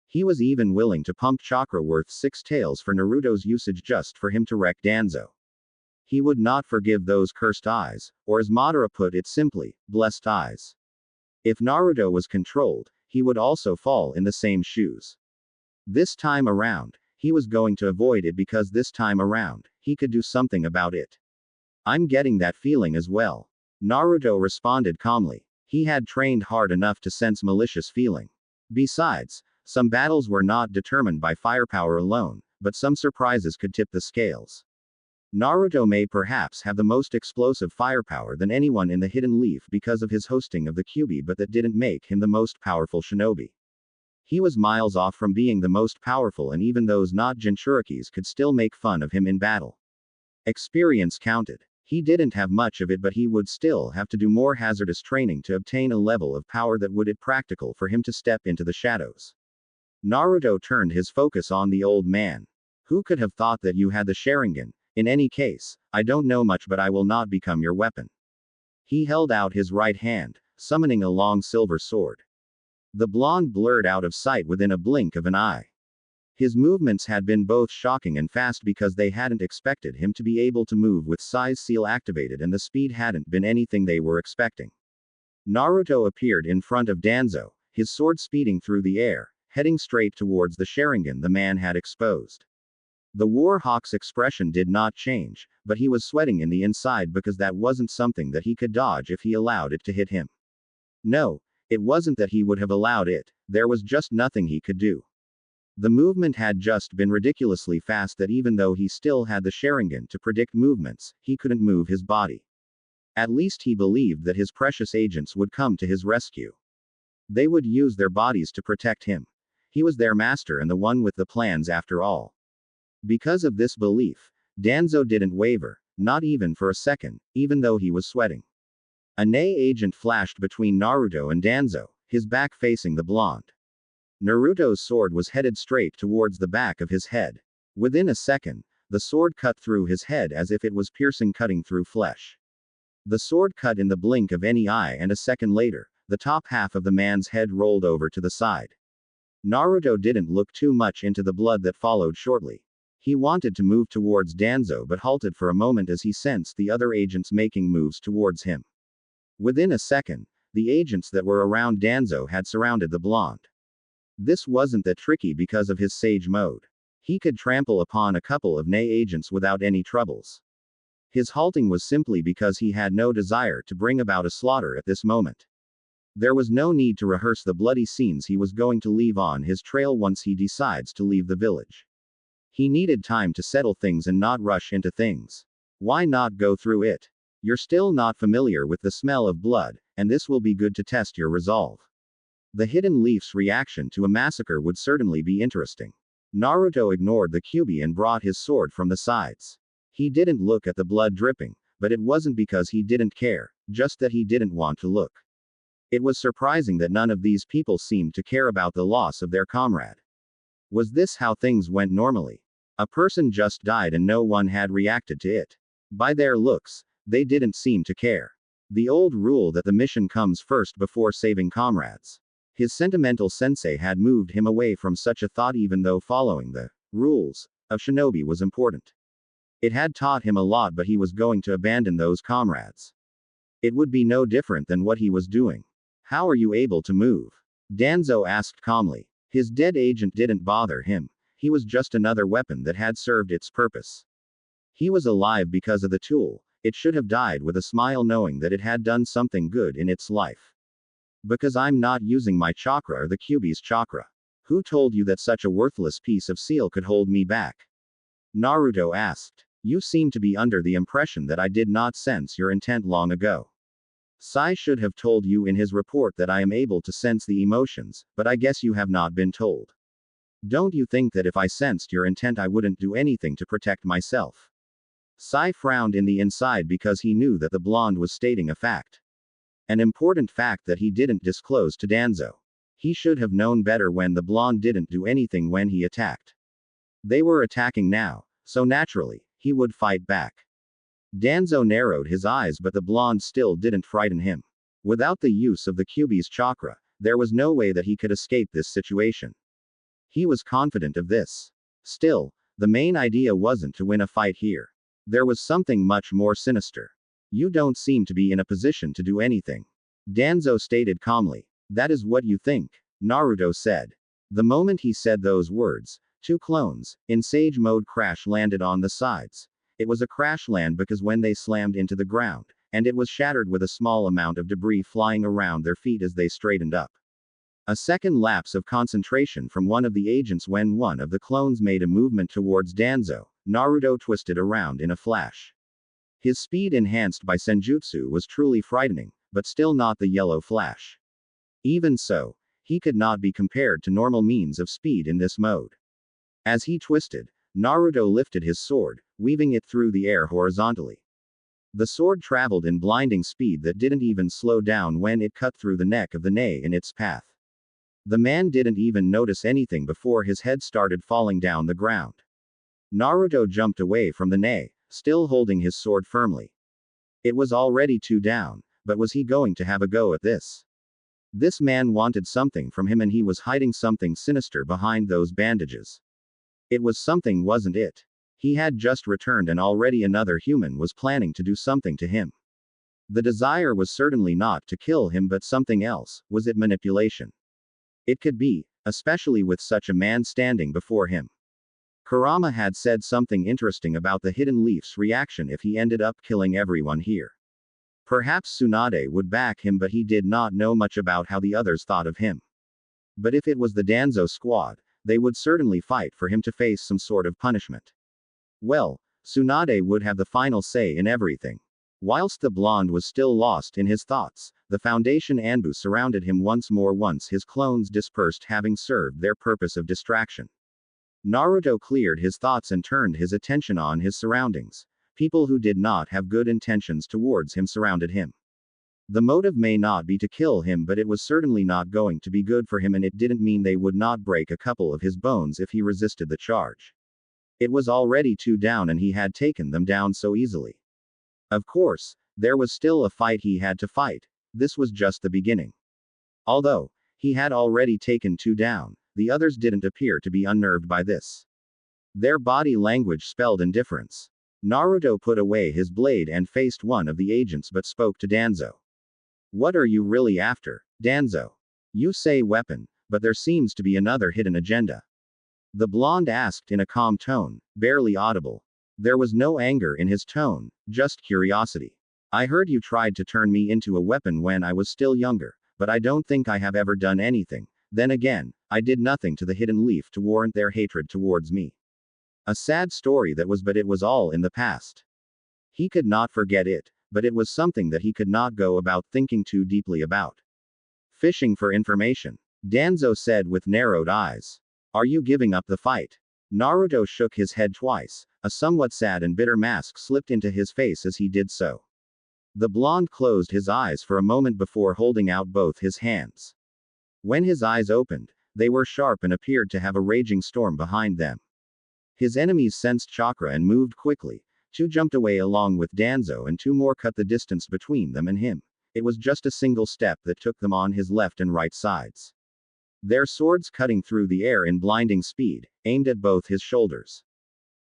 He was even willing to pump chakra worth 6 taels for Naruto's usage just for him to wreck Danzo. He would not forgive those cursed eyes, or as Madara put it simply, blessed eyes. If Naruto was controlled, he would also fall in the same shoes. This time around, he was going to avoid it because this time around, he could do something about it. I'm getting that feeling as well. Naruto responded calmly. He had trained hard enough to sense malicious feeling. Besides, some battles were not determined by firepower alone, but some surprises could tip the scales. Naruto may perhaps have the most explosive firepower than anyone in the Hidden Leaf because of his hosting of the Kyuubi, but that didn't make him the most powerful shinobi. He was miles off from being the most powerful, and even those not Jinchurikis could still make fun of him in battle. Experience counted. He didn't have much of it, but he would still have to do more hazardous training to obtain a level of power that would it practical for him to step into the shadows. Naruto turned his focus on the old man. Who could have thought that you had the Sharingan? In any case, I don't know much, but I will not become your weapon. He held out his right hand, summoning a long silver sword. The blonde blurred out of sight within a blink of an eye. His movements had been both shocking and fast because they hadn't expected him to be able to move with size seal activated, and the speed hadn't been anything they were expecting. Naruto appeared in front of Danzo, his sword speeding through the air, heading straight towards the Sharingan the man had exposed. The Warhawk's expression did not change, but he was sweating in the inside because that wasn't something that he could dodge if he allowed it to hit him. No, it wasn't that he would have allowed it, there was just nothing he could do. The movement had just been ridiculously fast that even though he still had the Sharingan to predict movements, he couldn't move his body. At least he believed that his precious agents would come to his rescue. They would use their bodies to protect him. He was their master and the one with the plans after all. Because of this belief, Danzo didn't waver, not even for a second, even though he was sweating. A Nei agent flashed between Naruto and Danzo, his back facing the blonde. Naruto's sword was headed straight towards the back of his head. Within a second, the sword cut through his head as if it was piercing, cutting through flesh. The sword cut in the blink of any eye, and a second later, the top half of the man's head rolled over to the side. Naruto didn't look too much into the blood that followed shortly. He wanted to move towards Danzo but halted for a moment as he sensed the other agents making moves towards him. Within a second, the agents that were around Danzo had surrounded the blonde. This wasn't that tricky because of his sage mode. He could trample upon a couple of Nei agents without any troubles. His halting was simply because he had no desire to bring about a slaughter at this moment. There was no need to rehearse the bloody scenes he was going to leave on his trail once he decides to leave the village. He needed time to settle things and not rush into things. Why not go through it? You're still not familiar with the smell of blood, and this will be good to test your resolve. The Hidden Leaf's reaction to a massacre would certainly be interesting. Naruto ignored the Kyuubi and brought his sword from the sides. He didn't look at the blood dripping, but it wasn't because he didn't care, just that he didn't want to look. It was surprising that none of these people seemed to care about the loss of their comrade. Was this how things went normally? A person just died and no one had reacted to it. By their looks, they didn't seem to care. The old rule that the mission comes first before saving comrades. His sentimental sensei had moved him away from such a thought, even though following the rules of shinobi was important. It had taught him a lot, but he was going to abandon those comrades. It would be no different than what he was doing. How are you able to move? Danzo asked calmly. His dead agent didn't bother him. He was just another weapon that had served its purpose. He was alive because of the tool. It should have died with a smile, knowing that it had done something good in its life. Because I'm not using my chakra or the Kyuubi's chakra. Who told you that such a worthless piece of seal could hold me back? Naruto asked. You seem to be under the impression that I did not sense your intent long ago. Sai should have told you in his report that I am able to sense the emotions, but I guess you have not been told. Don't you think that if I sensed your intent I wouldn't do anything to protect myself? Sai frowned in the inside because he knew that the blonde was stating a fact. An important fact that he didn't disclose to Danzo. He should have known better when the blonde didn't do anything when he attacked. They were attacking now, so naturally, he would fight back. Danzo narrowed his eyes, but the blonde still didn't frighten him. Without the use of the Kyuubi's chakra, there was no way that he could escape this situation. He was confident of this. Still, the main idea wasn't to win a fight here. There was something much more sinister. You don't seem to be in a position to do anything. Danzo stated calmly. That is what you think, Naruto said. The moment he said those words, two clones, in Sage mode crash landed on the sides. It was a crash land because when they slammed into the ground, and it was shattered with a small amount of debris flying around their feet as they straightened up. A second lapse of concentration from one of the agents when one of the clones made a movement towards Danzo, Naruto twisted around in a flash. His speed enhanced by Senjutsu was truly frightening, but still not the yellow flash. Even so, he could not be compared to normal means of speed in this mode. As he twisted, Naruto lifted his sword, weaving it through the air horizontally. The sword traveled in blinding speed that didn't even slow down when it cut through the neck of the Nae in its path. The man didn't even notice anything before his head started falling down the ground. Naruto jumped away from the Nae, still holding his sword firmly. It was already 2 down, but was he going to have a go at this? This man wanted something from him and he was hiding something sinister behind those bandages. It was something, wasn't it? He had just returned and already another human was planning to do something to him. The desire was certainly not to kill him but something else. Was it manipulation? It could be, especially with such a man standing before him. Kurama had said something interesting about the Hidden Leaf's reaction if he ended up killing everyone here. Perhaps Tsunade would back him but he did not know much about how the others thought of him. But if it was the Danzo squad, they would certainly fight for him to face some sort of punishment. Well, Tsunade would have the final say in everything. Whilst the blonde was still lost in his thoughts, the Foundation Anbu surrounded him once more once his clones dispersed having served their purpose of distraction. Naruto cleared his thoughts and turned his attention on his surroundings. People who did not have good intentions towards him surrounded him. The motive may not be to kill him but it was certainly not going to be good for him and it didn't mean they would not break a couple of his bones if he resisted the charge. It was already 2 down and he had taken them down so easily. Of course, there was still a fight he had to fight. This was just the beginning. Although he had already taken 2 down, the others didn't appear to be unnerved by this. Their body language spelled indifference. Naruto put away his blade and faced one of the agents but spoke to Danzo. What are you really after, Danzo? You say weapon, but there seems to be another hidden agenda. The blonde asked in a calm tone, barely audible. There was no anger in his tone, just curiosity. I heard you tried to turn me into a weapon when I was still younger, but I don't think I have ever done anything. Then again, I did nothing to the Hidden Leaf to warrant their hatred towards me. A sad story that was, but it was all in the past. He could not forget it, but it was something that he could not go about thinking too deeply about. Fishing for information, Danzo said with narrowed eyes. Are you giving up the fight? Naruto shook his head twice. A somewhat sad and bitter mask slipped into his face as he did so. The blonde closed his eyes for a moment before holding out both his hands. When his eyes opened, they were sharp and appeared to have a raging storm behind them. His enemies sensed chakra and moved quickly. 2 jumped away along with Danzo and 2 more cut the distance between them and him. It was just a single step that took them on his left and right sides. Their swords cutting through the air in blinding speed, aimed at both his shoulders.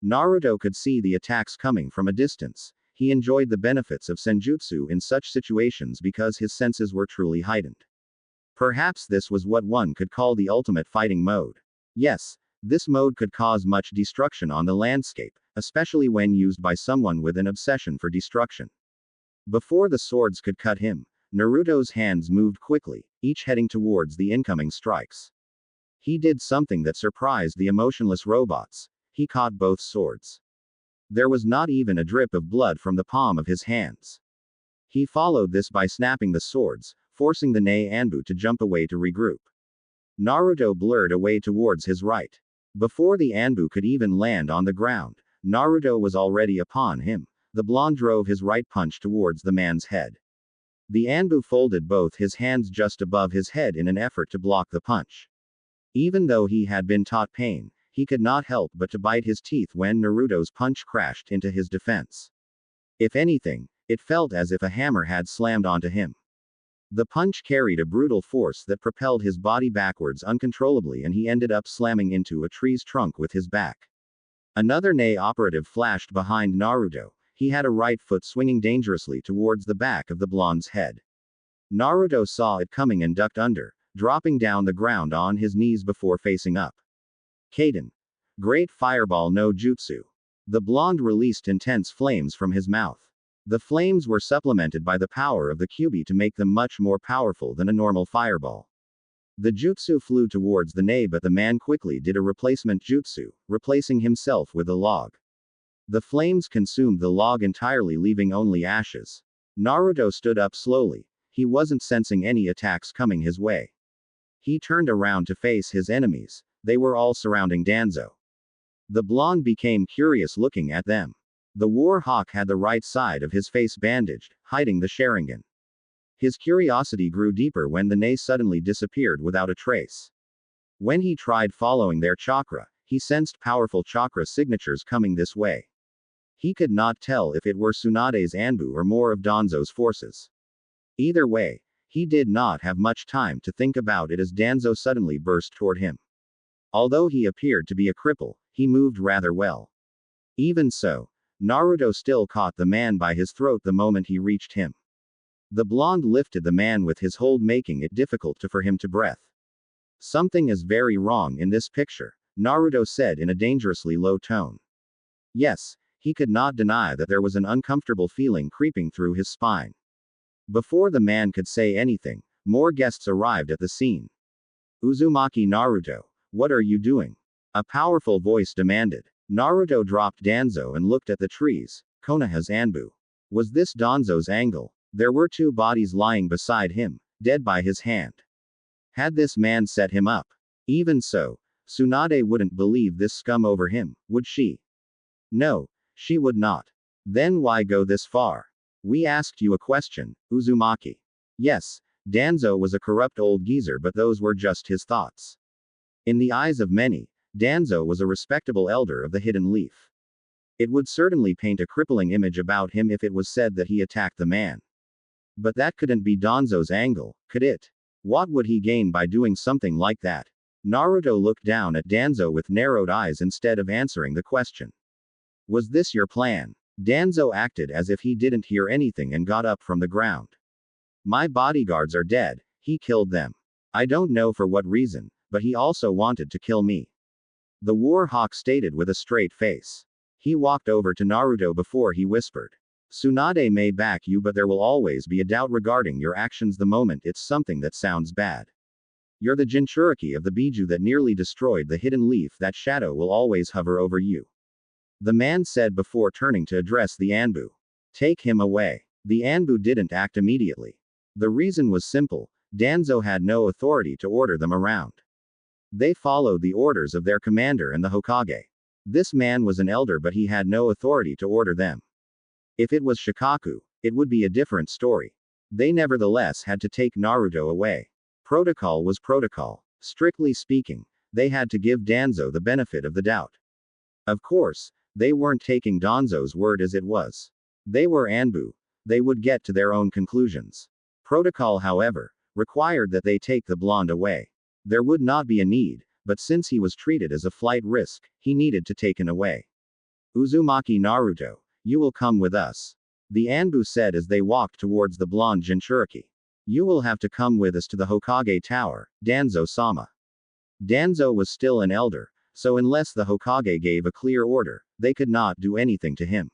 Naruto could see the attacks coming from a distance. He enjoyed the benefits of Senjutsu in such situations because his senses were truly heightened. Perhaps this was what one could call the ultimate fighting mode. Yes, this mode could cause much destruction on the landscape, especially when used by someone with an obsession for destruction. Before the swords could cut him, Naruto's hands moved quickly, each heading towards the incoming strikes. He did something that surprised the emotionless robots. He caught both swords. There was not even a drip of blood from the palm of his hands. He followed this by snapping the swords, forcing the Nae Anbu to jump away to regroup. Naruto blurred away towards his right. Before the Anbu could even land on the ground, Naruto was already upon him. The blonde drove his right punch towards the man's head. The Anbu folded both his hands just above his head in an effort to block the punch. Even though he had been taught pain, he could not help but to bite his teeth when Naruto's punch crashed into his defense. If anything, it felt as if a hammer had slammed onto him. The punch carried a brutal force that propelled his body backwards uncontrollably, and he ended up slamming into a tree's trunk with his back. Another Nei operative flashed behind Naruto. He had a right foot swinging dangerously towards the back of the blonde's head. Naruto saw it coming and ducked under, dropping down the ground on his knees before facing up. Kaden. Great Fireball no Jutsu. The blonde released intense flames from his mouth. The flames were supplemented by the power of the Kyuubi to make them much more powerful than a normal fireball. The jutsu flew towards the Nei, but the man quickly did a replacement jutsu, replacing himself with a log. The flames consumed the log entirely, leaving only ashes. Naruto stood up slowly. He wasn't sensing any attacks coming his way. He turned around to face his enemies. They were all surrounding Danzo. The blonde became curious looking at them. The war hawk had the right side of his face bandaged, hiding the Sharingan. His curiosity grew deeper when the Nei suddenly disappeared without a trace. When he tried following their chakra, he sensed powerful chakra signatures coming this way. He could not tell if it were Tsunade's Anbu or more of Danzo's forces. Either way, he did not have much time to think about it as Danzo suddenly burst toward him. Although he appeared to be a cripple, he moved rather well. Even so, Naruto still caught the man by his throat the moment he reached him. The blonde lifted the man with his hold, making it difficult for him to breathe. Something is very wrong in this picture, Naruto said in a dangerously low tone. Yes, he could not deny that there was an uncomfortable feeling creeping through his spine. Before the man could say anything, more guests arrived at the scene. Uzumaki Naruto, what are you doing? A powerful voice demanded. Naruto dropped Danzo and looked at the trees. Konoha's Anbu. Was this Danzo's angle? There were two bodies lying beside him, dead by his hand. Had this man set him up? Even so, Tsunade wouldn't believe this scum over him, would she? No, she would not. Then why go this far? We asked you a question, Uzumaki. Yes, Danzo was a corrupt old geezer, but those were just his thoughts. In the eyes of many, Danzo was a respectable elder of the Hidden Leaf. It would certainly paint a crippling image about him if it was said that he attacked the man. But that couldn't be Danzo's angle, could it? What would he gain by doing something like that? Naruto looked down at Danzo with narrowed eyes instead of answering the question. Was this your plan? Danzo acted as if he didn't hear anything and got up from the ground. My bodyguards are dead, he killed them. I don't know for what reason, but he also wanted to kill me. The war hawk stated with a straight face. He walked over to Naruto before he whispered. Tsunade may back you, but there will always be a doubt regarding your actions the moment it's something that sounds bad. You're the Jinchuriki of the Biju that nearly destroyed the Hidden Leaf. That shadow will always hover over you. The man said before turning to address the Anbu. Take him away. The Anbu didn't act immediately. The reason was simple, Danzo had no authority to order them around. They followed the orders of their commander and the Hokage. This man was an elder, but he had no authority to order them. If it was Shikaku, it would be a different story. They nevertheless had to take Naruto away. Protocol was protocol. Strictly speaking, they had to give Danzo the benefit of the doubt. Of course, they weren't taking Danzo's word as it was. They were Anbu. They would get to their own conclusions. Protocol, however, required that they take the blonde away. There would not be a need, but since he was treated as a flight risk, he needed to taken away. Uzumaki Naruto, you will come with us. The Anbu said as they walked towards the blonde Jinchuriki. You will have to come with us to the Hokage Tower, Danzo-sama. Danzo was still an elder, so unless the Hokage gave a clear order, they could not do anything to him.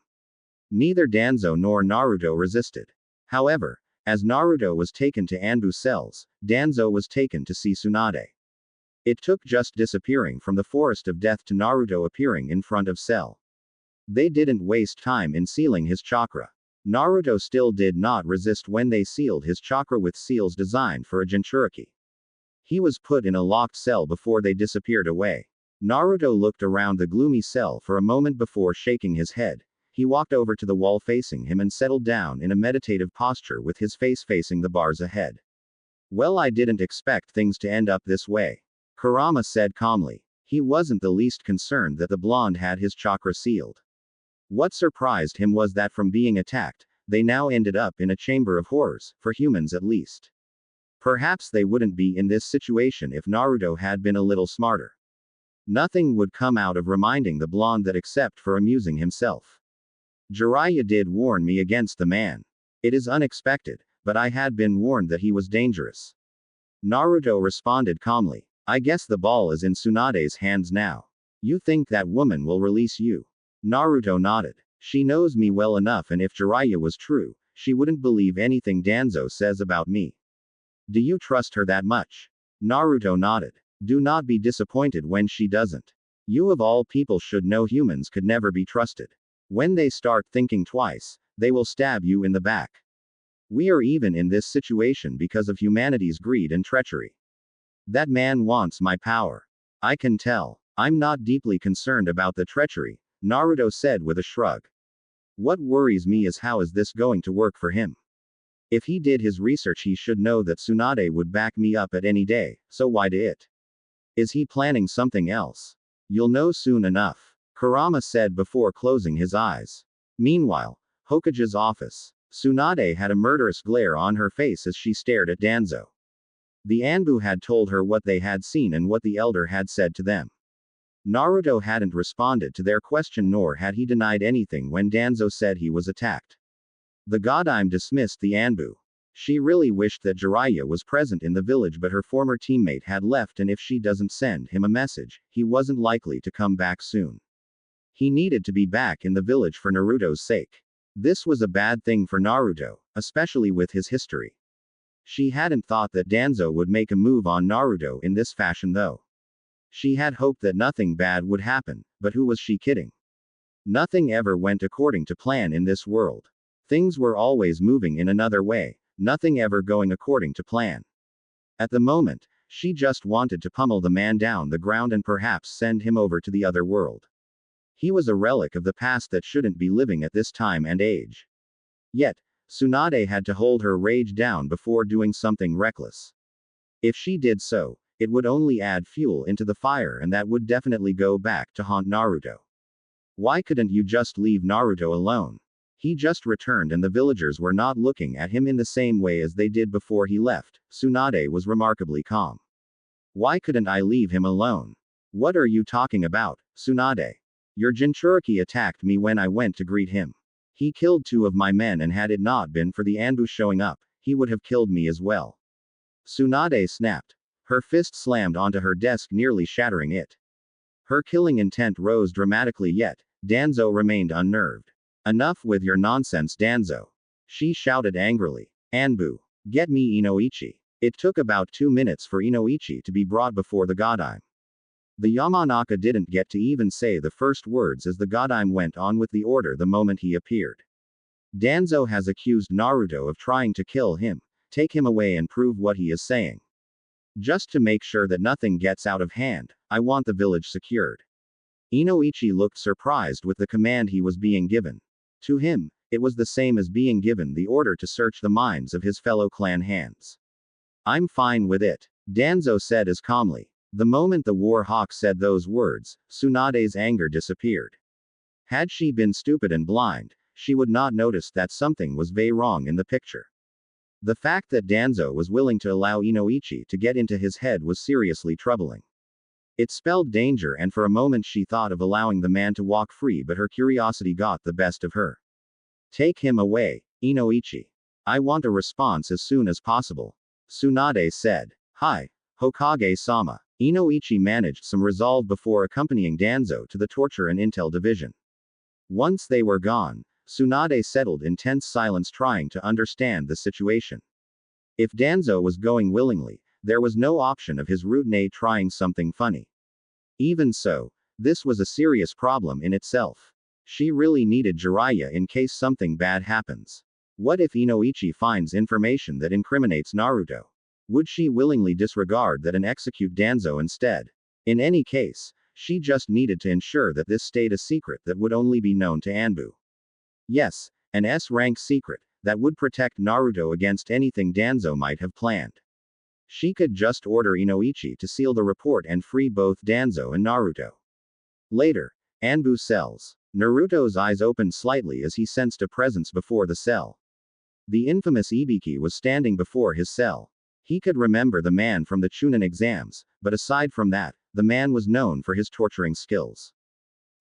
Neither Danzo nor Naruto resisted. However, as Naruto was taken to Anbu cells, Danzo was taken to see Tsunade. It took just disappearing from the forest of death to Naruto appearing in front of cell. They didn't waste time in sealing his chakra. Naruto still did not resist when they sealed his chakra with seals designed for a Jinchuriki. He was put in a locked cell before they disappeared away. Naruto looked around the gloomy cell for a moment before shaking his head. He walked over to the wall facing him and settled down in a meditative posture with his face facing the bars ahead. Well, I didn't expect things to end up this way, Kurama said calmly. He wasn't the least concerned that the blonde had his chakra sealed. What surprised him was that from being attacked, they now ended up in a chamber of horrors, for humans at least. Perhaps they wouldn't be in this situation if Naruto had been a little smarter. Nothing would come out of reminding the blonde that except for amusing himself. Jiraiya did warn me against the man. It is unexpected, but I had been warned that he was dangerous. Naruto responded calmly. I guess the ball is in Tsunade's hands now. You think that woman will release you? Naruto nodded. She knows me well enough, and if Jiraiya was true, she wouldn't believe anything Danzo says about me. Do you trust her that much? Naruto nodded. Do not be disappointed when she doesn't. You of all people should know humans could never be trusted. When they start thinking twice, they will stab you in the back. We are even in this situation because of humanity's greed and treachery. That man wants my power. I can tell. I'm not deeply concerned about the treachery, Naruto said with a shrug. What worries me is how is this going to work for him? If he did his research, he should know that Tsunade would back me up at any day, so why do it? Is he planning something else? You'll know soon enough, Kurama said before closing his eyes. Meanwhile, Hokage's office. Tsunade had a murderous glare on her face as she stared at Danzo. The Anbu had told her what they had seen and what the elder had said to them. Naruto hadn't responded to their question, nor had he denied anything when Danzo said he was attacked. The Godime dismissed the Anbu. She really wished that Jiraiya was present in the village, but her former teammate had left, and if she doesn't send him a message, he wasn't likely to come back soon. He needed to be back in the village for Naruto's sake. This was a bad thing for Naruto, especially with his history. She hadn't thought that Danzo would make a move on Naruto in this fashion though. She had hoped that nothing bad would happen, but who was she kidding? Nothing ever went according to plan in this world. Things were always moving in another way, nothing ever going according to plan. At the moment, she just wanted to pummel the man down the ground and perhaps send him over to the other world. He was a relic of the past that shouldn't be living at this time and age. Yet, Tsunade had to hold her rage down before doing something reckless. If she did so, it would only add fuel into the fire, and that would definitely go back to haunt Naruto. Why couldn't you just leave Naruto alone? He just returned and the villagers were not looking at him in the same way as they did before he left. Tsunade was remarkably calm. Why couldn't I leave him alone? What are you talking about, Tsunade? Your Jinchuriki attacked me when I went to greet him. He killed 2 of my men, and had it not been for the Anbu showing up, he would have killed me as well. Tsunade snapped. Her fist slammed onto her desk, nearly shattering it. Her killing intent rose dramatically, yet Danzo remained unnerved. Enough with your nonsense, Danzo. She shouted angrily. Anbu, get me Inoichi. It took about 2 minutes for Inoichi to be brought before the Godime. The Yamanaka didn't get to even say the first words as the Godime went on with the order the moment he appeared. Danzo has accused Naruto of trying to kill him. Take him away and prove what he is saying. Just to make sure that nothing gets out of hand, I want the village secured. Inoichi looked surprised with the command he was being given. To him, it was the same as being given the order to search the minds of his fellow clan hands. I'm fine with it, Danzo said as calmly. The moment the War Hawk said those words, Tsunade's anger disappeared. Had she been stupid and blind, she would not notice that something was very wrong in the picture. The fact that Danzo was willing to allow Inoichi to get into his head was seriously troubling. It spelled danger, and for a moment she thought of allowing the man to walk free, but her curiosity got the best of her. Take him away, Inoichi. I want a response as soon as possible, Tsunade said. Hi, Hokage-sama. Inoichi managed some resolve before accompanying Danzo to the Torture and Intel division. Once they were gone, Tsunade settled in tense silence, trying to understand the situation. If Danzo was going willingly, there was no option of his Rinnegan trying something funny. Even so, this was a serious problem in itself. She really needed Jiraiya in case something bad happens. What if Inoichi finds information that incriminates Naruto? Would she willingly disregard that and execute Danzo instead? In any case, she just needed to ensure that this stayed a secret that would only be known to Anbu. Yes, an S-rank secret that would protect Naruto against anything Danzo might have planned. She could just order Inoichi to seal the report and free both Danzo and Naruto. Later, Anbu cells. Naruto's eyes opened slightly as he sensed a presence before the cell. The infamous Ibiki was standing before his cell. He could remember the man from the Chunin exams, but aside from that, the man was known for his torturing skills.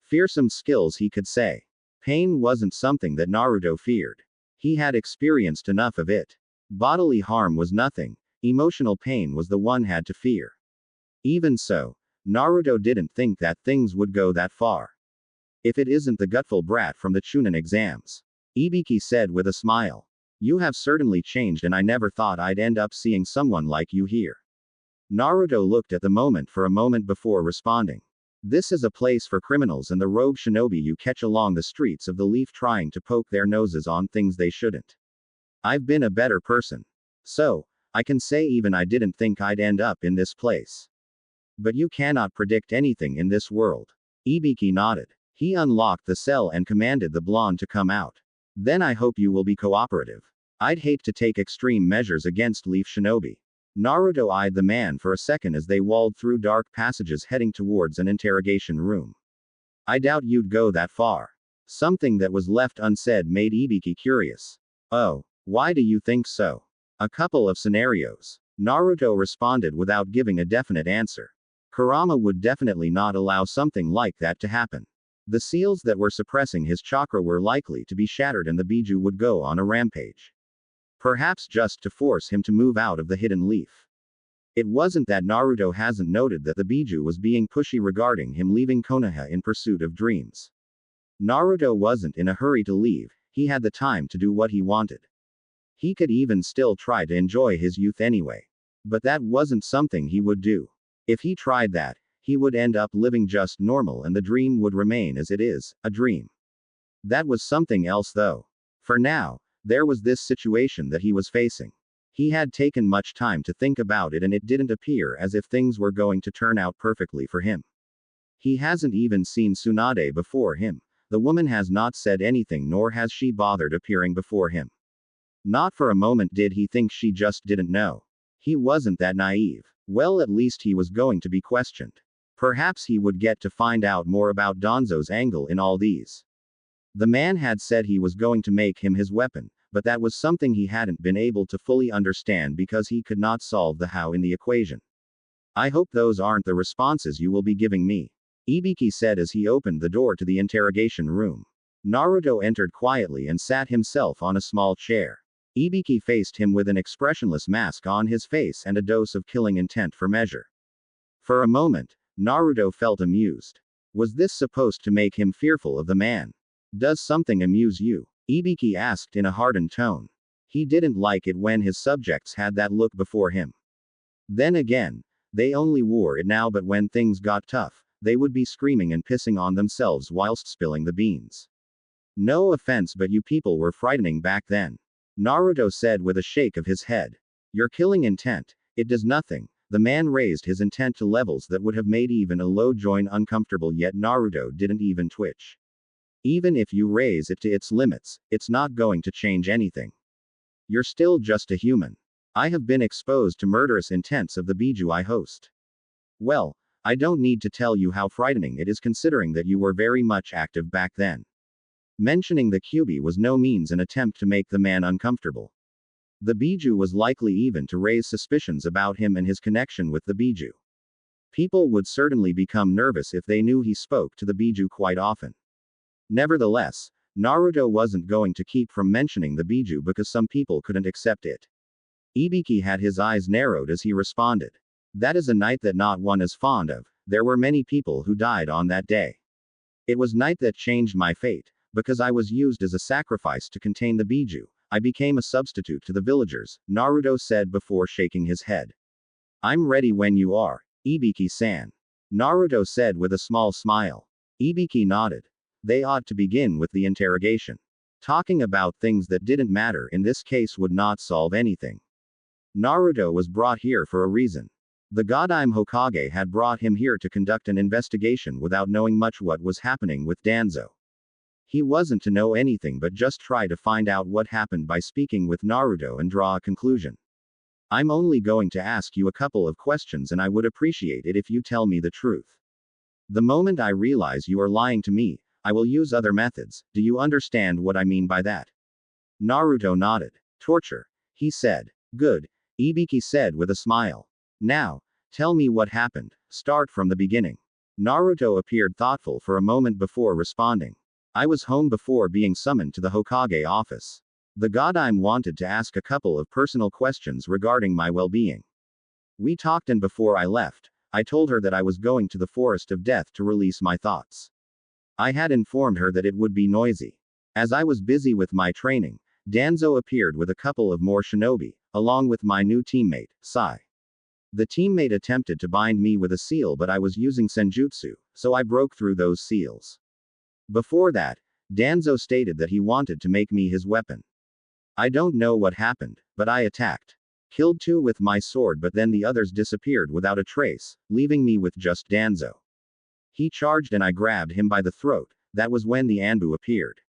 Fearsome skills, he could say. Pain wasn't something that Naruto feared. He had experienced enough of it. Bodily harm was nothing. Emotional pain was the one had to fear. Even so, Naruto didn't think that things would go that far. If it isn't the gutful brat from the Chunin exams. Ibiki said with a smile. You have certainly changed, and I never thought I'd end up seeing someone like you here. Naruto looked at the moment for a moment before responding. This is a place for criminals and the rogue shinobi you catch along the streets of the Leaf trying to poke their noses on things they shouldn't. I've been a better person. So, I can say even I didn't think I'd end up in this place. But you cannot predict anything in this world. Ibiki nodded. He unlocked the cell and commanded the blonde to come out. Then I hope you will be cooperative. I'd hate to take extreme measures against Leaf Shinobi. Naruto eyed the man for a second as they walled through dark passages heading towards an interrogation room. I doubt you'd go that far. Something that was left unsaid made Ibiki curious. Oh, why do you think so? A couple of scenarios. Naruto responded without giving a definite answer. Kurama would definitely not allow something like that to happen. The seals that were suppressing his chakra were likely to be shattered and the Biju would go on a rampage. Perhaps just to force him to move out of the hidden leaf. It wasn't that Naruto hasn't noted that the Biju was being pushy regarding him leaving Konoha in pursuit of dreams. Naruto wasn't in a hurry to leave, he had the time to do what he wanted. He could even still try to enjoy his youth anyway. But that wasn't something he would do. If he tried that, he would end up living just normal and the dream would remain as it is, a dream. That was something else though. For now, there was this situation that he was facing. He had taken much time to think about it and it didn't appear as if things were going to turn out perfectly for him. He hasn't even seen Tsunade before him. The woman has not said anything nor has she bothered appearing before him. Not for a moment did he think she just didn't know. He wasn't that naive. Well, at least he was going to be questioned. Perhaps he would get to find out more about Danzo's angle in all these. The man had said he was going to make him his weapon, but that was something he hadn't been able to fully understand because he could not solve the how in the equation. I hope those aren't the responses you will be giving me. Ibiki said as he opened the door to the interrogation room. Naruto entered quietly and sat himself on a small chair. Ibiki faced him with an expressionless mask on his face and a dose of killing intent for measure. For a moment, Naruto felt amused. Was this supposed to make him fearful of the man? Does something amuse you? Ibiki asked in a hardened tone. He didn't like it when his subjects had that look before him. Then again, they only wore it now, but when things got tough, they would be screaming and pissing on themselves whilst spilling the beans. No offense, but you people were frightening back then. Naruto said with a shake of his head. Your killing intent, it does nothing. The man raised his intent to levels that would have made even a low join uncomfortable, yet Naruto didn't even twitch. Even if you raise it to its limits, it's not going to change anything. You're still just a human. I have been exposed to murderous intents of the Biju I host. Well, I don't need to tell you how frightening it is considering that you were very much active back then. Mentioning the Kyuubi was no means an attempt to make the man uncomfortable. The Biju was likely even to raise suspicions about him and his connection with the Biju. People would certainly become nervous if they knew he spoke to the Biju quite often. Nevertheless, Naruto wasn't going to keep from mentioning the Biju because some people couldn't accept it. Ibiki had his eyes narrowed as he responded. That is a night that not one is fond of. There were many people who died on that day. It was night that changed my fate. Because I was used as a sacrifice to contain the Biju, I became a substitute to the villagers, Naruto said before shaking his head. I'm ready when you are, Ibiki-san. Naruto said with a small smile. Ibiki nodded. They ought to begin with the interrogation. Talking about things that didn't matter in this case would not solve anything. Naruto was brought here for a reason. The Godime Hokage had brought him here to conduct an investigation without knowing much what was happening with Danzo. He wasn't to know anything but just try to find out what happened by speaking with Naruto and draw a conclusion. I'm only going to ask you a couple of questions and I would appreciate it if you tell me the truth. The moment I realize you are lying to me, I will use other methods. Do you understand what I mean by that? Naruto nodded. Torture. He said. Good. Ibiki said with a smile. Now, tell me what happened. Start from the beginning. Naruto appeared thoughtful for a moment before responding. I was home before being summoned to the Hokage office. The Godime wanted to ask a couple of personal questions regarding my well-being. We talked, and before I left, I told her that I was going to the Forest of Death to release my thoughts. I had informed her that it would be noisy. As I was busy with my training, Danzo appeared with a couple of more shinobi, along with my new teammate, Sai. The teammate attempted to bind me with a seal, but I was using senjutsu, so I broke through those seals. Before that, Danzo stated that he wanted to make me his weapon. I don't know what happened, but I attacked. Killed two with my sword, but then the others disappeared without a trace, leaving me with just Danzo. He charged and I grabbed him by the throat. That was when the Anbu appeared.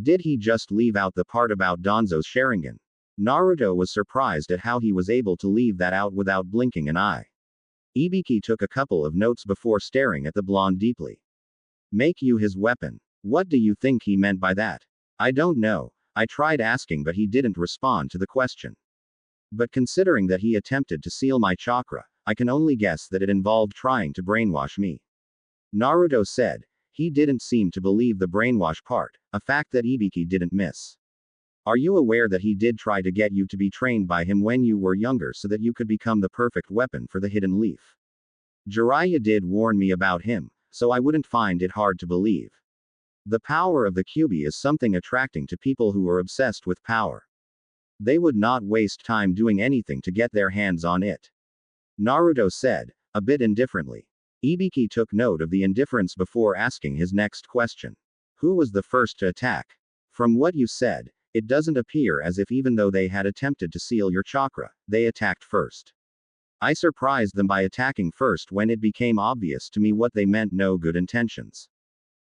Did he just leave out the part about Danzo's Sharingan? Naruto was surprised at how he was able to leave that out without blinking an eye. Ibiki took a couple of notes before staring at the blonde deeply. Make you his weapon. What do you think he meant by that? I don't know. I tried asking, but he didn't respond to the question. But considering that he attempted to seal my chakra, I can only guess that it involved trying to brainwash me. Naruto said. He didn't seem to believe the brainwash part, a fact that Ibiki didn't miss. Are you aware that he did try to get you to be trained by him when you were younger so that you could become the perfect weapon for the hidden leaf? Jiraiya did warn me about him, so I wouldn't find it hard to believe. The power of the Kyuubi is something attracting to people who are obsessed with power. They would not waste time doing anything to get their hands on it. Naruto said, a bit indifferently. Ibiki took note of the indifference before asking his next question. Who was the first to attack? From what you said, it doesn't appear as if even though they had attempted to seal your chakra, they attacked first. I surprised them by attacking first when it became obvious to me what they meant. No good intentions.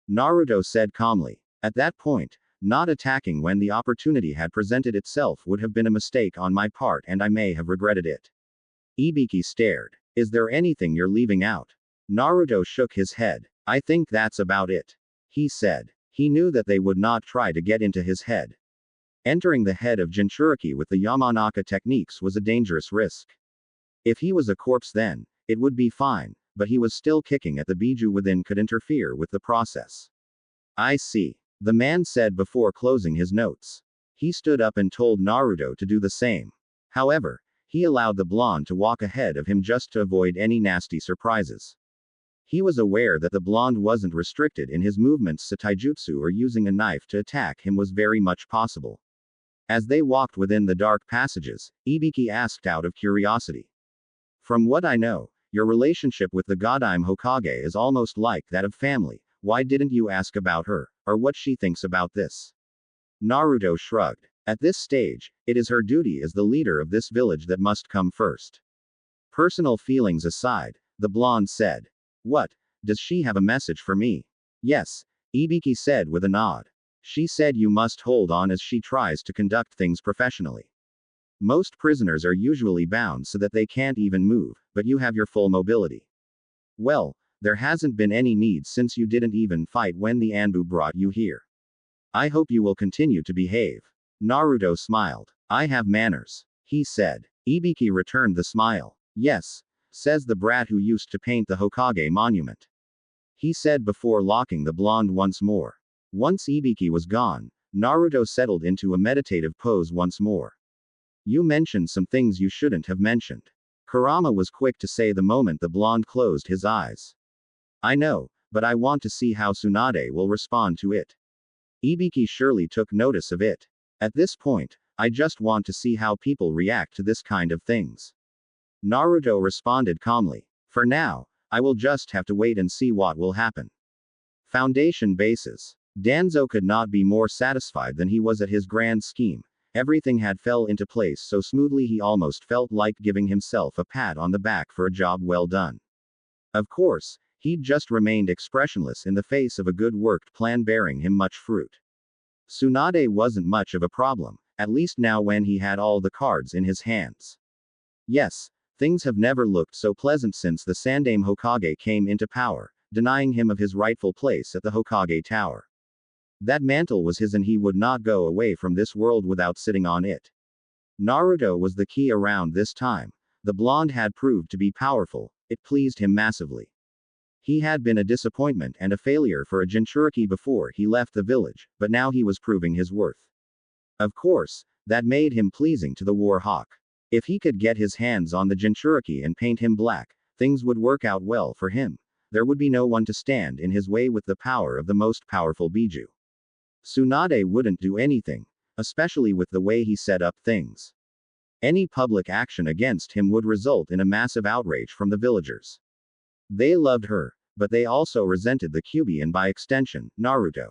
Naruto said calmly. At that point, not attacking when the opportunity had presented itself would have been a mistake on my part and I may have regretted it. Ibiki stared. Is there anything you're leaving out? Naruto shook his head. I think that's about it. He said. He knew that they would not try to get into his head. Entering the head of Jinchuriki with the Yamanaka techniques was a dangerous risk. If he was a corpse then, it would be fine, but he was still kicking at the Biju within could interfere with the process. I see. The man said before closing his notes. He stood up and told Naruto to do the same. However, he allowed the blonde to walk ahead of him just to avoid any nasty surprises. He was aware that the blonde wasn't restricted in his movements, so taijutsu or using a knife to attack him was very much possible. As they walked within the dark passages, Ibiki asked out of curiosity. From what I know, your relationship with the Godime Hokage is almost like that of family. Why didn't you ask about her, or what she thinks about this? Naruto shrugged. At this stage, it is her duty as the leader of this village that must come first. Personal feelings aside, the blonde said. What? Does she have a message for me? Yes, Ibiki said with a nod. She said you must hold on as she tries to conduct things professionally. Most prisoners are usually bound so that they can't even move, but you have your full mobility. Well, there hasn't been any need since you didn't even fight when the Anbu brought you here. I hope you will continue to behave. Naruto smiled. I have manners, he said. Ibiki returned the smile. Yes, says the brat who used to paint the Hokage monument. He said before locking the blonde once more. Once Ibiki was gone, Naruto settled into a meditative pose once more. You mentioned some things you shouldn't have mentioned. Kurama was quick to say the moment the blonde closed his eyes. I know, but I want to see how Tsunade will respond to it. Ibiki surely took notice of it. At this point, I just want to see how people react to this kind of things. Naruto responded calmly. For now, I will just have to wait and see what will happen. Foundation bases. Danzo could not be more satisfied than he was at his grand scheme. Everything had fell into place so smoothly he almost felt like giving himself a pat on the back for a job well done. Of course, he'd just remained expressionless in the face of a good worked plan bearing him much fruit. Tsunade wasn't much of a problem, at least now when he had all the cards in his hands. Yes, things have never looked so pleasant since the Sandaime Hokage came into power, denying him of his rightful place at the Hokage Tower. That mantle was his and he would not go away from this world without sitting on it. Naruto was the key around this time. The blonde had proved to be powerful, it pleased him massively. He had been a disappointment and a failure for a Jinchuriki before he left the village, but now he was proving his worth. Of course, that made him pleasing to the War Hawk. If he could get his hands on the Jinchuriki and paint him black, things would work out well for him. There would be no one to stand in his way with the power of the most powerful Biju. Tsunade wouldn't do anything, especially with the way he set up things. Any public action against him would result in a massive outrage from the villagers. They loved her, but they also resented the Kyuubi and by extension, Naruto.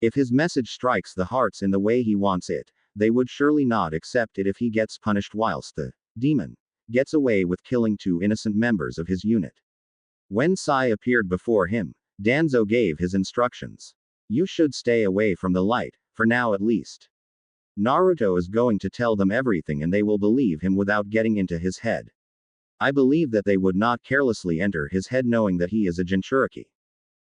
If his message strikes the hearts in the way he wants it, they would surely not accept it if he gets punished whilst the demon gets away with killing 2 innocent members of his unit. When Sai appeared before him, Danzo gave his instructions. You should stay away from the light, for now at least. Naruto is going to tell them everything and they will believe him without getting into his head. I believe that they would not carelessly enter his head knowing that he is a Jinchuriki.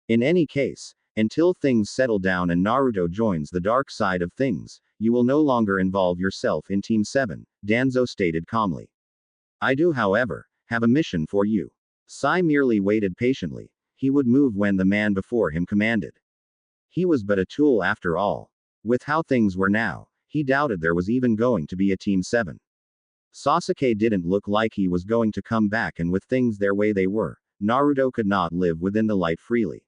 In any case, until things settle down and Naruto joins the dark side of things, you will no longer involve yourself in Team 7, Danzo stated calmly. I do, however, have a mission for you. Sai merely waited patiently. He would move when the man before him commanded. He was but a tool after all. With how things were now, he doubted there was even going to be a Team 7. Sasuke didn't look like he was going to come back, and with things their way they were, Naruto could not live within the light freely.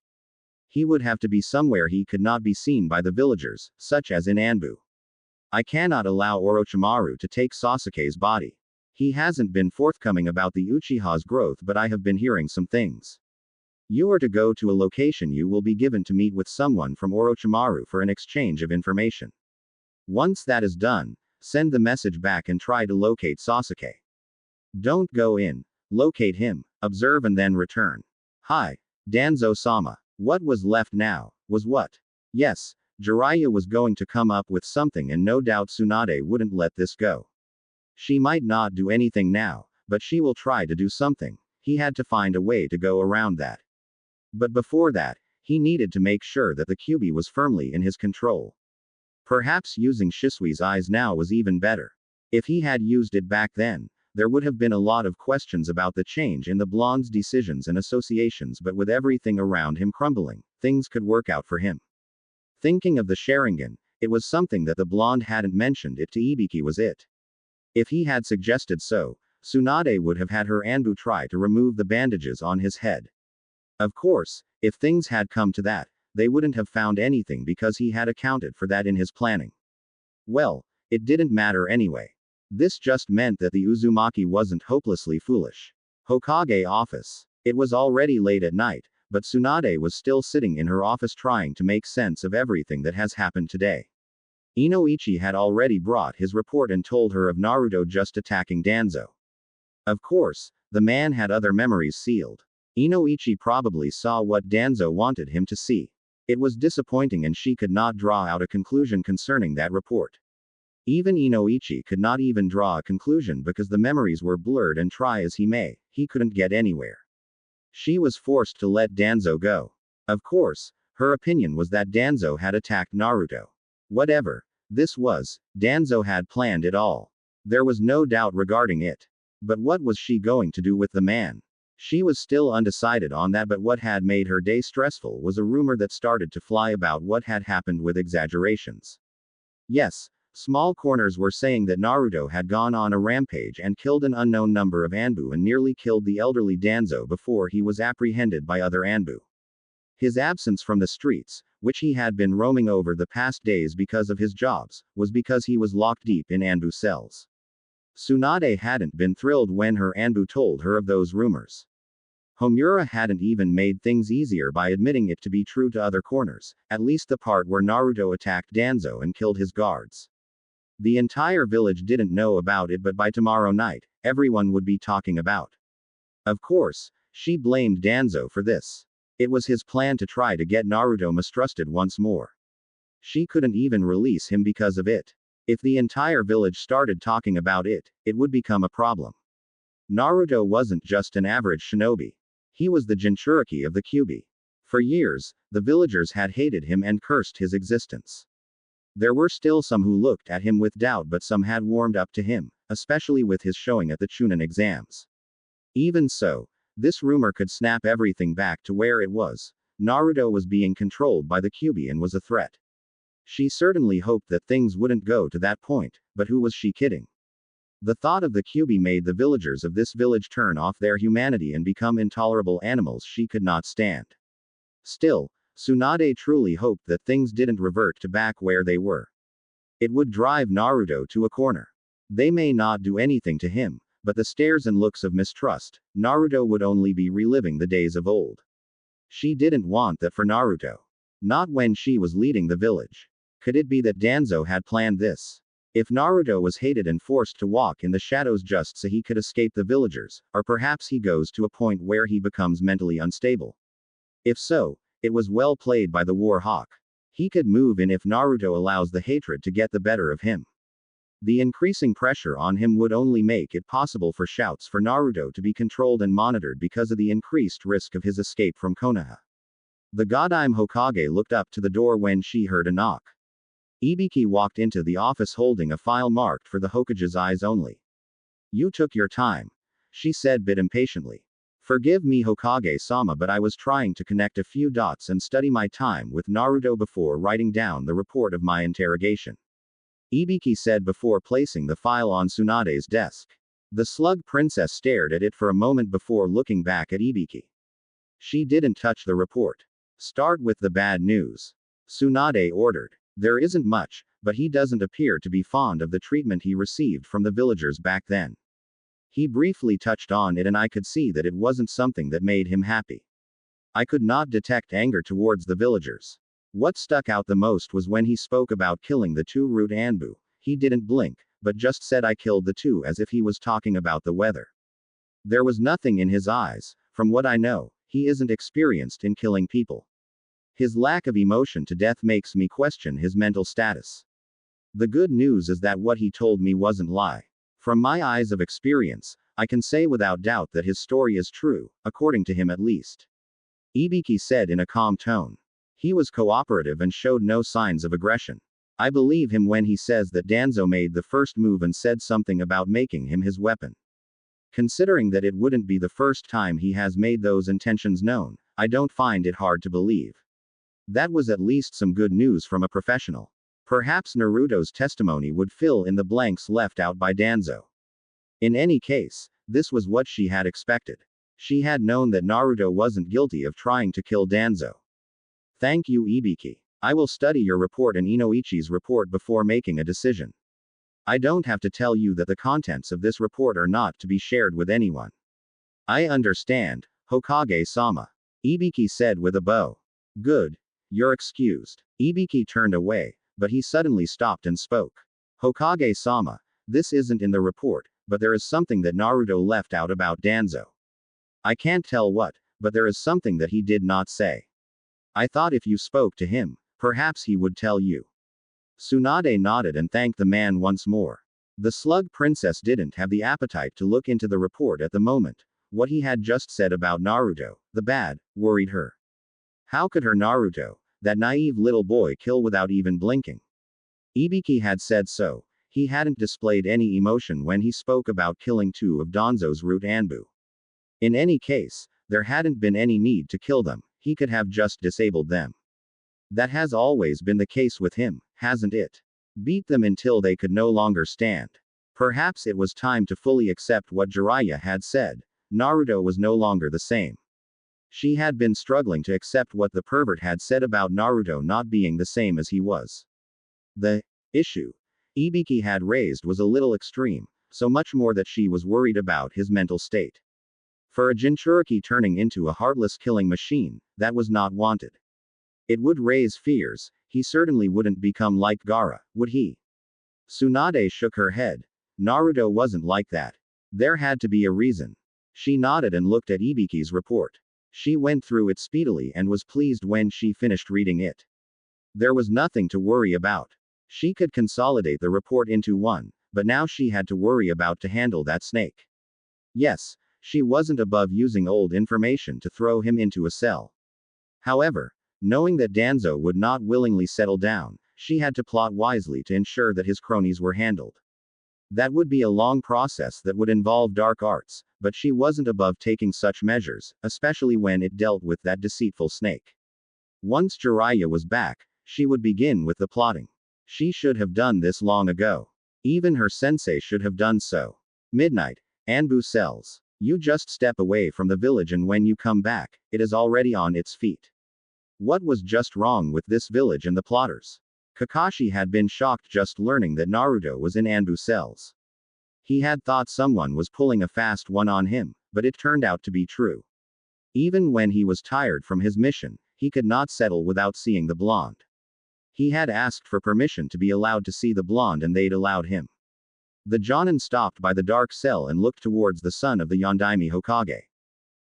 He would have to be somewhere he could not be seen by the villagers, such as in Anbu. I cannot allow Orochimaru to take Sasuke's body. He hasn't been forthcoming about the Uchiha's growth, but I have been hearing some things. You are to go to a location. You will be given to meet with someone from Orochimaru for an exchange of information. Once that is done, send the message back and try to locate Sasuke. Don't go in, locate him, observe and then return. Hi, Danzo-sama. What was left now, was what? Yes, Jiraiya was going to come up with something and no doubt Tsunade wouldn't let this go. She might not do anything now, but she will try to do something. He had to find a way to go around that. But before that, he needed to make sure that the Kyuubi was firmly in his control. Perhaps using Shisui's eyes now was even better. If he had used it back then, there would have been a lot of questions about the change in the blonde's decisions and associations, but with everything around him crumbling, things could work out for him. Thinking of the Sharingan, it was something that the blonde hadn't mentioned it to Ibiki was it. If he had suggested so, Tsunade would have had her Anbu try to remove the bandages on his head. Of course, if things had come to that, they wouldn't have found anything because he had accounted for that in his planning. Well, it didn't matter anyway. This just meant that the Uzumaki wasn't hopelessly foolish. Hokage office. It was already late at night, but Tsunade was still sitting in her office trying to make sense of everything that has happened today. Inoichi had already brought his report and told her of Naruto just attacking Danzo. Of course, the man had other memories sealed. Inoichi probably saw what Danzo wanted him to see. It was disappointing and she could not draw out a conclusion concerning that report. Even Inoichi could not even draw a conclusion because the memories were blurred and try as he may, he couldn't get anywhere. She was forced to let Danzo go. Of course, her opinion was that Danzo had attacked Naruto. Whatever this was, Danzo had planned it all. There was no doubt regarding it. But what was she going to do with the man? She was still undecided on that, but what had made her day stressful was a rumor that started to fly about what had happened with exaggerations. Yes, small corners were saying that Naruto had gone on a rampage and killed an unknown number of Anbu and nearly killed the elderly Danzo before he was apprehended by other Anbu. His absence from the streets, which he had been roaming over the past days because of his jobs, was because he was locked deep in Anbu cells. Tsunade hadn't been thrilled when her Anbu told her of those rumors. Homura hadn't even made things easier by admitting it to be true to other corners, at least the part where Naruto attacked Danzo and killed his guards. The entire village didn't know about it, but by tomorrow night, everyone would be talking about. Of course, she blamed Danzo for this. It was his plan to try to get Naruto mistrusted once more. She couldn't even release him because of it. If the entire village started talking about it, it would become a problem. Naruto wasn't just an average shinobi. He was the Jinchuriki of the Kyuubi. For years, the villagers had hated him and cursed his existence. There were still some who looked at him with doubt, but some had warmed up to him, especially with his showing at the Chunin exams. Even so, this rumor could snap everything back to where it was. Naruto was being controlled by the Kyuubi and was a threat. She certainly hoped that things wouldn't go to that point, but who was she kidding? The thought of the Kyuubi made the villagers of this village turn off their humanity and become intolerable animals she could not stand. Still, Tsunade truly hoped that things didn't revert to back where they were. It would drive Naruto to a corner. They may not do anything to him, but the stares and looks of mistrust, Naruto would only be reliving the days of old. She didn't want that for Naruto. Not when she was leading the village. Could it be that Danzo had planned this? If Naruto was hated and forced to walk in the shadows just so he could escape the villagers, or perhaps he goes to a point where he becomes mentally unstable. If so, it was well played by the War Hawk. He could move in if Naruto allows the hatred to get the better of him. The increasing pressure on him would only make it possible for shouts for Naruto to be controlled and monitored because of the increased risk of his escape from Konoha. The Godime Hokage looked up to the door when she heard a knock. Ibiki walked into the office holding a file marked for the Hokage's eyes only. "You took your time," she said bit impatiently. "Forgive me Hokage-sama, but I was trying to connect a few dots and study my time with Naruto before writing down the report of my interrogation," Ibiki said before placing the file on Tsunade's desk. The slug princess stared at it for a moment before looking back at Ibiki. She didn't touch the report. "Start with the bad news," Tsunade ordered. "There isn't much, but he doesn't appear to be fond of the treatment he received from the villagers back then. He briefly touched on it and I could see that it wasn't something that made him happy. I could not detect anger towards the villagers. What stuck out the most was when he spoke about killing the two Root Anbu. He didn't blink, but just said I killed the two as if he was talking about the weather. There was nothing in his eyes. From what I know, he isn't experienced in killing people. His lack of emotion to death makes me question his mental status. The good news is that what he told me wasn't lie. From my eyes of experience, I can say without doubt that his story is true, according to him at least," Ibiki said in a calm tone. "He was cooperative and showed no signs of aggression. I believe him when he says that Danzo made the first move and said something about making him his weapon. Considering that it wouldn't be the first time he has made those intentions known, I don't find it hard to believe. That was at least some good news from a professional. Perhaps Naruto's testimony would fill in the blanks left out by Danzo." In any case, this was what she had expected. She had known that Naruto wasn't guilty of trying to kill Danzo. "Thank you, Ibiki. I will study your report and Inoichi's report before making a decision. I don't have to tell you that the contents of this report are not to be shared with anyone." "I understand, Hokage-sama," Ibiki said with a bow. "Good. You're excused." Ibiki turned away, but he suddenly stopped and spoke. "Hokage-sama, this isn't in the report, but there is something that Naruto left out about Danzo. I can't tell what, but there is something that he did not say. I thought if you spoke to him, perhaps he would tell you." Tsunade nodded and thanked the man once more. The slug princess didn't have the appetite to look into the report at the moment. What he had just said about Naruto, the bad, worried her. How could her Naruto, that naive little boy, kill without even blinking? Ibiki had said so. He hadn't displayed any emotion when he spoke about killing two of Danzo's Root Anbu. In any case, there hadn't been any need to kill them. He could have just disabled them. That has always been the case with him, hasn't it? Beat them until they could no longer stand. Perhaps it was time to fully accept what Jiraiya had said. Naruto was no longer the same. She had been struggling to accept what the pervert had said about Naruto not being the same as he was. The issue Ibiki had raised was a little extreme, so much more that she was worried about his mental state. For a Jinchuriki turning into a heartless killing machine, that was not wanted. It would raise fears. He certainly wouldn't become like Gaara, would he? Tsunade shook her head. Naruto wasn't like that. There had to be a reason. She nodded and looked at Ibiki's report. She went through it speedily and was pleased when she finished reading it. There was nothing to worry about. She could consolidate the report into one, but now she had to worry about to handle that snake. Yes, she wasn't above using old information to throw him into a cell. However, knowing that Danzo would not willingly settle down, she had to plot wisely to ensure that his cronies were handled. That would be a long process that would involve dark arts, but she wasn't above taking such measures, especially when it dealt with that deceitful snake. Once Jiraiya was back, she would begin with the plotting. She should have done this long ago. Even her sensei should have done so. Midnight, Anbu cells. You just step away from the village and when you come back, it is already on its feet. What was just wrong with this village and the plotters? Kakashi had been shocked just learning that Naruto was in Anbu cells. He had thought someone was pulling a fast one on him, but it turned out to be true. Even when he was tired from his mission, he could not settle without seeing the blonde. He had asked for permission to be allowed to see the blonde and they'd allowed him. The Jonin stopped by the dark cell and looked towards the son of the Yondaime Hokage.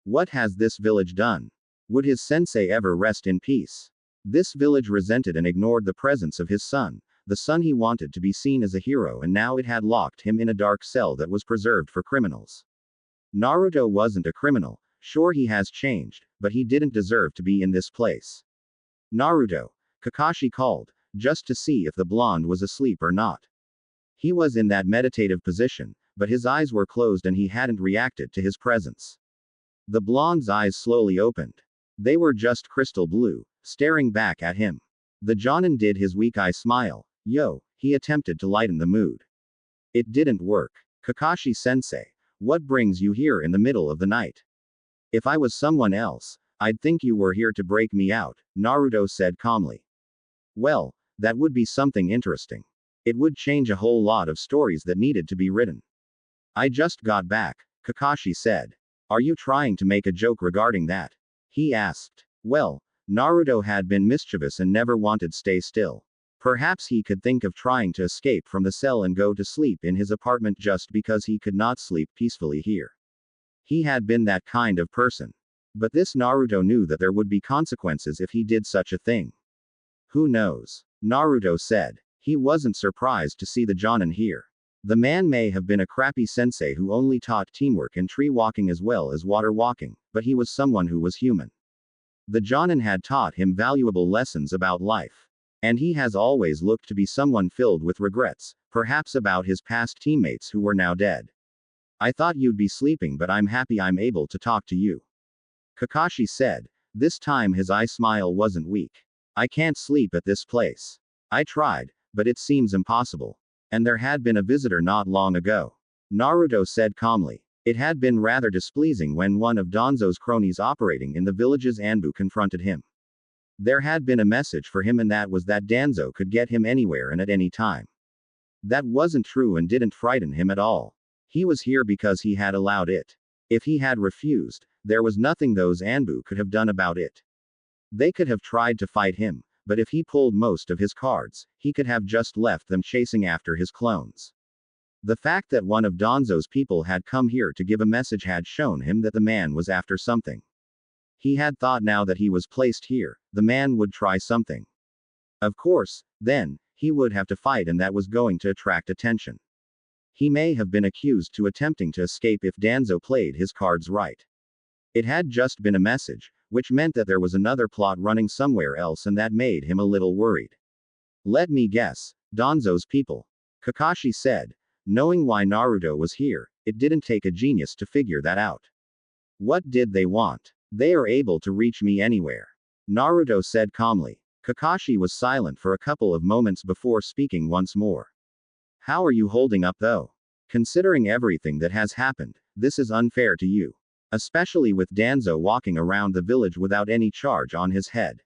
What has this village done? Would his sensei ever rest in peace? This village resented and ignored the presence of his son, the son he wanted to be seen as a hero, and now it had locked him in a dark cell that was preserved for criminals. Naruto wasn't a criminal, sure he has changed, but he didn't deserve to be in this place. Naruto, Kakashi called, just to see if the blonde was asleep or not. He was in that meditative position, but his eyes were closed and he hadn't reacted to his presence. The blonde's eyes slowly opened. They were just crystal blue, staring back at him. The Jonin did his weak eye smile. Yo, he attempted to lighten the mood. It didn't work. Kakashi sensei, what brings you here in the middle of the night? If I was someone else, I'd think you were here to break me out, Naruto said calmly. Well, that would be something interesting. It would change a whole lot of stories that needed to be written. I just got back, Kakashi said. Are you trying to make a joke regarding that? He asked. Well, Naruto had been mischievous and never wanted to stay still. Perhaps he could think of trying to escape from the cell and go to sleep in his apartment just because he could not sleep peacefully here. He had been that kind of person. But this Naruto knew that there would be consequences if he did such a thing. Who knows? Naruto said. He wasn't surprised to see the Jonin here. The man may have been a crappy sensei who only taught teamwork and tree walking as well as water walking, but he was someone who was human. The Jonin had taught him valuable lessons about life. And he has always looked to be someone filled with regrets, perhaps about his past teammates who were now dead. I thought you'd be sleeping, but I'm happy I'm able to talk to you. Kakashi said. This time his eye smile wasn't weak. I can't sleep at this place. I tried, but it seems impossible. And there had been a visitor not long ago. Naruto said calmly. It had been rather displeasing when one of Danzo's cronies operating in the village's Anbu confronted him. There had been a message for him, and that was that Danzo could get him anywhere and at any time. That wasn't true and didn't frighten him at all. He was here because he had allowed it. If he had refused, there was nothing those Anbu could have done about it. They could have tried to fight him, but if he pulled most of his cards, he could have just left them chasing after his clones. The fact that one of Danzo's people had come here to give a message had shown him that the man was after something. He had thought now that he was placed here, the man would try something. Of course, then, he would have to fight, and that was going to attract attention. He may have been accused to attempting to escape if Danzo played his cards right. It had just been a message, which meant that there was another plot running somewhere else, and that made him a little worried. Let me guess, Danzo's people. Kakashi said. Knowing why Naruto was here, it didn't take a genius to figure that out. What did they want? They are able to reach me anywhere. Naruto said calmly. Kakashi was silent for a couple of moments before speaking once more. How are you holding up though? Considering everything that has happened, this is unfair to you. Especially with Danzo walking around the village without any charge on his head.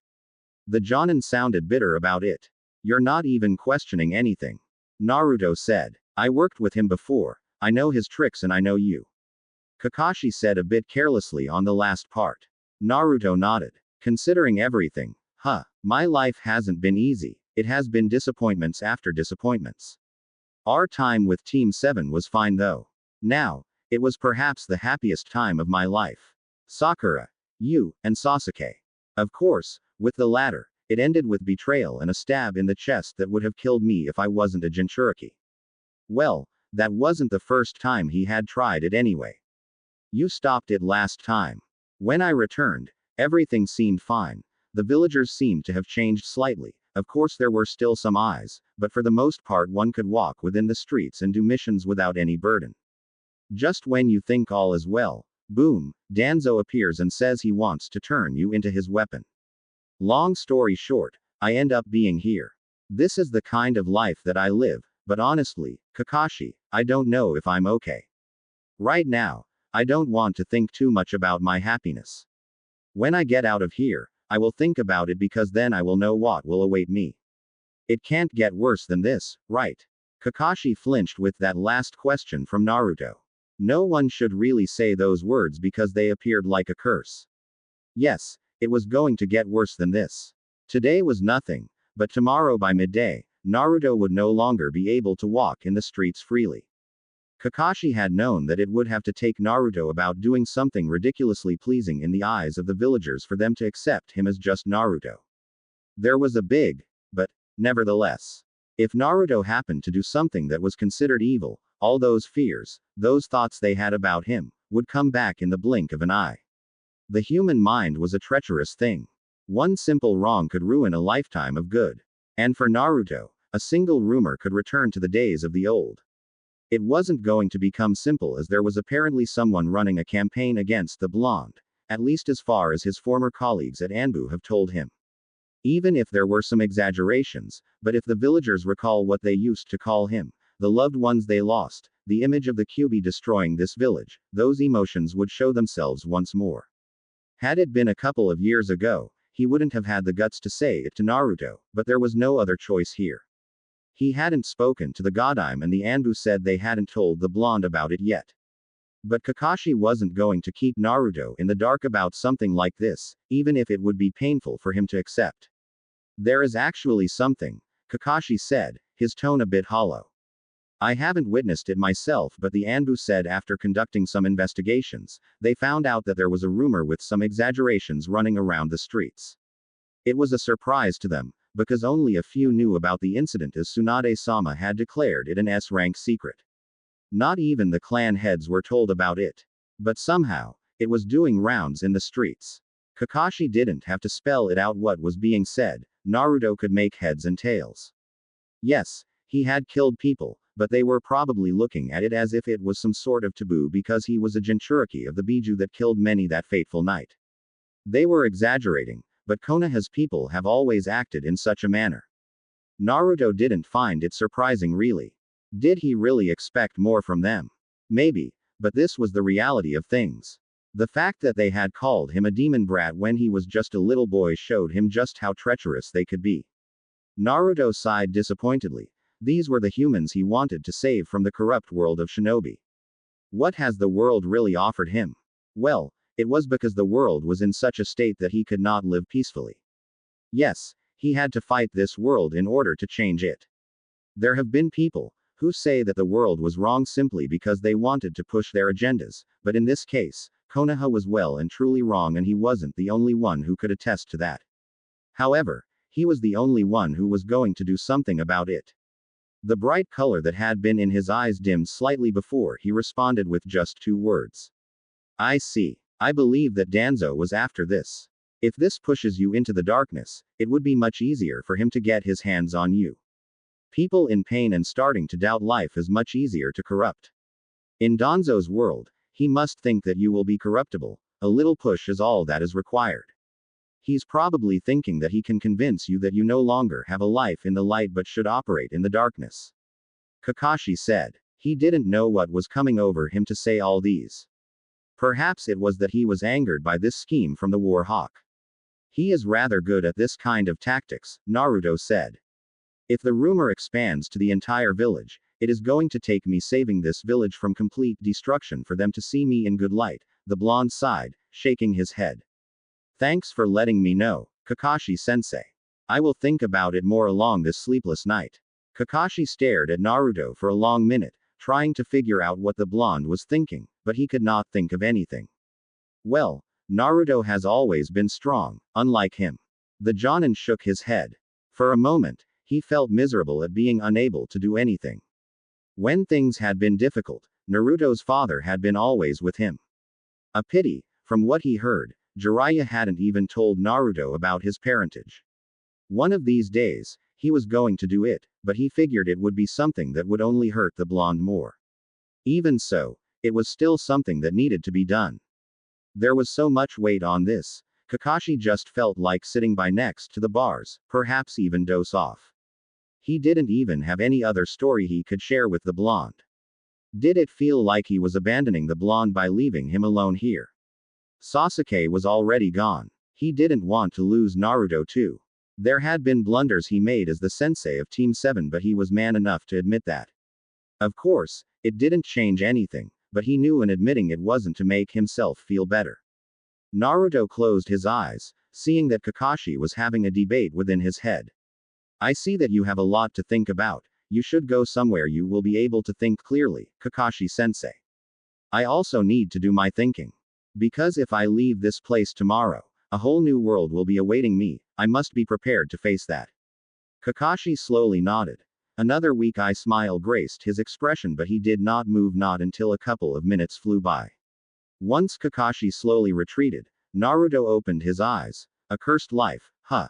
The Jonin sounded bitter about it. You're not even questioning anything. Naruto said. I worked with him before, I know his tricks and I know you. Kakashi said a bit carelessly on the last part. Naruto nodded. Considering everything, my life hasn't been easy, it has been disappointments after disappointments. Our time with Team 7 was fine though. Now, it was perhaps the happiest time of my life. Sakura, you, and Sasuke. Of course, with the latter, it ended with betrayal and a stab in the chest that would have killed me if I wasn't a Jinchuriki. Well, that wasn't the first time he had tried it anyway. You stopped it last time. When I returned, everything seemed fine. The villagers seemed to have changed slightly, Of course there were still some eyes, but for the most part one could walk within the streets and do missions without any burden. Just when you think all is well, boom, Danzo appears and says he wants to turn you into his weapon. Long story short, I end up being here. This is the kind of life that I live, but honestly, Kakashi, I don't know if I'm okay. Right now, I don't want to think too much about my happiness. When I get out of here, I will think about it because then I will know what will await me. It can't get worse than this, right? Kakashi flinched with that last question from Naruto. No one should really say those words because they appeared like a curse. Yes, it was going to get worse than this. Today was nothing, but tomorrow by midday, Naruto would no longer be able to walk in the streets freely. Kakashi had known that it would have to take Naruto about doing something ridiculously pleasing in the eyes of the villagers for them to accept him as just Naruto. There was a big, but, nevertheless. If Naruto happened to do something that was considered evil, all those fears, those thoughts they had about him, would come back in the blink of an eye. The human mind was a treacherous thing. One simple wrong could ruin a lifetime of good. And for Naruto, a single rumor could return to the days of the old. It wasn't going to become simple as there was apparently someone running a campaign against the blonde, at least as far as his former colleagues at Anbu have told him. Even if there were some exaggerations, but if the villagers recall what they used to call him, the loved ones they lost, the image of the Kyuubi destroying this village, those emotions would show themselves once more. Had it been a couple of years ago, he wouldn't have had the guts to say it to Naruto, but there was no other choice here. He hadn't spoken to the Godime and the Anbu said they hadn't told the blonde about it yet. But Kakashi wasn't going to keep Naruto in the dark about something like this, even if it would be painful for him to accept. There is actually something, Kakashi said, his tone a bit hollow. I haven't witnessed it myself, but the Anbu said after conducting some investigations, they found out that there was a rumor with some exaggerations running around the streets. It was a surprise to them, because only a few knew about the incident as Tsunade-sama had declared it an S-rank secret. Not even the clan heads were told about it. But somehow, it was doing rounds in the streets. Kakashi didn't have to spell it out what was being said, Naruto could make heads and tails. Yes, he had killed people, but they were probably looking at it as if it was some sort of taboo because he was a Jinchuriki of the Biju that killed many that fateful night. They were exaggerating, but Konoha's people have always acted in such a manner. Naruto didn't find it surprising really. Did he really expect more from them? Maybe, but this was the reality of things. The fact that they had called him a demon brat when he was just a little boy showed him just how treacherous they could be. Naruto sighed disappointedly. These were the humans he wanted to save from the corrupt world of shinobi. What has the world really offered him? Well, it was because the world was in such a state that he could not live peacefully. Yes, he had to fight this world in order to change it. There have been people who say that the world was wrong simply because they wanted to push their agendas, but in this case, Konoha was well and truly wrong and he wasn't the only one who could attest to that. However, he was the only one who was going to do something about it. The bright color that had been in his eyes dimmed slightly before he responded with just 2 words. I see. I believe that Danzo was after this. If this pushes you into the darkness, it would be much easier for him to get his hands on you. People in pain and starting to doubt life is much easier to corrupt. In Danzo's world, he must think that you will be corruptible. A little push is all that is required. He's probably thinking that he can convince you that you no longer have a life in the light but should operate in the darkness. Kakashi said. He didn't know what was coming over him to say all these. Perhaps it was that he was angered by this scheme from the War Hawk. He is rather good at this kind of tactics, Naruto said. If the rumor expands to the entire village, it is going to take me saving this village from complete destruction for them to see me in good light, the blonde sighed, shaking his head. Thanks for letting me know, Kakashi-sensei. I will think about it more along this sleepless night. Kakashi stared at Naruto for a long minute, trying to figure out what the blonde was thinking, but he could not think of anything. Well, Naruto has always been strong, unlike him. The Jonin shook his head. For a moment, he felt miserable at being unable to do anything. When things had been difficult, Naruto's father had been always with him. A pity, from what he heard, Jiraiya hadn't even told Naruto about his parentage. One of these days, he was going to do it, but he figured it would be something that would only hurt the blonde more. Even so, it was still something that needed to be done. There was so much weight on this. Kakashi just felt like sitting by next to the bars, perhaps even doze off. He didn't even have any other story he could share with the blonde. Did it feel like he was abandoning the blonde by leaving him alone here? Sasuke was already gone. He didn't want to lose Naruto too. There had been blunders he made as the sensei of Team 7, but he was man enough to admit that. Of course, it didn't change anything, but he knew, and admitting it wasn't to make himself feel better. Naruto closed his eyes, seeing that Kakashi was having a debate within his head. I see that you have a lot to think about. You should go somewhere you will be able to think clearly, Kakashi-sensei. I also need to do my thinking. Because if I leave this place tomorrow, a whole new world will be awaiting me. I must be prepared to face that. Kakashi slowly nodded. Another weak-eye smile graced his expression, but he did not move, not until a couple of minutes flew by. Once Kakashi slowly retreated, Naruto opened his eyes. A cursed life, huh?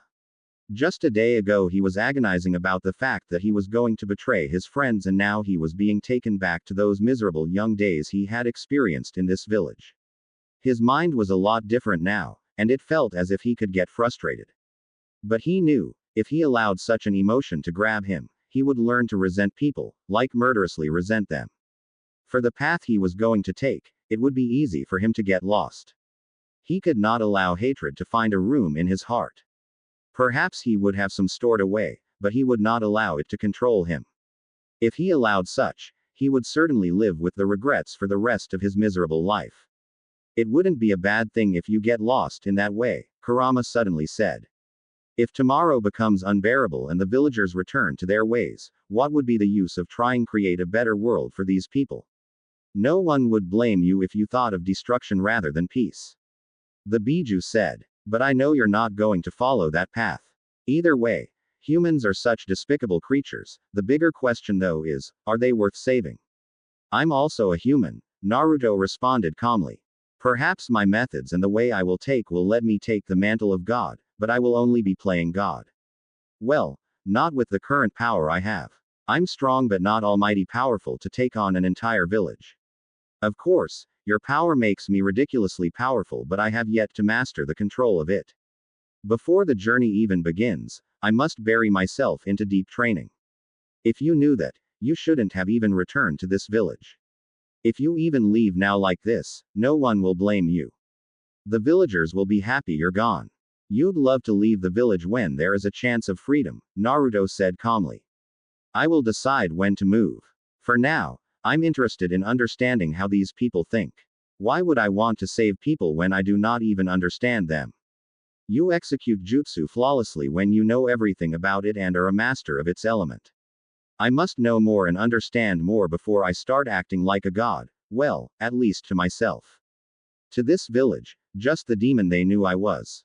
Just a day ago he was agonizing about the fact that he was going to betray his friends, and now he was being taken back to those miserable young days he had experienced in this village. His mind was a lot different now, and it felt as if he could get frustrated. But he knew, if he allowed such an emotion to grab him, he would learn to resent people, like murderously resent them. For the path he was going to take, it would be easy for him to get lost. He could not allow hatred to find a room in his heart. Perhaps he would have some stored away, but he would not allow it to control him. If he allowed such, he would certainly live with the regrets for the rest of his miserable life. It wouldn't be a bad thing if you get lost in that way, Kurama suddenly said. If tomorrow becomes unbearable and the villagers return to their ways, what would be the use of trying to create a better world for these people? No one would blame you if you thought of destruction rather than peace. The Biju said. But I know you're not going to follow that path. Either way, humans are such despicable creatures. The bigger question though is, are they worth saving? I'm also a human, Naruto responded calmly. Perhaps my methods and the way I will take will let me take the mantle of God, but I will only be playing God. Well, not with the current power I have. I'm strong but not almighty powerful to take on an entire village. Of course, your power makes me ridiculously powerful, but I have yet to master the control of it. Before the journey even begins, I must bury myself into deep training. If you knew that, you shouldn't have even returned to this village. If you even leave now like this, no one will blame you. The villagers will be happy you're gone. You'd love to leave the village when there is a chance of freedom, Naruto said calmly. I will decide when to move. For now, I'm interested in understanding how these people think. Why would I want to save people when I do not even understand them? You execute jutsu flawlessly when you know everything about it and are a master of its element. I must know more and understand more before I start acting like a god, well, at least to myself. To this village, just the demon they knew I was.